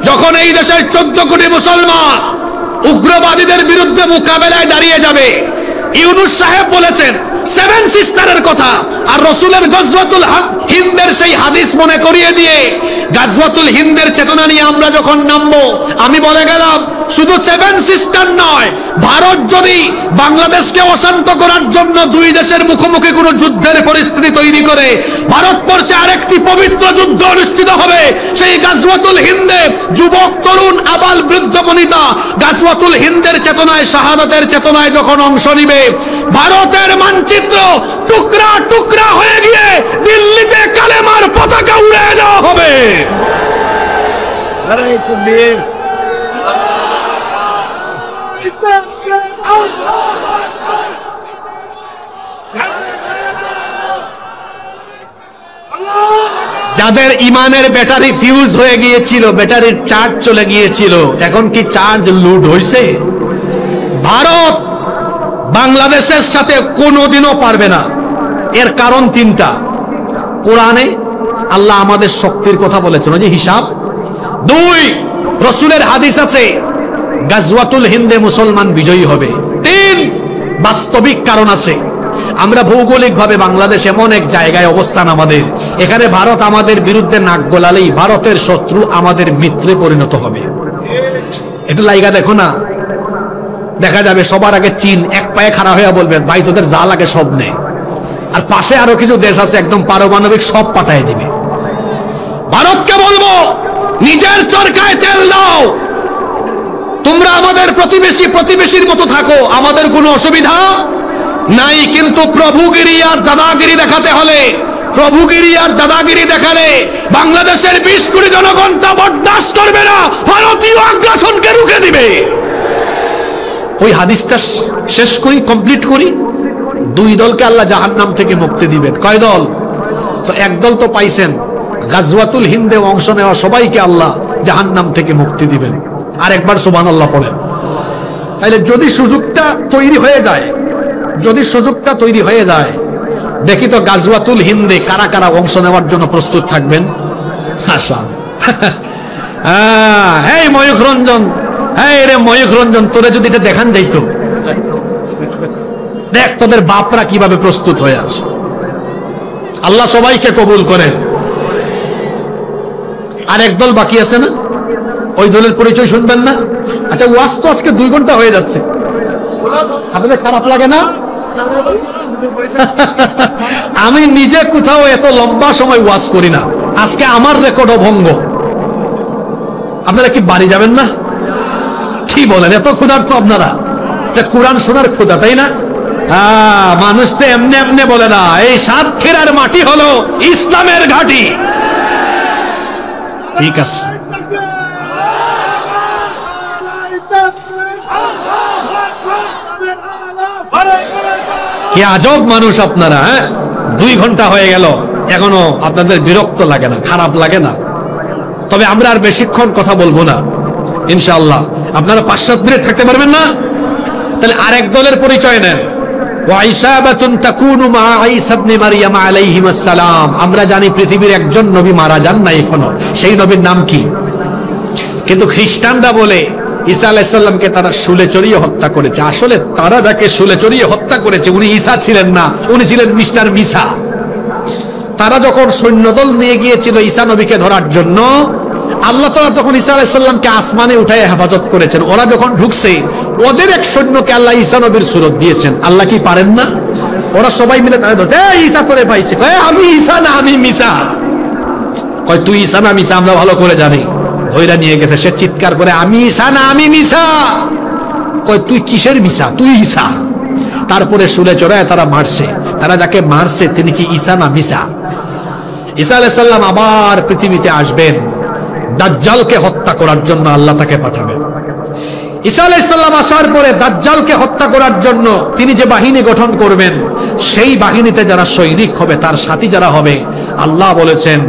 যখন এই দেশের 14 কোটি মুসলমান উগ্রবাদীদের বিরুদ্ধে মোকাবেলায় দাঁড়িয়ে যাবে, ইউনূস সাহেব বলেছেন 7 সিস্টারের কথা, আর রসুলের গাজওয়াতুল হিন্দের সেই হাদিস মনে করিয়ে দিয়ে গাজওয়াতুল হিন্দের চেতনা নিয়ে আমরা যখন নামবো, আমি বলে গেলাম শুধু 7 সিস্টার নয়, ভারত যদি বাংলাদেশকে অশান্ত করার জন্য দুই দেশের মুখোমুখি কোনো যুদ্ধের পরিস্থিতি তৈরি করে, ভারতবর্ষে আরেকটি পবিত্র যুদ্ধ অনুষ্ঠিত হবে। সেই গাজওয়াতুল হিন্দে যুবক, তরুণ, আবাল, বৃদ্ধ বনিতা গাজওয়াতুল হিন্দের চেতনায়, শাহাদাতের চেতনায় যখন অংশ নিবে, ভারতের মানচিত্র টুকরা টুকরা হয়ে গিয়ে দিল্লিতে কালেমার পতাকা উড়ে দেওয়া হবে। যাদের ইমানের ব্যাটারি ফিউজ হয়ে গিয়েছিল, ব্যাটারির চার্জ চলে গিয়েছিল, এখন কি চার্জ লুট হয়েছে? ভারত বাংলাদেশের সাথে কোনোদিনও পারবে না। এর কারণ 3টা। কোরআনে আল্লাহ আমাদের শক্তির কথা বলেছেন, ওই যে হিসাব। 2, রসুলের হাদিস আছে গাজওয়াতুল হিন্দে মুসলমান বিজয়ী হবে। 3, বাস্তবিক কারণ আছে। আমরা ভৌগোলিকভাবে বাংলাদেশ এমন এক জায়গায় অবস্থান আমাদের, এখানে ভারত আমাদের বিরুদ্ধে নাক গলালেই ভারতের শত্রু আমাদের মিত্রে পরিণত হবে। একটু লাইগা দেখো না, দেখা যাবে সবার আগে চীন এক পায়ে খাড়া হয়ে বলবে ভাই তোদের যা লাগে সব নেই, আর পাশে আরো কিছু দেশ আছে একদম পারমাণবিক সব পাঠায় দিবে। ভারতকে বলবো নিজের চরকায় তেল দাও, তোমরা আমাদের প্রতিবেশী, প্রতিবেশীর মতো থাকো, আমাদের কোনো অসুবিধা নাই। কিন্তু প্রভুগিরি আর দাদাগিরি দেখাতে হলে, প্রভুগিরি আর দাদাগিরি দেখালে বাংলাদেশের 20 কোটি জনগণ তা বরদাস্ত করবে না, ভারতীয় আগ্রাসনকে রুখে দিবে। ওই হাদিসটা শেষ করি, কমপ্লিট করি। 2 দলকে আল্লাহ জাহান্নাম থেকে মুক্তি দিবেন। কয় দল? তো এক দল তো পাইছেন, গাজওয়াতুল হিন্দে অংশ নেওয়া সবাইকে আল্লাহ জাহান্নাম থেকে মুক্তি দিবেন। আর একবার সুবহানাল্লাহ পড়েন। তাইলে যদি সুযোগটা তৈরি হয়ে যায়, যদি সুযোগটা তৈরি হয়ে যায়, দেখি তো গাজওয়াতুল হিন্দে কারা কারা অংশ নেওয়ার জন্য প্রস্তুত থাকবেন। আশা এই ময়ূখ রঞ্জন, এই রে ময়ূখ রঞ্জন, তোরে যদি এটা দেখান যাইতো, দেখ তোদের বাপরা কিভাবে প্রস্তুত হয়ে আছে। আল্লাহ সবাইকে কবুল করেন। আর এক দল বাকি আছে না, ওই দলের পরিচয় শুনবেন না? আচ্ছা, ওয়াজ তো আজকে 2 ঘন্টা হয়ে যাচ্ছে, আপনাদের খারাপ লাগে না? আমি নিজে কোথাও এত লম্বা সময় ওয়াজ করি না, আজকে আমার রেকর্ডও ভঙ্গ। আপনারা কি বাড়ি যাবেন না? কি বলেন, এত ক্ষুধার্ত আপনারা? কোরআন শোনার ক্ষুধা, তাই না? মানুষ তো এমনি এমনি বলে না, এই সাতক্ষীরার মাটি হলো ইসলামের ঘাঁটি। ঠিক আছে, কি আজব মানুষ আপনারা। 2 ঘন্টা হয়ে গেল, এখনো আপনাদের বিরক্ত লাগে না, খারাপ লাগে না? তবে আমরা আর বেশিক্ষণ কথা বলবো না ইনশাআল্লাহ। আপনারা 5-7 মিনিট থাকতে পারবেন না? তাহলে আরেক দলের পরিচয় নেন। আমরা জানি পৃথিবীর একজন নবী মারা যান না এখনো, সেই নবীর নাম কি? কিন্তু খ্রিস্টানরা বলে ঈসা আলাইহিস সালামকে তারা শুলে চড়িয়ে হত্যা করেছে। আসলে তারা যাকে শুলে চড়িয়ে হত্যা করেছে উনি ঈসা ছিলেন না, উনি ছিলেন মিস্টার মিসা। তারা যখন সৈন্যদল নিয়ে গিয়েছিল ঈসা নবীকে ধরার জন্য, আল্লাহ তাআলা তখন ঈসা আলাইহিস সালামকে আসমানে উঠায় হেফাজত করেছেন। ওরা যখন ঢুকছে, ওদের এক সৈন্যকে আল্লাহ ঈসা নবীর সুরত দিয়েছেন। আল্লাহ কি পারেন না? ওরা সবাই মিলে তাদের ধরছে, এই ঈসা তোরে পাইছে। কয় আমি ঈসা না, আমি মিসা। কয় তুই ঈসা না মিসা আমরা ভালো করে জানি। ধৈরা নিয়ে গেছে, সে চিৎকার করে আমি ঈসা না, আমি মিসা। কয় তুই কিসের মিসা? তুই ঈসা। তারপরে শুলে চড়ায় তারা মারছে। তারা যাকে মারছে তিনি কি ঈসা না মিসা? ঈসা আলাইহিস সালাম আবার পৃথিবীতে আসবেন, দাজ্জালকে হত্যা করার জন্য আল্লাহ তাকে পাঠাবেন। ঈসা আলাইহিস সালাম আসার পরে দাজ্জালকে হত্যা করার জন্য তিনি যে বাহিনী গঠন করবেন, সেই বাহিনীতে যারা সৈনিক হবে, তার সাথী যারা হবে, আল্লাহ বলেছেন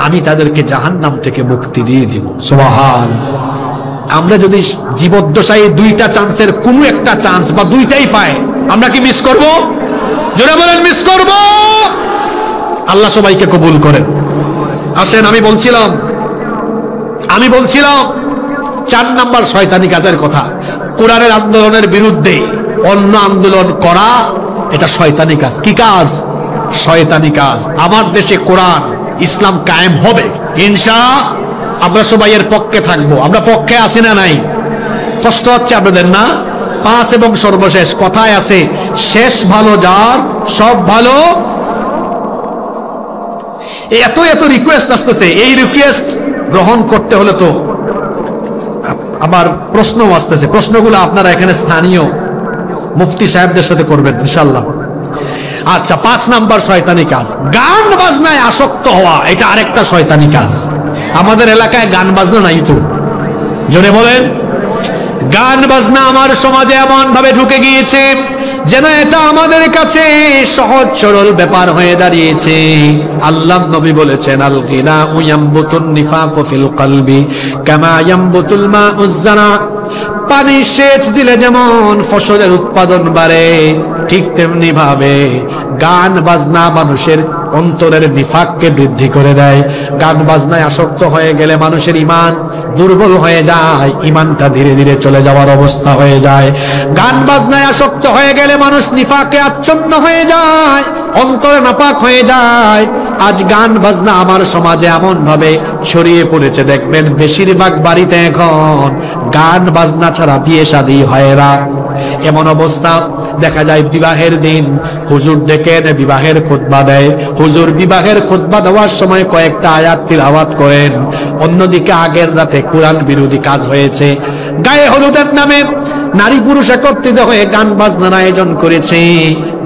আমি তাদেরকে জাহান্নাম থেকে মুক্তি দিয়ে দিব। সুবহান। আমরা যদি জীবদ্দশায় দুইটা চান্সের কোনো একটা চান্স বা দুইটাই পাই, আমরা কি মিস করব? জোরে বলেন, মিস করব? আল্লাহ সবাইকে কবুল করেন। আসেন, আমি বলছিলাম 4 নাম্বার শয়তানি কাজের কথা। কোরআনের আন্দোলনের বিরুদ্ধে অন্য আন্দোলন করা, এটা শয়তানি কাজ। কি কাজ? শয়তানি কাজ। আমার দেশে কোরআন ইসলাম কায়েম হবে ইনশাআল্লাহ। আমরা সবাই এর পক্ষে থাকবো। আমরা পক্ষে আছি না নাই? কষ্ট হচ্ছে আপনাদের না? 5 এবং সর্বশেষ কথায় আছে, শেষ ভালো যার সব ভালো। এত এত রিকোয়েস্ট আসতেছে, এই রিকোয়েস্ট গ্রহণ করতে হলে তো আবার প্রশ্নও আসতেছে। প্রশ্নগুলো আপনারা এখানে স্থানীয় মুফতি সাহেবদের সাথে করবেন ইনশাআল্লাহ। আচ্ছা, 5 নাম্বার শয়তানি কাজ, গান বাজনায় আসক্ত হওয়া। এটা আরেকটা শয়তানি কাজ। আমাদের এলাকায় গান বাজনা নাই তো? জোরে বলেন। গান বাজনা আমার সমাজে এমন ভাবে ঢুকে গিয়েছে যেন এটা আমাদের কাছে সহজ সরল ব্যাপার হয়ে দাঁড়িয়েছে। আল্লাহ নবী বলেছেন, আল গিনা ইয়ামবুতুন নিফাকু ফিল কলবি কামা ইয়ামবুতুল মাউজ জারা। পানি সেচ দিলে যেমন ফসলের উৎপাদন বাড়ে, ঠিক তেমনি ভাবে গান বাজনা মানুষের অন্তরের নিফাককে বৃদ্ধি করে দেয়। গান বাজনায় আসক্ত হয়ে গেলে মানুষের ঈমান দুর্বল হয়ে যায়, ঈমানটা ধীরে ধীরে চলে যাওয়ার অবস্থা হয়ে যায়। গান বাজনায় আসক্ত হয়ে গেলে মানুষ নিফাকে আচ্ছন্ন হয়ে যায়, অন্তরে নাপাক হয়ে যায়। আজ গান বাজনা আমার সমাজে এমন ভাবে ছড়িয়ে পড়েছে, দেখবেন বেশিরভাগ বাড়িতে এখন গান বাজনা ছাড়া বিয়ে শাদী হয় না। এমন অবস্থা দেখা যায়, বিবাহের দিন হুজুর ডেকে এনে বিবাহের খুতবা দেয়। হুজুর বিবাহের খুতবা দেওয়ার সময় কয়েকটা আয়াত তিলাওয়াত করেন, অন্যদিকে আগের রাতে কোরআন বিরোধী কাজ হয়েছে। গায়ে হলুদের নামে নারী পুরুষ একত্রিত হয়ে গান বাজনার আয়োজন করেছে,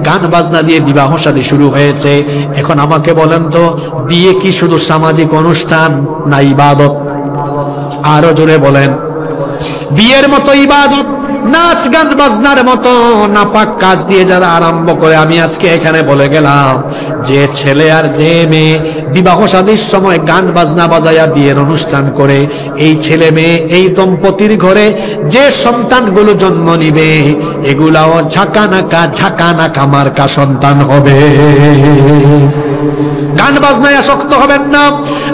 গান বাজনা দিয়ে বিবাহ শাদী শুরু হয়েছে। এখন আমাকে বলেন তো, বিয়ে কি শুধু সামাজিক অনুষ্ঠান না ইবাদত? আরো জোরে বলেন। বিয়ের মতো ইবাদত, নাচ গান বাজনার মতো নাপাক কাজ দিয়ে যারা আরম্ভ করে, আমি আজকে এখানে বলে গেলাম, যে ছেলে আর যে মেয়ে বিবাহ শাদীর সময় গান বাজনা বাজায়া বিয়ের অনুষ্ঠান করে, এই ছেলে মেয়ে, এই দম্পতির ঘরে যে সন্তানগুলো জন্ম নিবে, এগুলাও ঝাঁকানাকা মার্কা সন্তান হবে। গান বাজনায় আসক্ত হবেন না।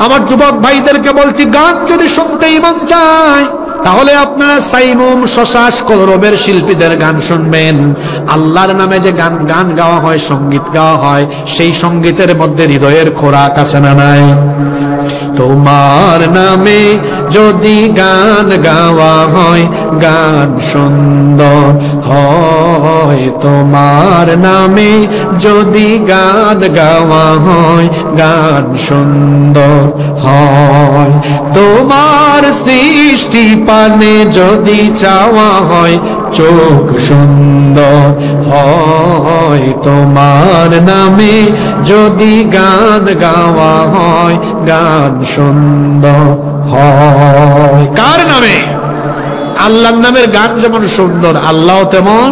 আমার যুবক ভাইদেরকে বলছি, গান যদি শুনতেই মন চায়, তাহলে আপনারা সাইমুম, শশাস, কলরবের শিল্পীদের গান শুনবেন। আল্লাহর নামে যে গান গান গাওয়া হয়, সঙ্গীত গাওয়া হয়, সেই সঙ্গীতের মধ্যে হৃদয়ের খোরাক আছে না নাই? তোমার নামে যদি গান গাওয়া হয়, গান সুন্দর হয়। তোমার নামে যদি গান গাওয়া হয়, গান সুন্দর হয়। তোমার সৃষ্টি পানে যদি চাওয়া হয়, চোখ সুন্দর হয়। তোমার নামে যদি গান গাওয়া হয়, গান সুন্দর হয়। কার নামে? আল্লাহর নামের গান যেমন সুন্দর, আল্লাহ তেমন।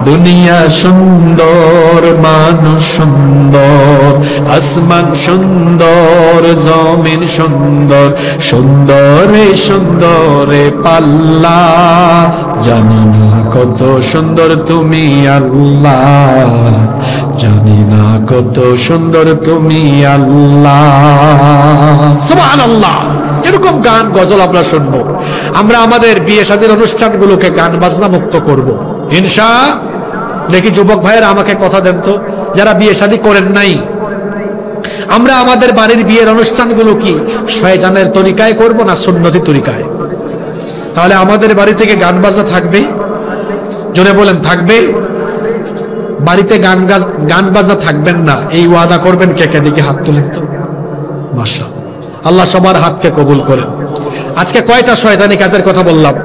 দুনিয়া সুন্দর, মানুষ সুন্দর, আসমান সুন্দর, জমিন সুন্দর, সুন্দরে সুন্দরে পাল্লা। জানি না কত সুন্দর তুমি আল্লাহ, জানি না কত সুন্দর তুমি আল্লাহ। সুবহানাল্লাহ। এরকম গান গজল আমরা শুনবো। আমরা আমাদের বিয়ে শাদীর অনুষ্ঠানগুলোকে গান বাজনা মুক্ত করব ইনশাআল্লাহ। দেখি যুবক ভাইয়েরা আমাকে কথা দেন তো, যারা বিয়ে শাদী করেন নাই, আমরা আমাদের বাড়ির বিয়ের অনুষ্ঠানগুলো কি শয়তানের তরিকায় করব না সুন্নতি তরিকায়? তাহলে আমাদের বাড়ি থেকে গান বাজনা থাকবে? জোরে বলেন, থাকবে? বাড়িতে গান বাজনা থাকবেন না, এই ওয়াদা করবেন কে কে? দিকে হাত তুলেন তো। মাশাআল্লাহ, আল্লাহ সবার হাতকে কবুল করেন। আজকে কয়টা শয়তানি কাজের কথা বললাম?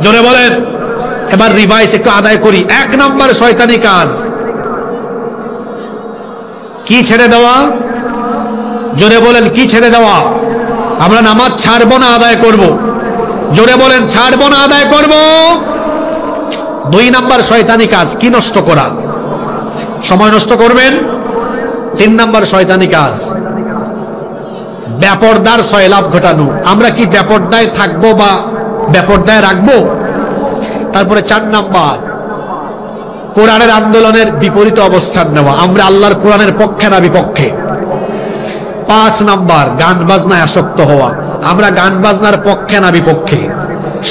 জোরে বলেন। এবার রিভাইস একটু আদায় করি। 1 নাম্বার শয়তানি কাজ কি? ছেড়ে দেওয়া। জোরে বলেন, কি ছেড়ে দেওয়া? আমরা নামাজ ছাড়বো না, আদায় করব। জোরে বলেন, ছাড়বো না, আদায় করব। 2 নাম্বার শয়তানি কাজ কি? নষ্ট করা, সময় নষ্ট করবেন। 3 নাম্বার শয়তানি কাজ বেপরদার সয়লাভ ঘটানো। আমরা কি বেপরদায় থাকবো বা বেপরদায় রাখবো? তারপরে 4 নাম্বার কোরআনের আন্দোলনের বিপরীত অবস্থান নেওয়া, আমরা আল্লাহর কোরআনের পক্ষে না বিপক্ষে। 5 নাম্বার গান বাজনায় আসক্ত হওয়া, আমরা গান বাজনার পক্ষে না বিপক্ষে।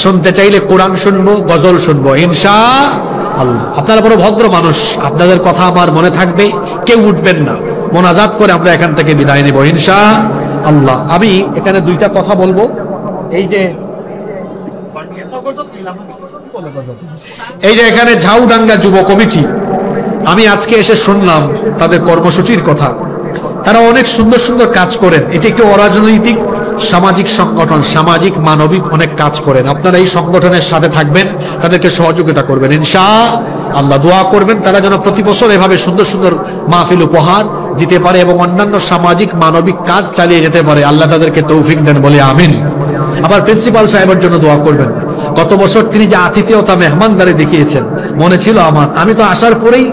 শুনতে চাইলে কোরআন শুনবো, গজল শুনবো ইনশাআল্লাহ। আপনারা বড় ভদ্র মানুষ, আপনাদের কথা আমার মনে থাকবে, কেউ উঠবেন না, মোনাজাত করে আমরা এখান থেকে বিদায় নেব ইনশাআল্লাহ। আমি এখানে 2টা কথা বলবো। এই যে এখানে ঝাউডাঙ্গা যুব কমিটি, আমি আজকে এসে শুনলাম তাদের কর্মসূচির কথা। তারা অনেক সুন্দর সুন্দর কাজ করেন। এটি একটি অরাজনৈতিক সামাজিক সংগঠন, সামাজিক মানবিক অনেক কাজ করেন। আপনারা এই সংগঠনের সাথে থাকবেন, তাদেরকে সহযোগিতা করবেন ইনশাআল্লাহ। দোয়া করবেন তারা যেন প্রতি বছর এভাবে সুন্দর সুন্দর মাহফিল উপহার দিতে পারে এবং অন্যান্য সামাজিক মানবিক কাজ চালিয়ে যেতে পারে। আল্লাহ তাদেরকে তৌফিক দেন বলে আমিন। আবার প্রিন্সিপাল সাহেবের জন্য দোয়া করবেন। গত বছর তিনি যে আতিথেয়তা মেহমানদারি দেখিয়েছেন, মনে ছিল আমার, আমি তো আসার পরেই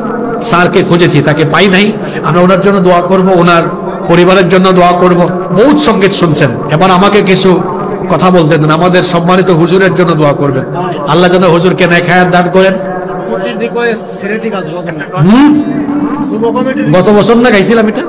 স্যারকে খুঁজেছি, তাকে পাই নাই। আমরা ওনার জন্য দোয়া করব, ওনার পরিবারের জন্য দোয়া করব। বহুত সঙ্গীত শুনছেন, এবার আমাকে কিছু কথা বলতে দেন। আমাদের সম্মানিত হুজুরের জন্য দোয়া করবেন, আল্লাহ যেন হুজুরকে নেক হায়াত দান করেন। গত বছর না গাইছিলাম এটা।